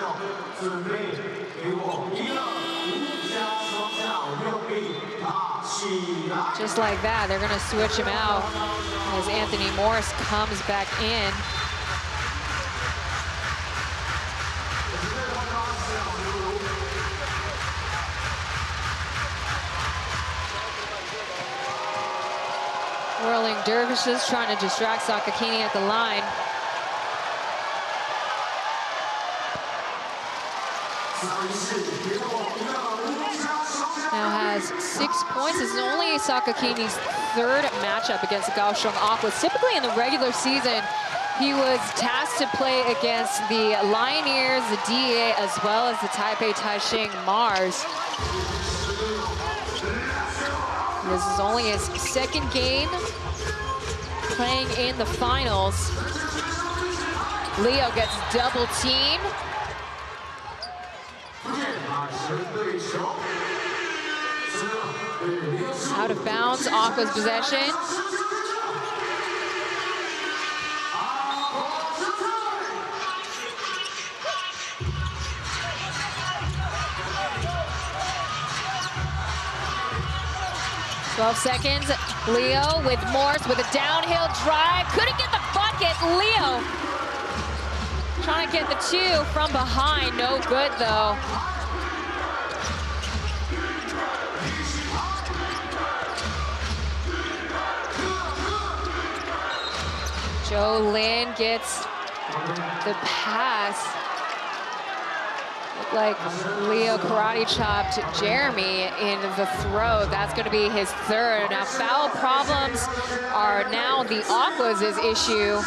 Just like that, they're gonna switch him out as Anthony Morris comes back in. Whirling dervishes trying to distract Sakakini at the line. Now has 6 points. This is only Sakakini's 3rd matchup against the Kaohsiung Aquas. Typically in the regular season, he was tasked to play against the Lioneers, the DA, as well as the Taipei Taishing Mars. This is only his 2nd game playing in the finals. Leo gets double teamed. Out of bounds, Aqua's possession. Twelve seconds. Leo with Morse with a downhill drive. Couldn't get the bucket. Leo trying to get the 2 from behind. No good though. Joe Lin gets the pass. Looked like Leo karate chopped Jeremy in the throw. That's going to be his 3rd. Now foul problems are now the Aquas' issue.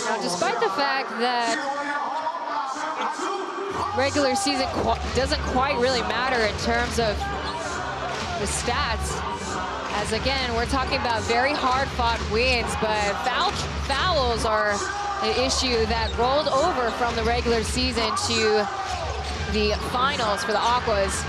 Now, despite the fact that regular season doesn't quite really matter in terms of the stats, as again, we're talking about very hard-fought wins, but fouls are an issue that rolled over from the regular season to the finals for the Aquas.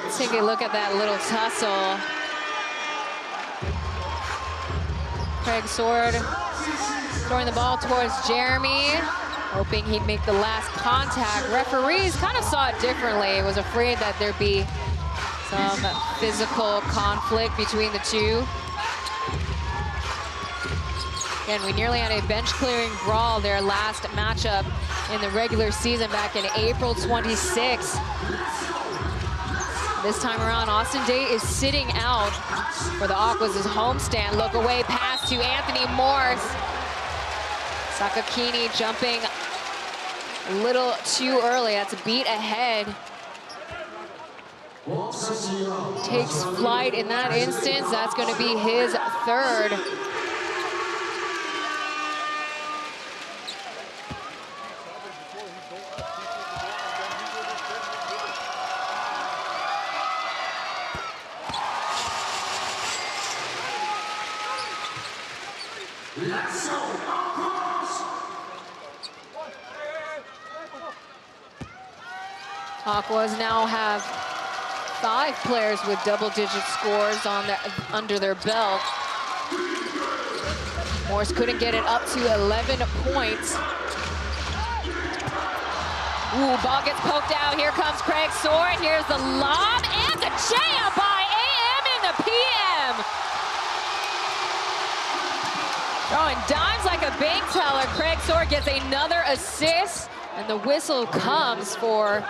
Let's take a look at that little tussle. Craig Sword throwing the ball towards Jeremy, hoping he'd make the last contact. Referees kind of saw it differently. Was afraid that there'd be some physical conflict between the two. Again, we nearly had a bench-clearing brawl their last matchup in the regular season back in April 26. This time around, Austin Day is sitting out for the Aquas' homestand. Look away pass to Anthony Morse. Sakakini jumping a little too early. That's a beat ahead. Takes flight in that instance. That's going to be his 3rd. Aquas now have 5 players with double-digit scores under their belt. Morse couldn't get it up to 11 points. Ooh, ball gets poked out. Here comes Craig Sword. Here's the lob and the jam by AM in the PM. Throwing dimes like a bank teller. Craig Sword gets another assist, and the whistle comes for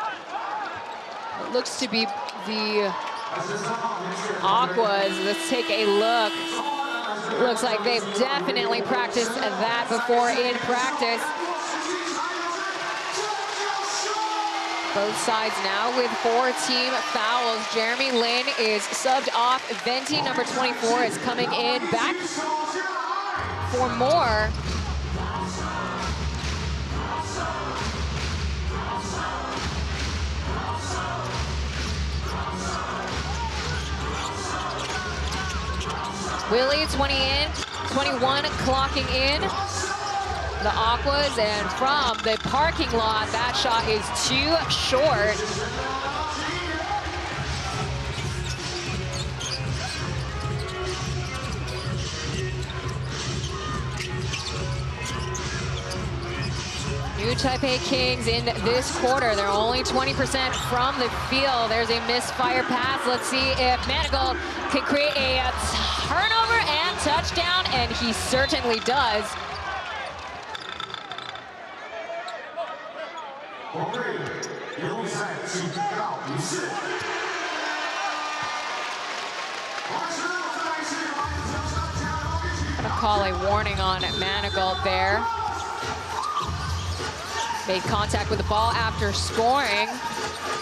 what looks to be the Aquas. Let's take a look. Looks like they've definitely practiced that before in practice. Both sides now with 4 team fouls. Jeremy Lin is subbed off. Venti, number 24, is coming in back for more. Willie, 21 clocking in. The Aquas, and from the parking lot, that shot is too short. New Taipei Kings in this quarter. They're only 20% from the field. There's a misfire pass. Let's see if Manigault can create a turnover and touchdown, and he certainly does. Gonna call a warning on Manigault there. Made contact with the ball after scoring.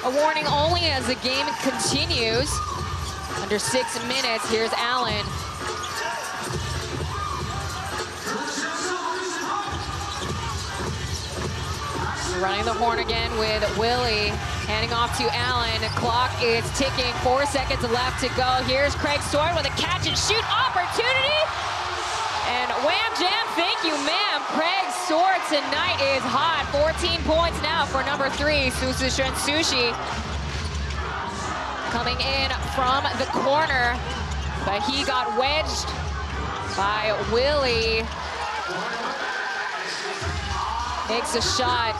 A warning only as the game continues. Under 6 minutes, here's Allen. Running the horn again with Willie, handing off to Allen. The clock is ticking, 4 seconds left to go. Here's Craig Sword with a catch and shoot opportunity. And wham jam, thank you ma'am. Craig Sword tonight is hot. 14 points now for number 3, Susushin Sushi. Coming in from the corner, but he got wedged by Willie. Makes a shot.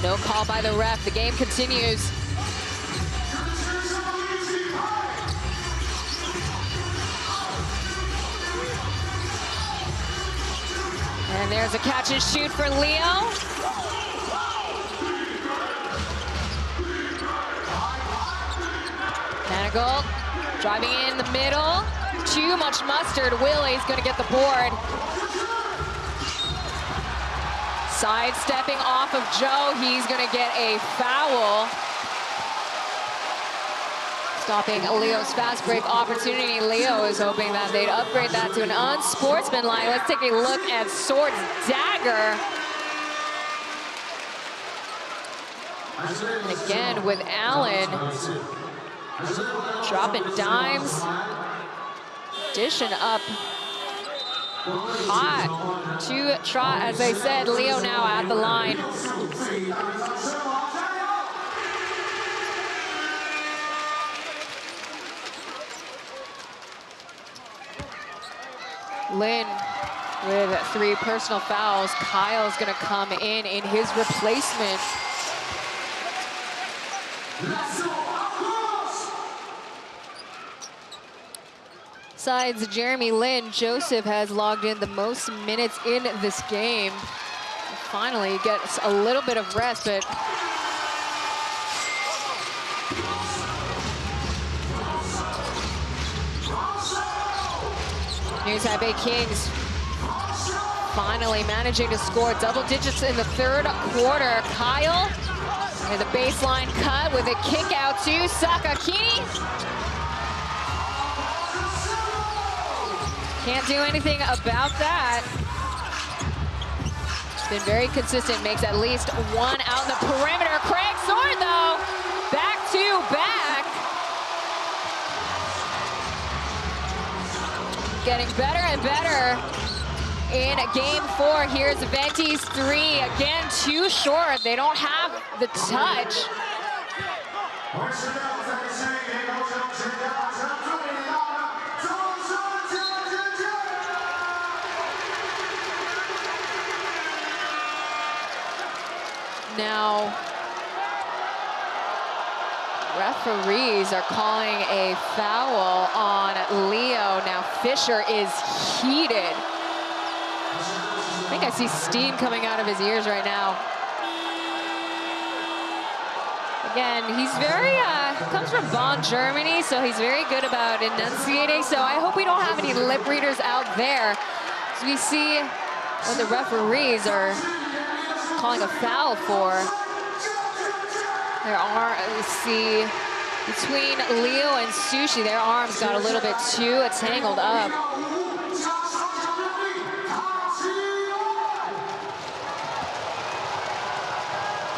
No call by the ref. The game continues. And there's a catch and shoot for Leo. Manigault driving in the middle. Too much mustard. Willie's gonna get the board. Sidestepping off of Joe, he's gonna get a foul. Stopping Leo's fast break opportunity. Leo is hoping that they'd upgrade that to an unsportsmanlike. Let's take a look at Sword's dagger. And again with Allen, dropping dimes, dishing up hot to trot, as I said. Leo now at the line. Lin with 3 personal fouls. Kyle's gonna come in his replacement. Besides Jeremy Lin, Joseph has logged in the most minutes in this game. Finally gets a little bit of rest, but New Taipei Kings finally managing to score double digits in the 3rd quarter. Kyle in the baseline cut with a kick out to Sakakini. Can't do anything about that. Been very consistent, makes at least 1 out in the perimeter. Craig Sword though, back to back. getting better and better in game 4. Here's Venti's 3, again too short. They don't have the touch. Now, referees are calling a foul on Leo. Now Fisher is heated. I think I see steam coming out of his ears right now. Again, he's very, comes from Bonn, Germany, so he's very good about enunciating. So I hope we don't have any lip readers out there. So we see what the referees are calling a foul for. There are, let's see, between Leo and Sushi, their arms got a little bit too tangled up.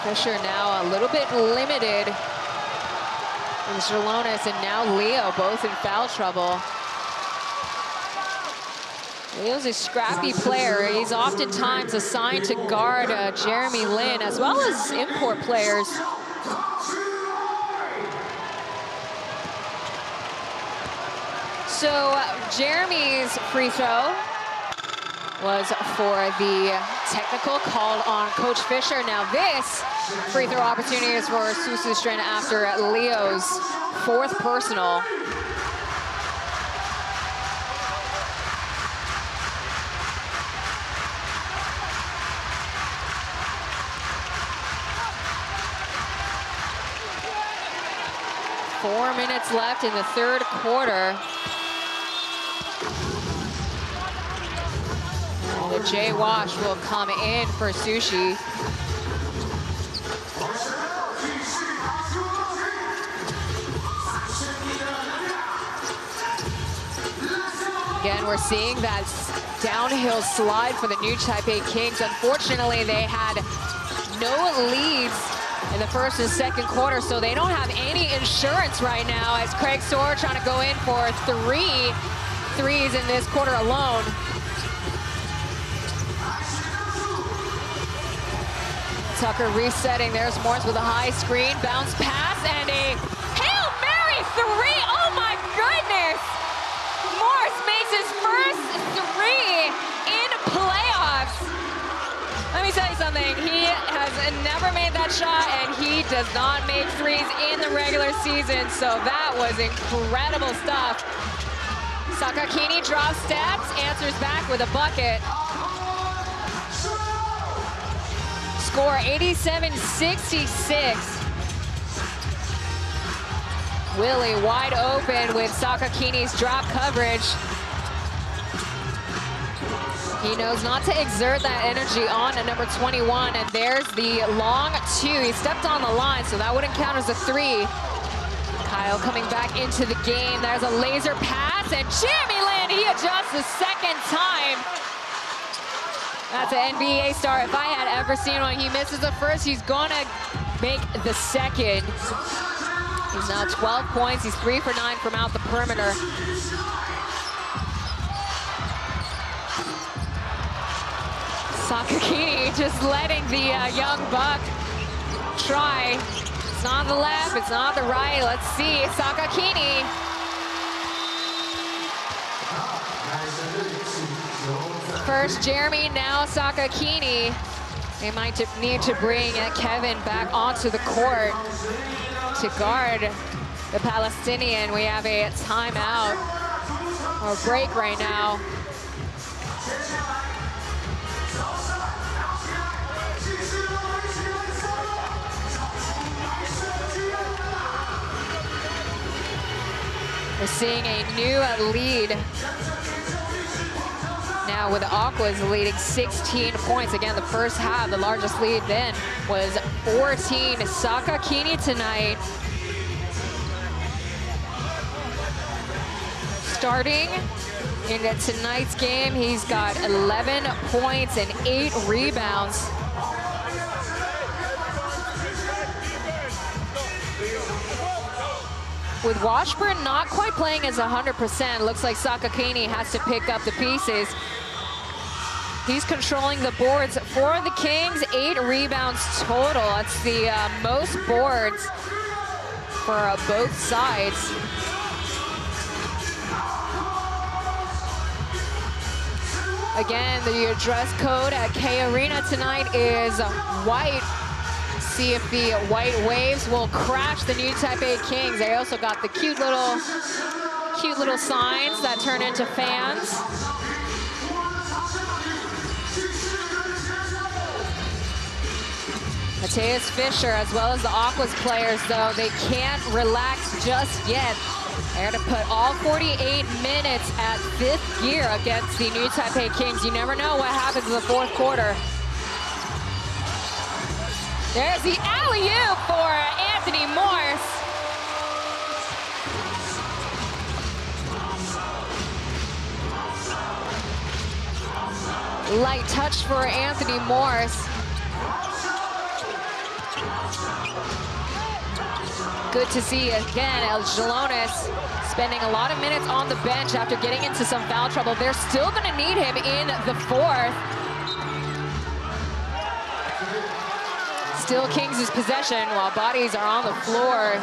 Fisher now a little bit limited with Jalonis and now Leo both in foul trouble. Leo's a scrappy player. He's oftentimes assigned to guard Jeremy Lin as well as import players. So Jeremy's free throw was for the technical called on Coach Fisher. Now this free throw opportunity is for Susu Stren after Leo's 4th personal. Four minutes left in the 3rd quarter. And the Jay Wash will come in for Sushi. Again, we're seeing that downhill slide for the new Taipei Kings. Unfortunately, they had no leads in the 1st and 2nd quarter, so they don't have any insurance right now as Craig Storer trying to go in for 3 threes in this quarter alone. Tucker resetting. There's Morris with a high screen, bounce pass, and a Hail Mary 3. Oh my goodness! Morris makes his first 3 in playoffs. Let me tell you something, he has never made that shot, and he does not make 3s in the regular season, so that was incredible stuff. Sakakini drops steps, answers back with a bucket. Score 87-66. Willie wide open with Sakakini's drop coverage. He knows not to exert that energy on number 21, and there's the long 2. He stepped on the line, so that wouldn't count as a 3. Kyle coming back into the game. There's a laser pass, and Jeremy Lin, he adjusts the 2nd time. That's an NBA star. If I had ever seen one, he misses the 1st, he's gonna make the 2nd. He's now 12 points. He's 3 for 9 from out the perimeter. Sakakini just letting the young buck try. It's not on the left, it's not on the right. Let's see, Sakakini. First Jeremy, now Sakakini. They might need to bring Kevin back onto the court to guard the Palestinian. We have a timeout or break right now. We're seeing a new lead now with Aquas leading 16 points. Again, the first half, the largest lead then was 14. Sakakini tonight. Starting in tonight's game, he's got 11 points and 8 rebounds. with Washburn not quite playing as 100%. Looks like Sakakini has to pick up the pieces. He's controlling the boards for the Kings, 8 rebounds total. That's the most boards for both sides. Again, the dress code at K Arena tonight is white. See if the white waves will crash the new Taipei Kings. They also got the cute little signs that turn into fans. Mateus Fisher, as well as the Aquas players, though, they can't relax just yet. They're going to put all 48 minutes at 5th gear against the new Taipei Kings. You never know what happens in the 4th quarter. There's the alley-oop for Anthony Morse. Light touch for Anthony Morse. Good to see, again, El Jalones spending a lot of minutes on the bench after getting into some foul trouble. They're still going to need him in the 4th. Still Kings' possession while bodies are on the floor.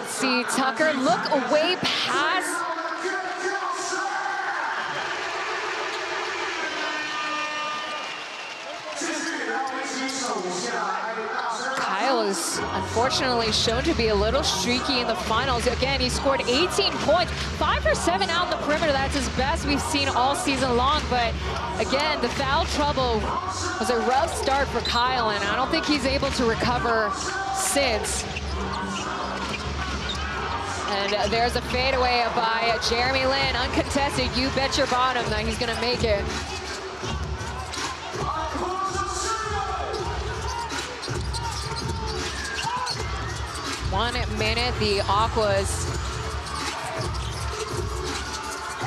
See Tucker look away past. Kyle is unfortunately shown to be a little streaky in the finals. Again, he scored 18 points, 5 for 7 out in the perimeter. That's his best we've seen all season long. But again, the foul trouble was a rough start for Kyle, and I don't think he's able to recover since. And there's a fadeaway by Jeremy Lin, uncontested. You bet your bottom that he's gonna make it. One minute, the Aquas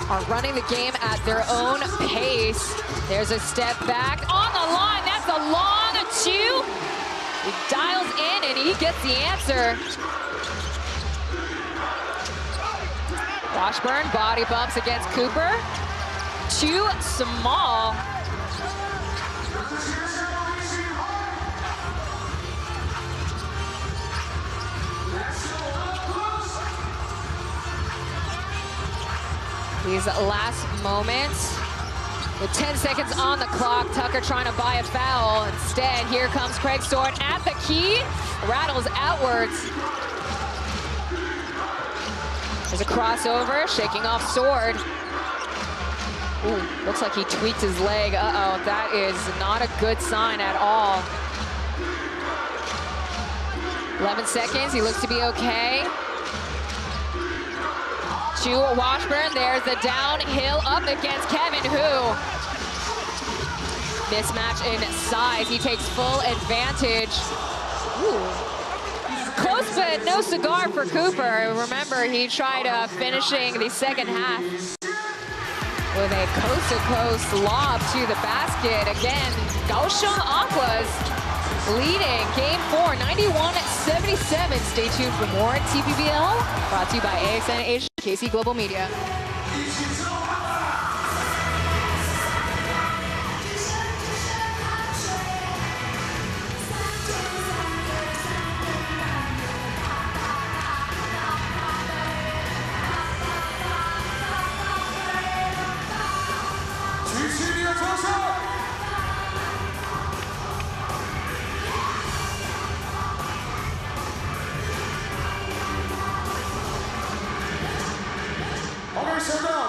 are running the game at their own pace. There's a step back on the line. That's a long 2. He dials in and he gets the answer. Washburn body bumps against Cooper. Too small. These last moments, with 10 seconds on the clock, Tucker trying to buy a foul. Instead, here comes Craig Storn at the key, rattles outwards. There's a crossover, shaking off Sword. Ooh, looks like he tweaked his leg. Uh-oh, that is not a good sign at all. 11 seconds, he looks to be okay. To Washburn, there's the downhill up against Kevin, who mismatch in size. He takes full advantage. Ooh. Close, but no cigar for Cooper. Remember, he tried finishing the second half with a coast-to-coast lob to the basket. Again, Kaohsiung Aquas leading game 4, 91-77. Stay tuned for more at TPBL, brought to you by AXN Asia, KC Global Media.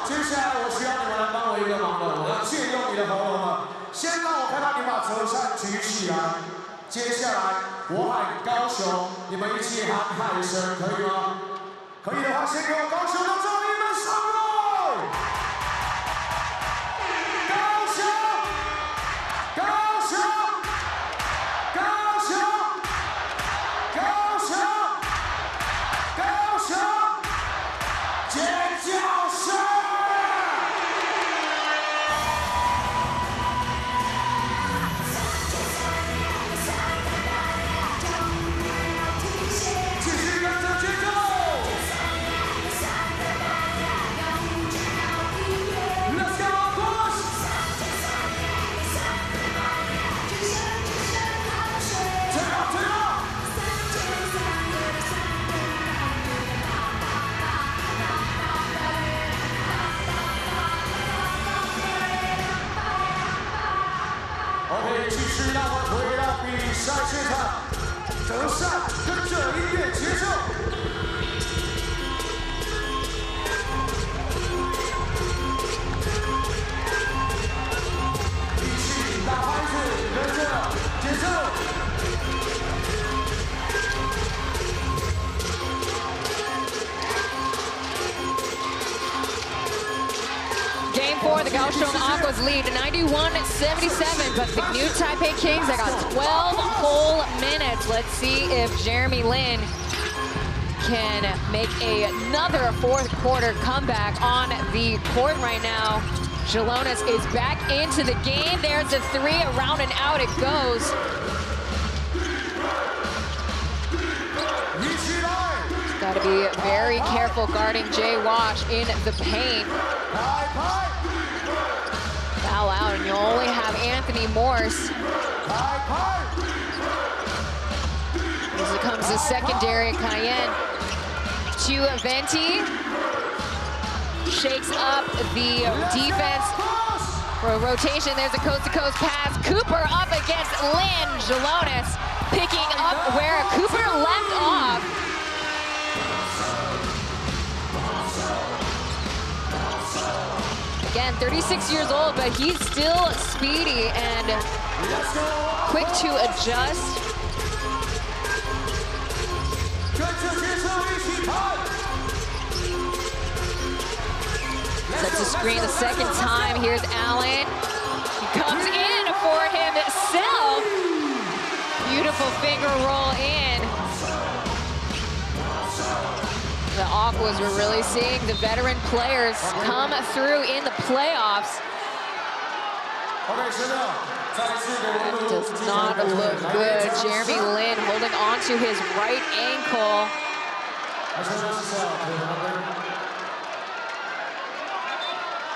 接下来我需要你们来帮我一个忙了，我要借用你的喉咙了。先让我看到你把折扇举起来，接下来我喊高雄，你们一起喊海神，可以吗？可以的话，先给我高雄的众议们上来！高雄，高雄，高雄，高雄，高雄，尖叫声！ 继续跟着节奏。续让我们回到比赛现场，德善跟着音乐节奏。一起打拍子，跟着节奏。Game 4, the Kaohsiung Aquas lead 91-77, but the new Taipei Kings, they got 12 whole minutes. Let's see if Jeremy Lin can make another fourth quarter comeback on the court right now. Jalonis is back into the game. There's a three, around and out it goes. Got to be very careful guarding Jay Wash in the paint. Foul out, and you only have Anthony Morse. As it comes to secondary, Cayenne to Venti. Shakes up the defense for a rotation. There's a coast-to-coast pass. Cooper up against Lin. Jalonis picking up where Cooper left off. Again, 36 years old, but he's still speedy and quick to adjust. Sets a screen the second time. Here's Allen. He comes in for himself. Beautiful finger roll in. The Aquas were really seeing the veteran players come through in the playoffs. Does not look good. Jeremy Lin holding on to his right ankle.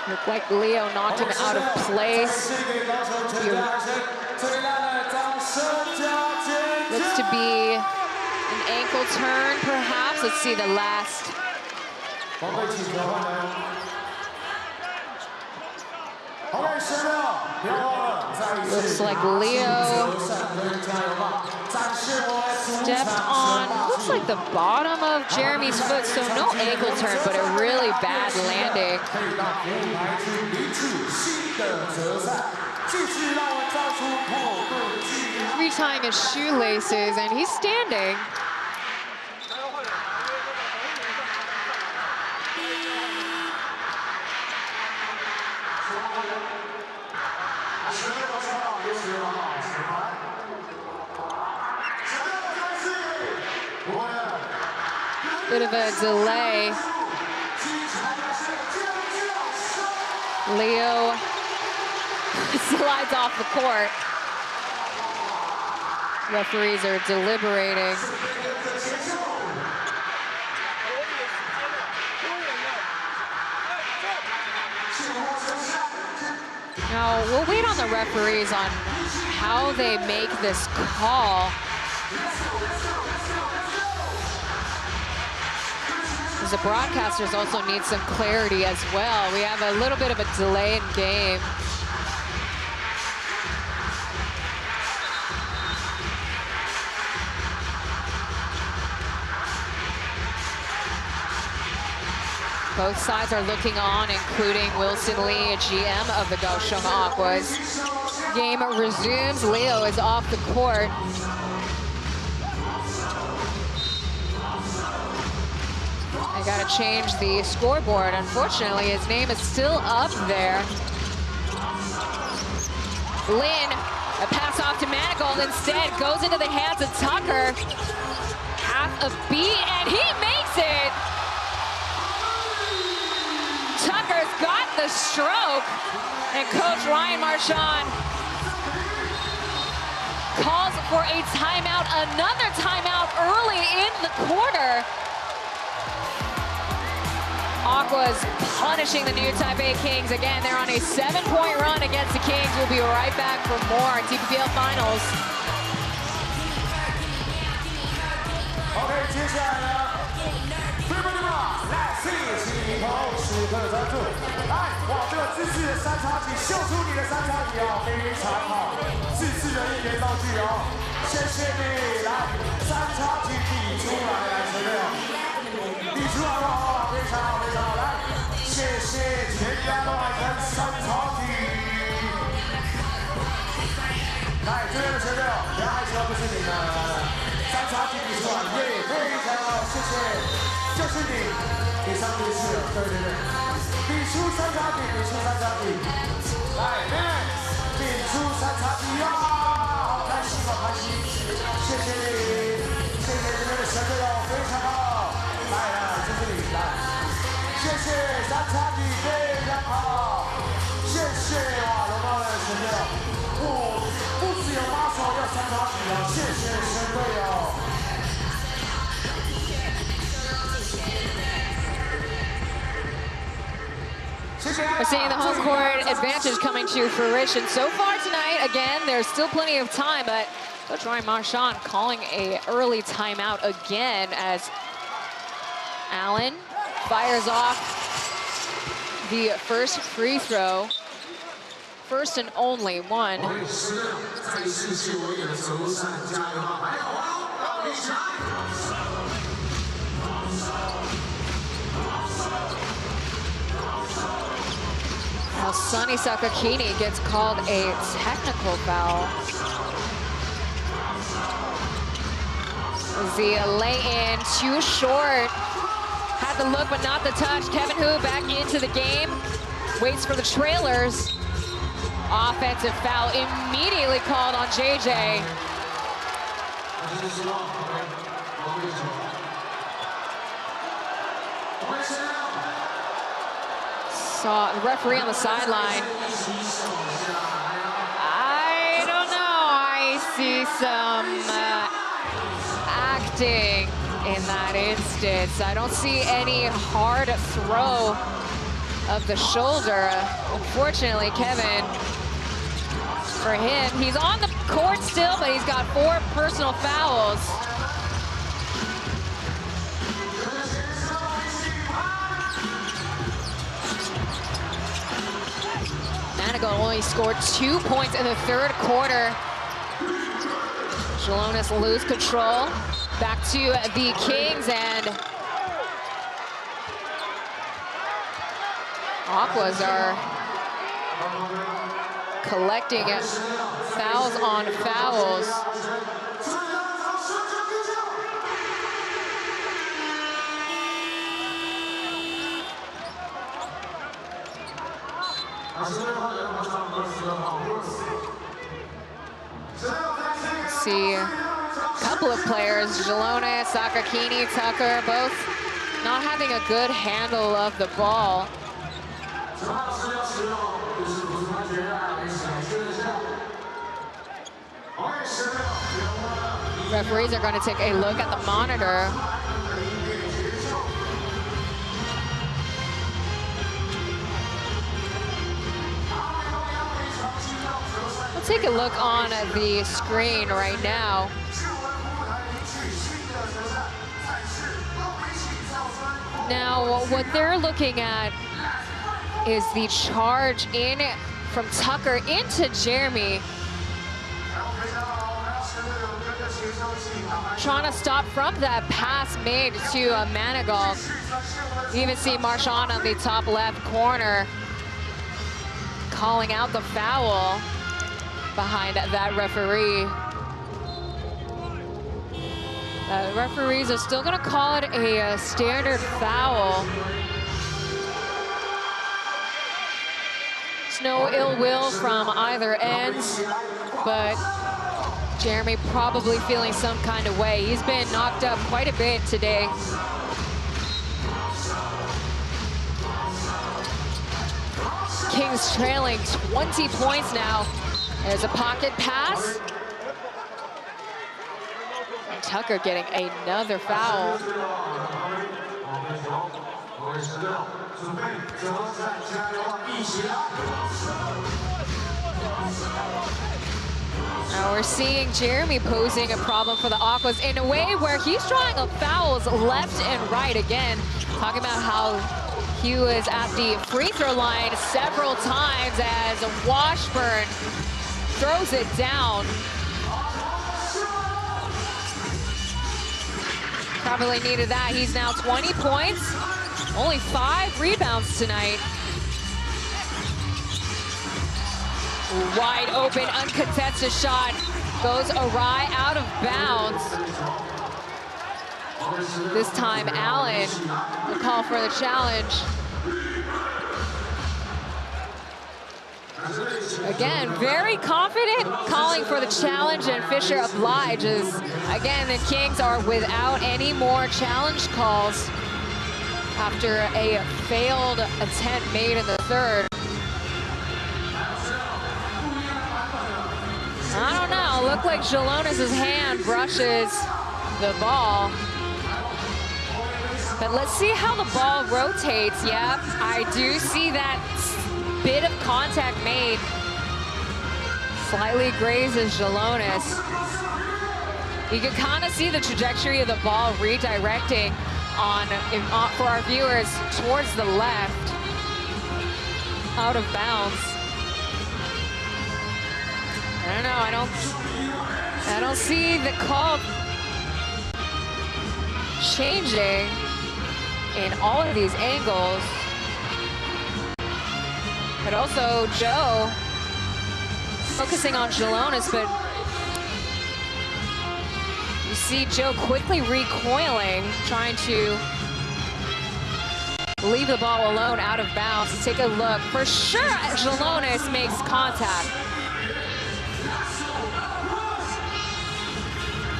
Looked like Leo knocked him out of place. Looks to be an ankle turn, perhaps. Let's see the last. Looks like Leo stepped on, looks like the bottom of Jeremy's foot, so no ankle turn, but a really bad landing. Retying his shoelaces, and he's standing. Bit of a delay. Leo slides off the court. Referees are deliberating. Now, we'll wait on the referees on how they make this call. The broadcasters also need some clarity as well. We have a little bit of a delay in game. Both sides are looking on, including Wilson Lee, a GM of the Kaohsiung Aquas. Game resumes. Leo is off the court. I gotta change the scoreboard. Unfortunately, his name is still up there. Lin, a pass off to Manigault, instead goes into the hands of Tucker. Half a beat, and he makes it! Tucker's got the stroke, and Coach Ryan Marchand calls for a timeout, another timeout early in the quarter. Aquas punishing the new Taipei Kings. Again, they're on a 7-point run against the Kings. We'll be right back for more TPBL Finals. OK， 接下来呢，菲律宾来自于独特的专注。来，哇，这个自制的三叉戟，秀出你的三叉戟哦，非常好，自制的应援道具哦，谢谢你。来，三叉戟比出来，来，陈队哦，比出来了，非常好，非常好，来，谢谢全家都来跟三叉戟。来，这边的陈队哦，不要害羞，不是你的，三叉戟比出来，耶，非常好，谢谢，就是你。 你上去是了，对对对，比出三叉戟，比出三叉戟，来，妹妹，比出三叉戟呀，好开心，好开心，谢谢你，谢谢这边的神队友，非常好，来来，这是你，来，谢谢三叉戟，非常好，谢谢哇，荣耀的神队友，我不只有马手，要三叉戟哦，谢谢神队友。 We're seeing the home court advantage coming to fruition so far tonight. Again, there's still plenty of time, but Coach Ryan Marchand calling an early timeout again as Allen fires off the first free throw. First and only one. Now Sonny Sakakini gets called a technical foul. The lay-in too short. Had the look but not the touch. Kevin Hu back into the game. Waits for the trailers. Offensive foul immediately called on JJ. Saw the referee on the sideline. I don't know. I see some acting in that instance. I don't see any hard throw of the shoulder. Unfortunately, Kevin, for him, he's on the court still, but he's got 4 personal fouls. Manigault only scored 2 points in the third quarter. Jalonis lose control. Back to the Kings, and Aquas are collecting fouls on fouls. See a couple of players, Jalonis, Sakakini, Tucker, both not having a good handle of the ball. Referees are going to take a look at the monitor. Let's take a look on the screen right now. Now, what they're looking at is the charge in from Tucker into Jeremy. Trying to stop from that pass made to Manigault. You even see Marchand on the top left corner calling out the foul behind that referee. Referees are still going to call it a standard foul. There's no ill will from either end, but Jeremy probably feeling some kind of way. He's been knocked up quite a bit today. Kings trailing 20 points now. There's a pocket pass. And Tucker getting another foul. Now we're seeing Jeremy posing a problem for the Aquas in a way where he's drawing up fouls left and right again. Talking about how He was at the free throw line several times as Washburn throws it down. Probably needed that. He's now 20 points, only 5 rebounds tonight. Wide open, uncontested shot goes awry, out of bounds. This time, Allen will call for the challenge. Again, very confident calling for the challenge, and Fisher obliges. Again, the Kings are without any more challenge calls after a failed attempt made in the third. I don't know, looked like Jalonis' hand brushes the ball. But let's see how the ball rotates. Yep, I do see that bit of contact made. Slightly grazes Jalonis. You can kind of see the trajectory of the ball redirecting for our viewers towards the left, out of bounds. I don't know, I don't see the call changing in all of these angles. But also Joe focusing on Jalonis, but you see Joe quickly recoiling, trying to leave the ball alone out of bounds. Take a look. For sure, Jalonis makes contact.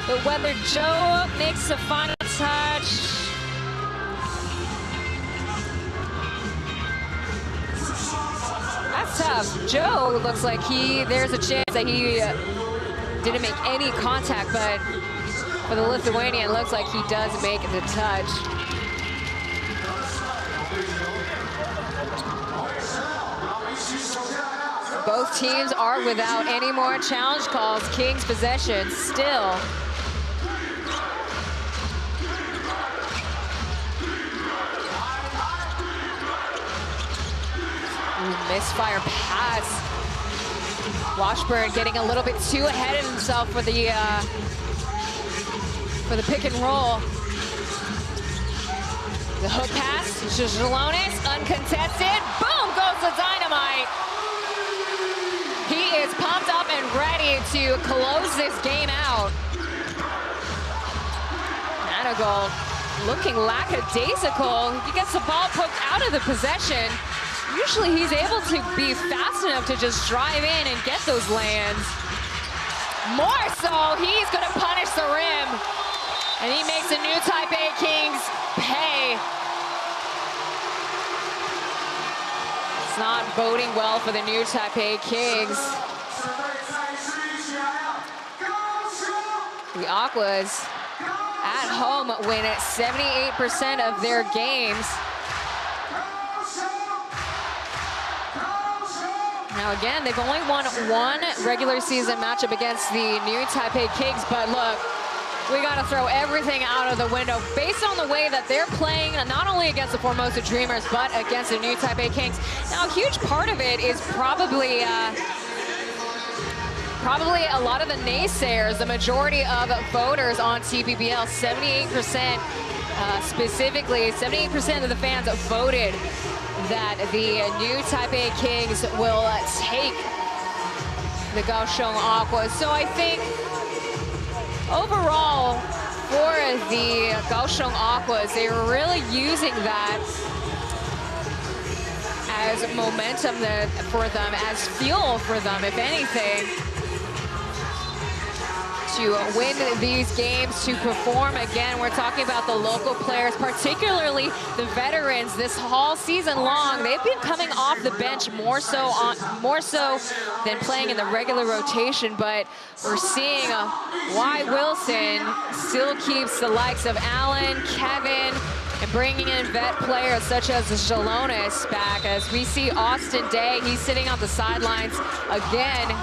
But whether Joe makes a final touch, that's tough. Joe looks like there's a chance that he didn't make any contact, but for the Lithuanian, it looks like he does make the touch. Both teams are without any more challenge calls. Kings possession still. Misfire pass. Washburn getting a little bit too ahead of himself for the pick and roll. The hook pass to Jalonis, uncontested. Boom goes the dynamite. He is pumped up and ready to close this game out. Manigault looking lackadaisical. He gets the ball poked out of the possession. Usually he's able to be fast enough to just drive in and get those lands. More so, he's gonna punish the rim. And he makes the new Taipei Kings pay. It's not boding well for the new Taipei Kings. The Aquas at home win 78% of their games. Now again, they've only won one regular season matchup against the new Taipei Kings, but look, we got to throw everything out of the window based on the way that they're playing, not only against the Formosa Dreamers, but against the new Taipei Kings. Now, a huge part of it is probably a lot of the naysayers, the majority of voters on TPBL, 78%, specifically, 78% of the fans voted that the new Taipei Kings will take the Kaohsiung Aquas. So I think overall for the Kaohsiung Aquas, they were really using that as momentum for them, as fuel for them, if anything, to win these games, to perform. Again, we're talking about the local players, particularly the veterans. This whole season long, they've been coming off the bench more so than playing in the regular rotation. But we're seeing Y. Wilson still keeps the likes of Allen, Kevin, and bringing in vet players such as Jalonis back. As we see Austin Day, he's sitting on the sidelines again.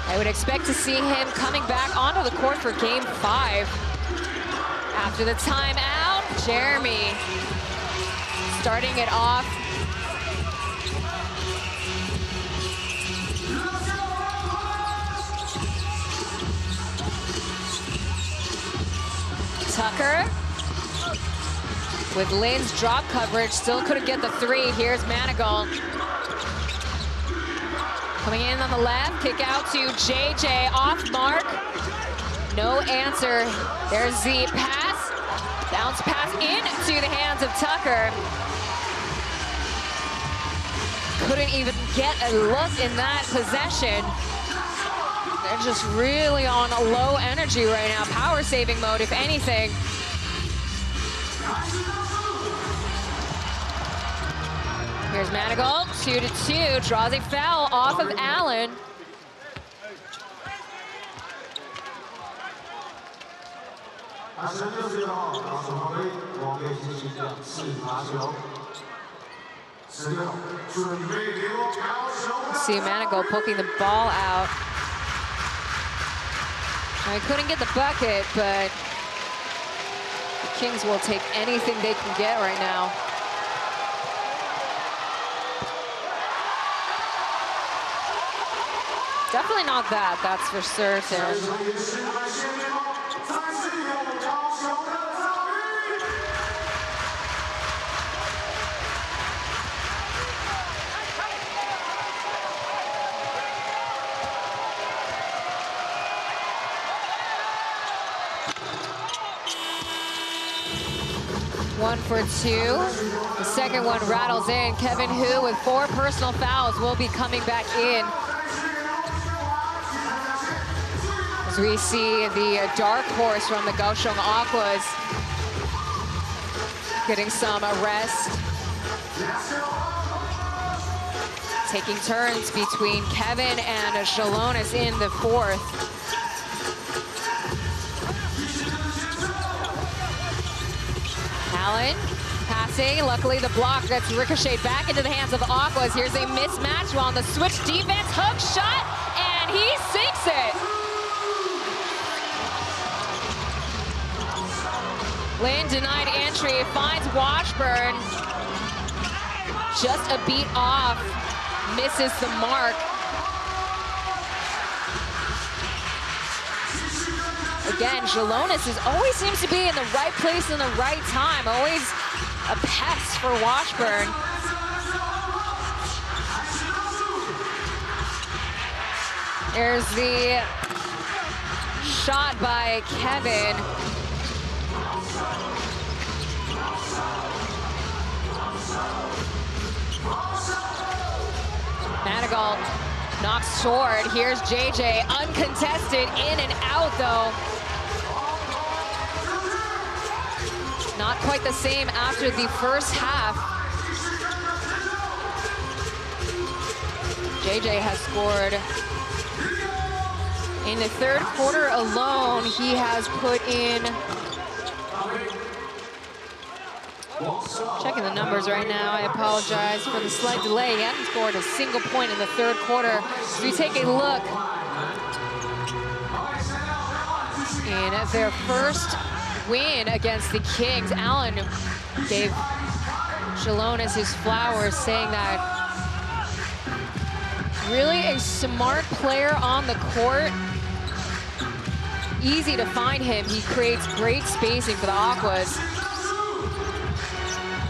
I would expect to see him coming back onto the court for Game 5. After the timeout, Jeremy starting it off. Tucker with Lynn's drop coverage, still couldn't get the three. Here's Manigault. Coming in on the left, kick out to JJ, off mark. No answer. There's the pass. Bounce pass into the hands of Tucker. Couldn't even get a look in that possession. They're just really on a low energy right now. Power saving mode, if anything. Here's Manigault, 2-2, draws a foul off of Allen. See Manigault poking the ball out. He couldn't get the bucket, but the Kings will take anything they can get right now. Definitely not that, that's for certain. 1 for 2. The second one rattles in. Kevin Hu with 4 personal fouls will be coming back in. As we see the dark horse from the Kaohsiung Aquas getting some rest. Taking turns between Kevin and Jalonis in the fourth. Allen passing. Luckily, the block gets ricocheted back into the hands of the Aquas. Here's a mismatch on the switch defense. Hook shot, and he sinks it. Lynn denied entry, finds Washburn. Just a beat off, misses the mark. Again, Jalonis always seems to be in the right place in the right time. Always a pest for Washburn. There's the shot by Kevin. Manigault knocks short. Here's JJ, uncontested, in and out though. Not quite the same after the first half. JJ has scored. In the third quarter alone, he has put in, checking the numbers right now, I apologize for the slight delay. He hasn't scored a single point in the third quarter. So we take a look in their first win against the Kings. Allen gave Jalonis his flowers, saying that really a smart player on the court. Easy to find him. He creates great spacing for the Aquas.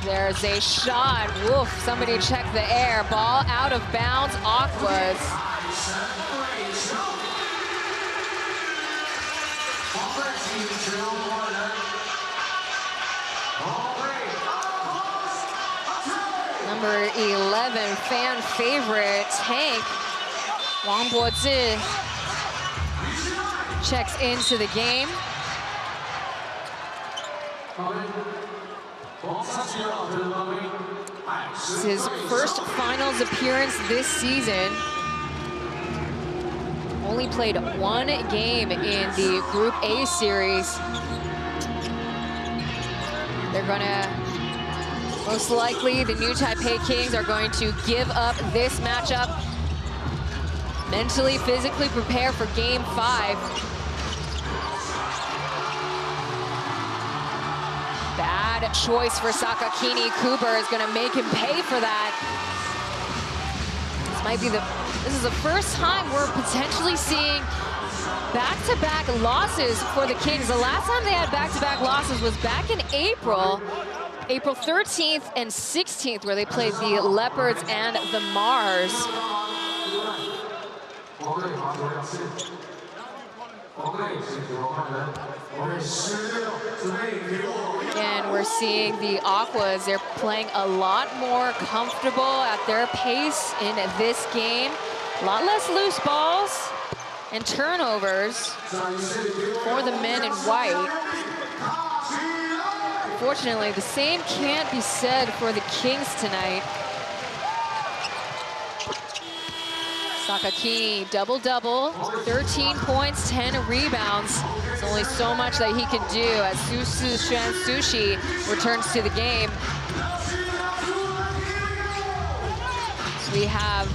There's a shot. Woof, somebody check the air. Ball out of bounds, Aquas. Number 11, fan favorite, Tank. Wang Bozi checks into the game. This is his first finals appearance this season. Only played 1 game in the Group A series. They're gonna, most likely, the new Taipei Kings are going to give up this matchup. Mentally, physically prepare for Game 5. Bad bad choice for Sakakini. Cooper is going to make him pay for that. This is the first time we're potentially seeing back-to-back losses for the Kings. The last time they had back-to-back losses was back in April 13th and 16th, where they played the Leopards and the Mars. And we're seeing the Aquas, they're playing a lot more comfortable at their pace in this game. A lot less loose balls and turnovers for the men in white. Unfortunately, the same can't be said for the Kings tonight. Sakakini, double-double, 13 points, 10 rebounds. There's only so much that he can do as Sushi returns to the game. So we have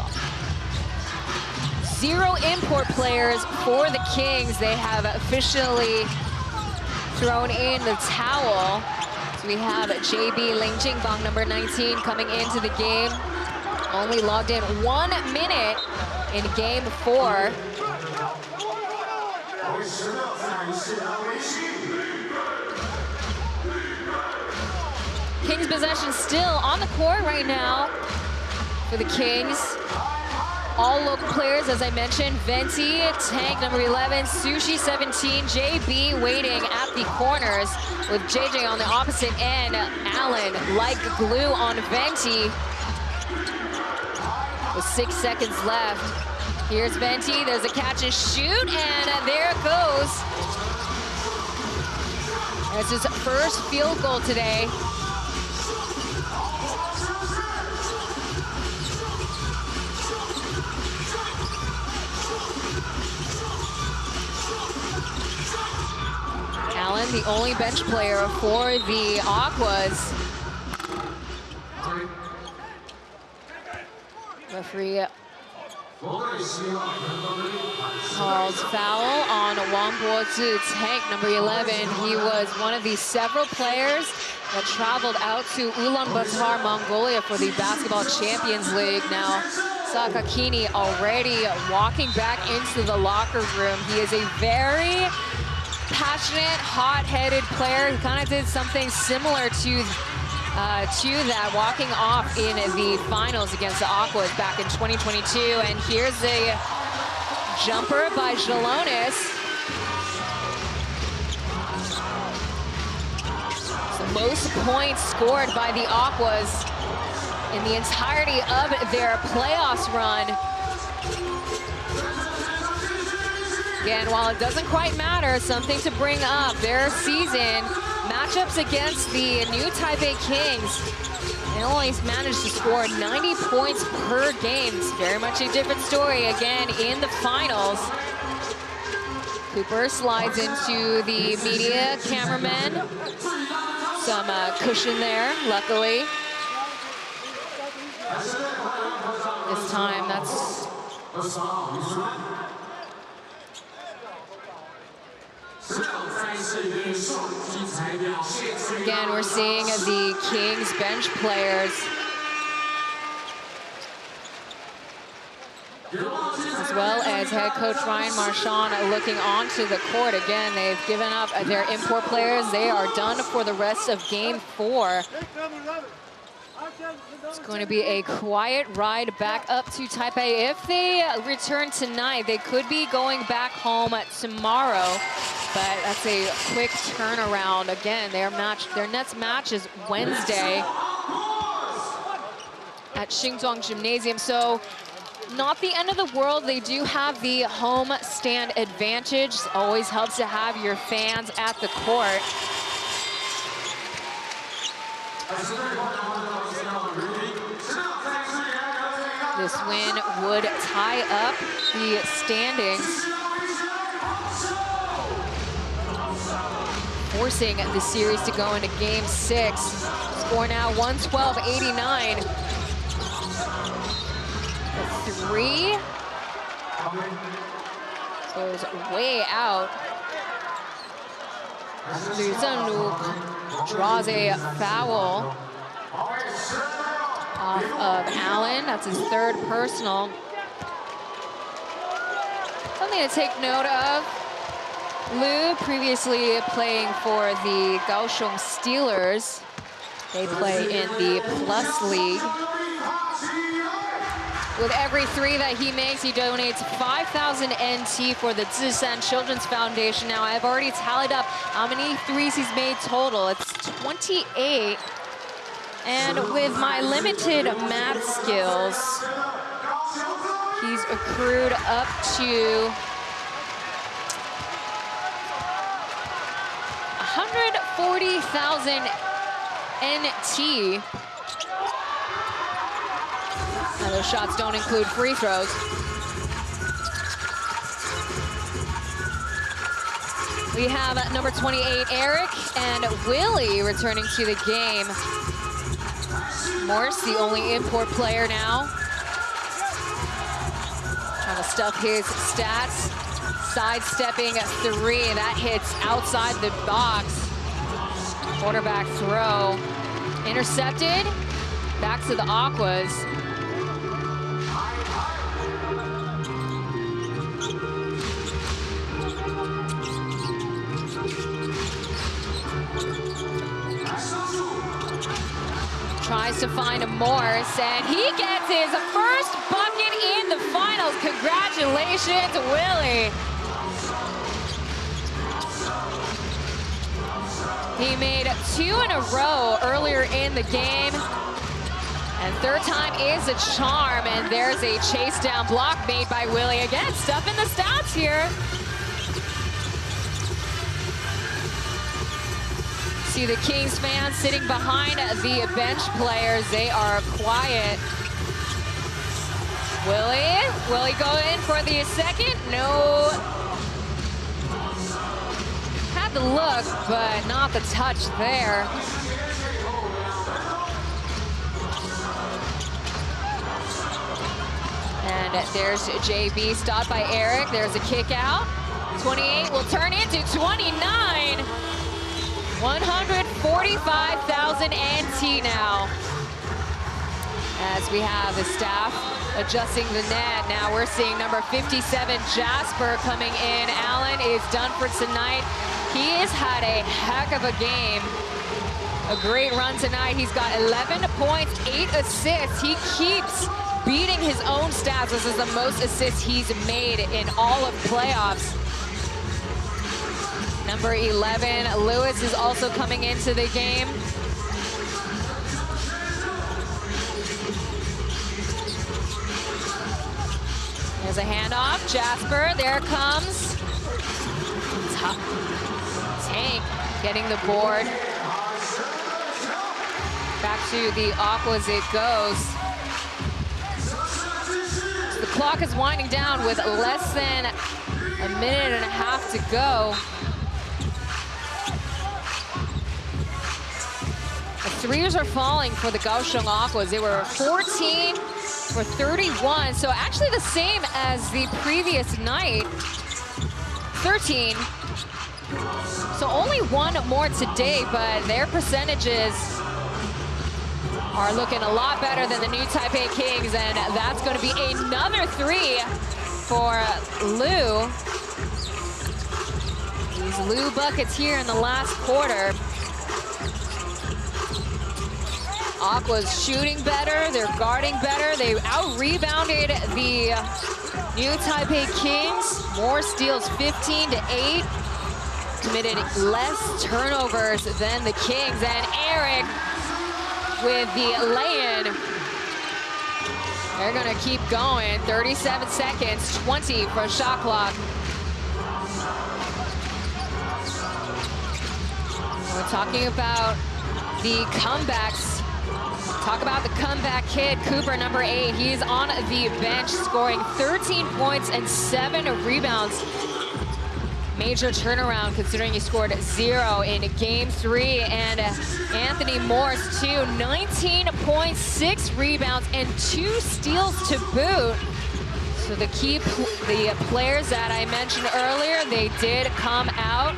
0 import players for the Kings. They have officially thrown in the towel. So we have JB Ling Jingbang, number 19, coming into the game. Only logged in 1 minute in game 4. Kings possession still on the court right now for the Kings. All local players, as I mentioned, Venti, Tank, number 11, Sushi, 17, JB waiting at the corners with JJ on the opposite end. Allen, like glue on Venti. With 6 seconds left. Here's Venti, there's a catch and shoot, and there it goes. That's his first field goal today. Allen, the only bench player for the Aquas. Referee calls foul on Wang Bozu, Tank, number 11. He was one of the several players that traveled out to Ulaanbaatar, Mongolia for the Basketball Champions League. Now, Sakakini already walking back into the locker room. He is a very passionate, hot-headed player. He kind of did something similar to that, walking off in the finals against the Aquas back in 2022. And here's a jumper by Jalonis. The most points scored by the Aquas in the entirety of their playoffs run. Again, while it doesn't quite matter, something to bring up, their season matchups against the new Taipei Kings. They only managed to score 90 points per game. It's very much a different story again in the finals. Cooper slides into the media cameraman. Some cushion there, luckily. This time, that's... Again, we're seeing the Kings bench players as well as head coach Ryan Marchand looking onto the court. Again, they've given up their import players. They are done for the rest of game 4. It's going to be a quiet ride back up to Taipei. If they return tonight, they could be going back home tomorrow. But that's a quick turnaround. Again, their next match is Wednesday at Xingzhuang Gymnasium. So not the end of the world. They do have the home stand advantage. Always helps to have your fans at the court. This win would tie up the standings, forcing the series to go into game 6. Score now 112-89. The 3 goes way out. Lu Zhenlu draws a foul off of Allen. That's his third personal. Something to take note of. Liu previously playing for the Kaohsiung Steelers. They play in the Plus League. With every 3 that he makes, he donates 5,000 NT for the Zishan Children's Foundation. Now, I've already tallied up how many 3s he's made total. It's 28. And with my limited math skills, he's accrued up to 140,000 NT. Now, those shots don't include free throws. We have number 28, Eric, and Willie returning to the game. Morse, the only import player now. Trying to stuff his stats. Sidestepping 3, that hits outside the box. Quarterback throw. Intercepted. Back to the Aquas. Tries to find a Morse, and he gets his first bucket in the finals. Congratulations, Willie. He made 2 in a row earlier in the game. And third time is a charm, and there's a chase down block made by Willie. Again, stuff in the stats here. See the Kings fans sitting behind the bench players. They are quiet. Will he go in for the second? No. Had the look, but not the touch there. And there's JB, stopped by Eric. There's a kick out. 28 will turn into 29. 145,000 NT now. As we have the staff adjusting the net. Now we're seeing number 57, Jasper, coming in. Allen is done for tonight. He has had a heck of a game. A great run tonight. He's got 11 points, 8 assists. He keeps beating his own stats. This is the most assists he's made in all of playoffs. Number 11, Lewis, is also coming into the game. There's a handoff. Jasper, there comes. Tank getting the board. Back to the Aquas it goes. The clock is winding down with less than a minute and a half to go. The 3s are falling for the Kaohsiung Aquas. They were 14 for 31, so actually the same as the previous night, 13. So only 1 more today, but their percentages are looking a lot better than the new Taipei Kings, and that's going to be another 3 for Liu. These Liu buckets here in the last quarter. Aqua's shooting better, they're guarding better. They out-rebounded the new Taipei Kings. More steals, 15-8. Committed less turnovers than the Kings. And Eric with the lay-in. They're gonna keep going. 37 seconds, 20 for shot clock. We're talking about the comebacks. Talk about the comeback kid, Cooper, number 8. He is on the bench, scoring 13 points and 7 rebounds. Major turnaround, considering he scored 0 in Game 3. And Anthony Morse, too, 19 points, 6 rebounds, and 2 steals to boot. So the players that I mentioned earlier, they did come out.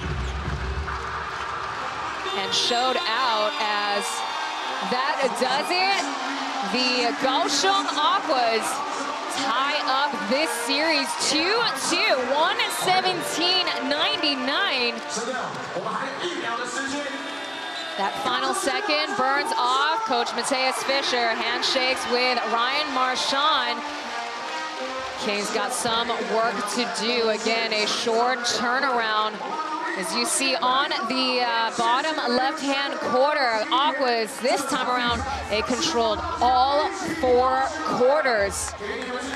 and showed out as that does it. The Kaohsiung Aquas tie up this series 2-2, 117-99. That final second burns off. Coach Mateus Fischer handshakes with Ryan Marchand. Kings got some work to do. Again, a short turnaround. As you see on the bottom left-hand quarter, Aquas, this time around, they controlled all 4 quarters.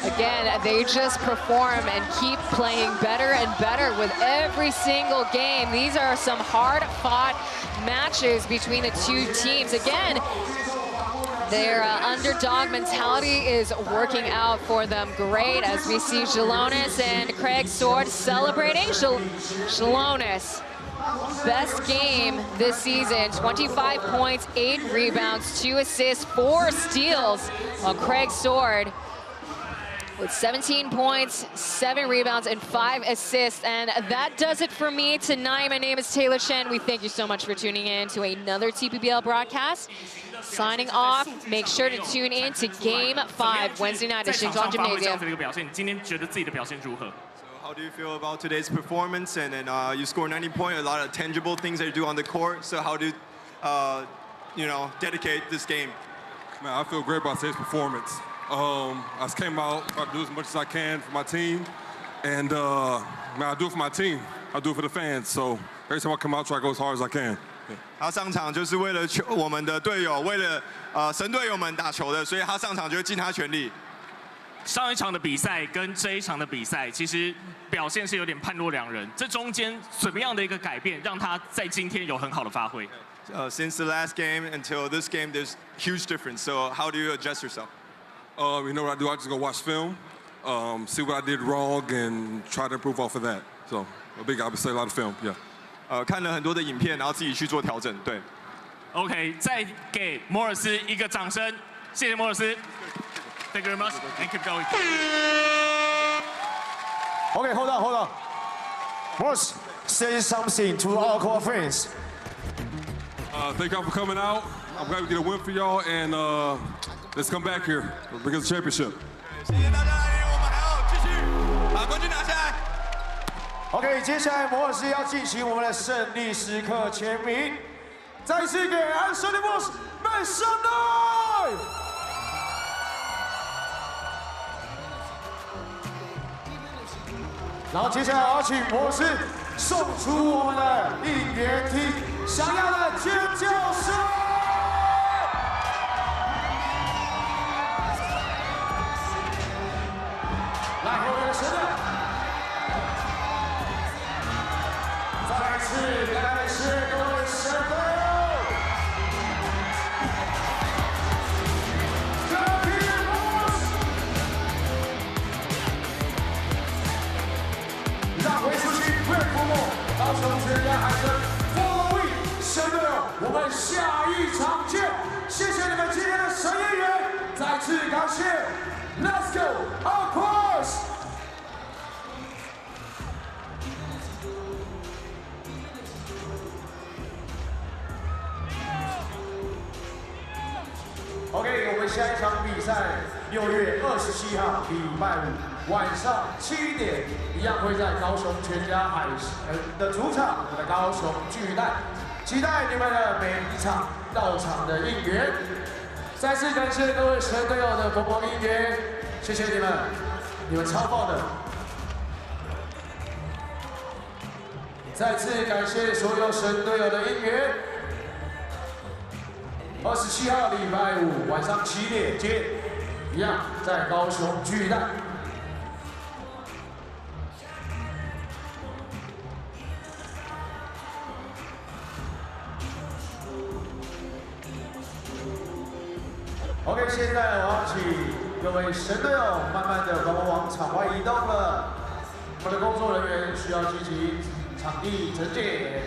Again, they just perform and keep playing better and better with every single game. These are some hard-fought matches between the two teams. Again, their underdog mentality is working out for them great, as we see Jalonis and Craig Sword celebrating. Jalonis, best game this season, 25 points, 8 rebounds, 2 assists, 4 steals, while Craig Sword with 17 points, 7 rebounds, and 5 assists. And that does it for me tonight. My name is Taylor Chen. We thank you so much for tuning in to another TPBL broadcast. Signing off, make sure to tune in to Game 5 Wednesday night at Xinzhuang Gymnasium. How do you feel about today's performance? And then you scored 90 points, a lot of tangible things that you do on the court. So how do you dedicate this game? Man, I feel great about today's performance. I just came out, try to do as much as I can for my team. And man, I do it for my team. I do it for the fans. So every time I come out, try to go as hard as I can. 他上场就是为了我们的队友，为了神队友们打球的，所以他上场就会尽他全力。上一场的比赛跟这一场的比赛，其实表现是有点判若两人。这中间什么样的一个改变，让他在今天有很好的发挥？Since the last game until this game, there's huge difference. So how do you adjust yourself? You know what I do? I just go watch film, see what I did wrong, and try to improve off of that. So obviously a lot of film, yeah. 看了很多的影片，然后自己去做调整。对。OK， 再给摩尔斯一个掌声，谢谢摩尔斯。Thank you very much, and keep going. Okay, hold on. Morris, say something to our core fans. Thank y'all for coming out. I'm glad we get a win for y'all, and let's come back here because of the championship. 谢谢大家来临，我们还要继续把冠军拿下来。OK， 接下来摩尔斯要进行我们的胜利时刻签名，再次给安森的摩尔斯make some noise。然后接下来我要请摩尔斯送出我们的应援厅，想要的尖叫声！来，后面的神队。 再次感谢各位神队友 让回出去快服务，高雄全家海神，follow me， 神队友，我们下一场见！谢谢你们今天的神演员，再次感谢 ，Let's go Aquas！ OK， 我们下一场比赛6月27号礼拜5晚上7点，一样会在高雄全家海神的主场，我们的高雄巨蛋，期待你们的每一场到场的应援。再次感谢各位神队友的疯狂应援，谢谢你们，你们超棒的。再次感谢所有神队友的应援。 27号礼拜5晚上7点见，一样在高雄巨蛋。OK， 现在我要请各位神队友慢慢的往场外移动了，我们的工作人员需要进行场地整洁。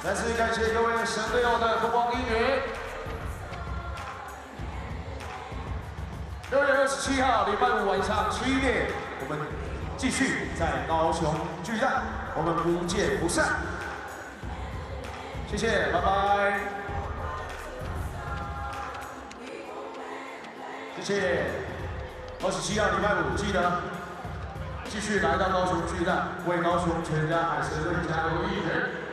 再次感谢各位神队友的疯狂应援。6月27号礼拜五晚上7点，我们继续在高雄巨蛋，我们不见不散。谢谢，拜拜。谢谢。27号礼拜五记得继续来到高雄巨蛋，为高雄全家海神队加油一人。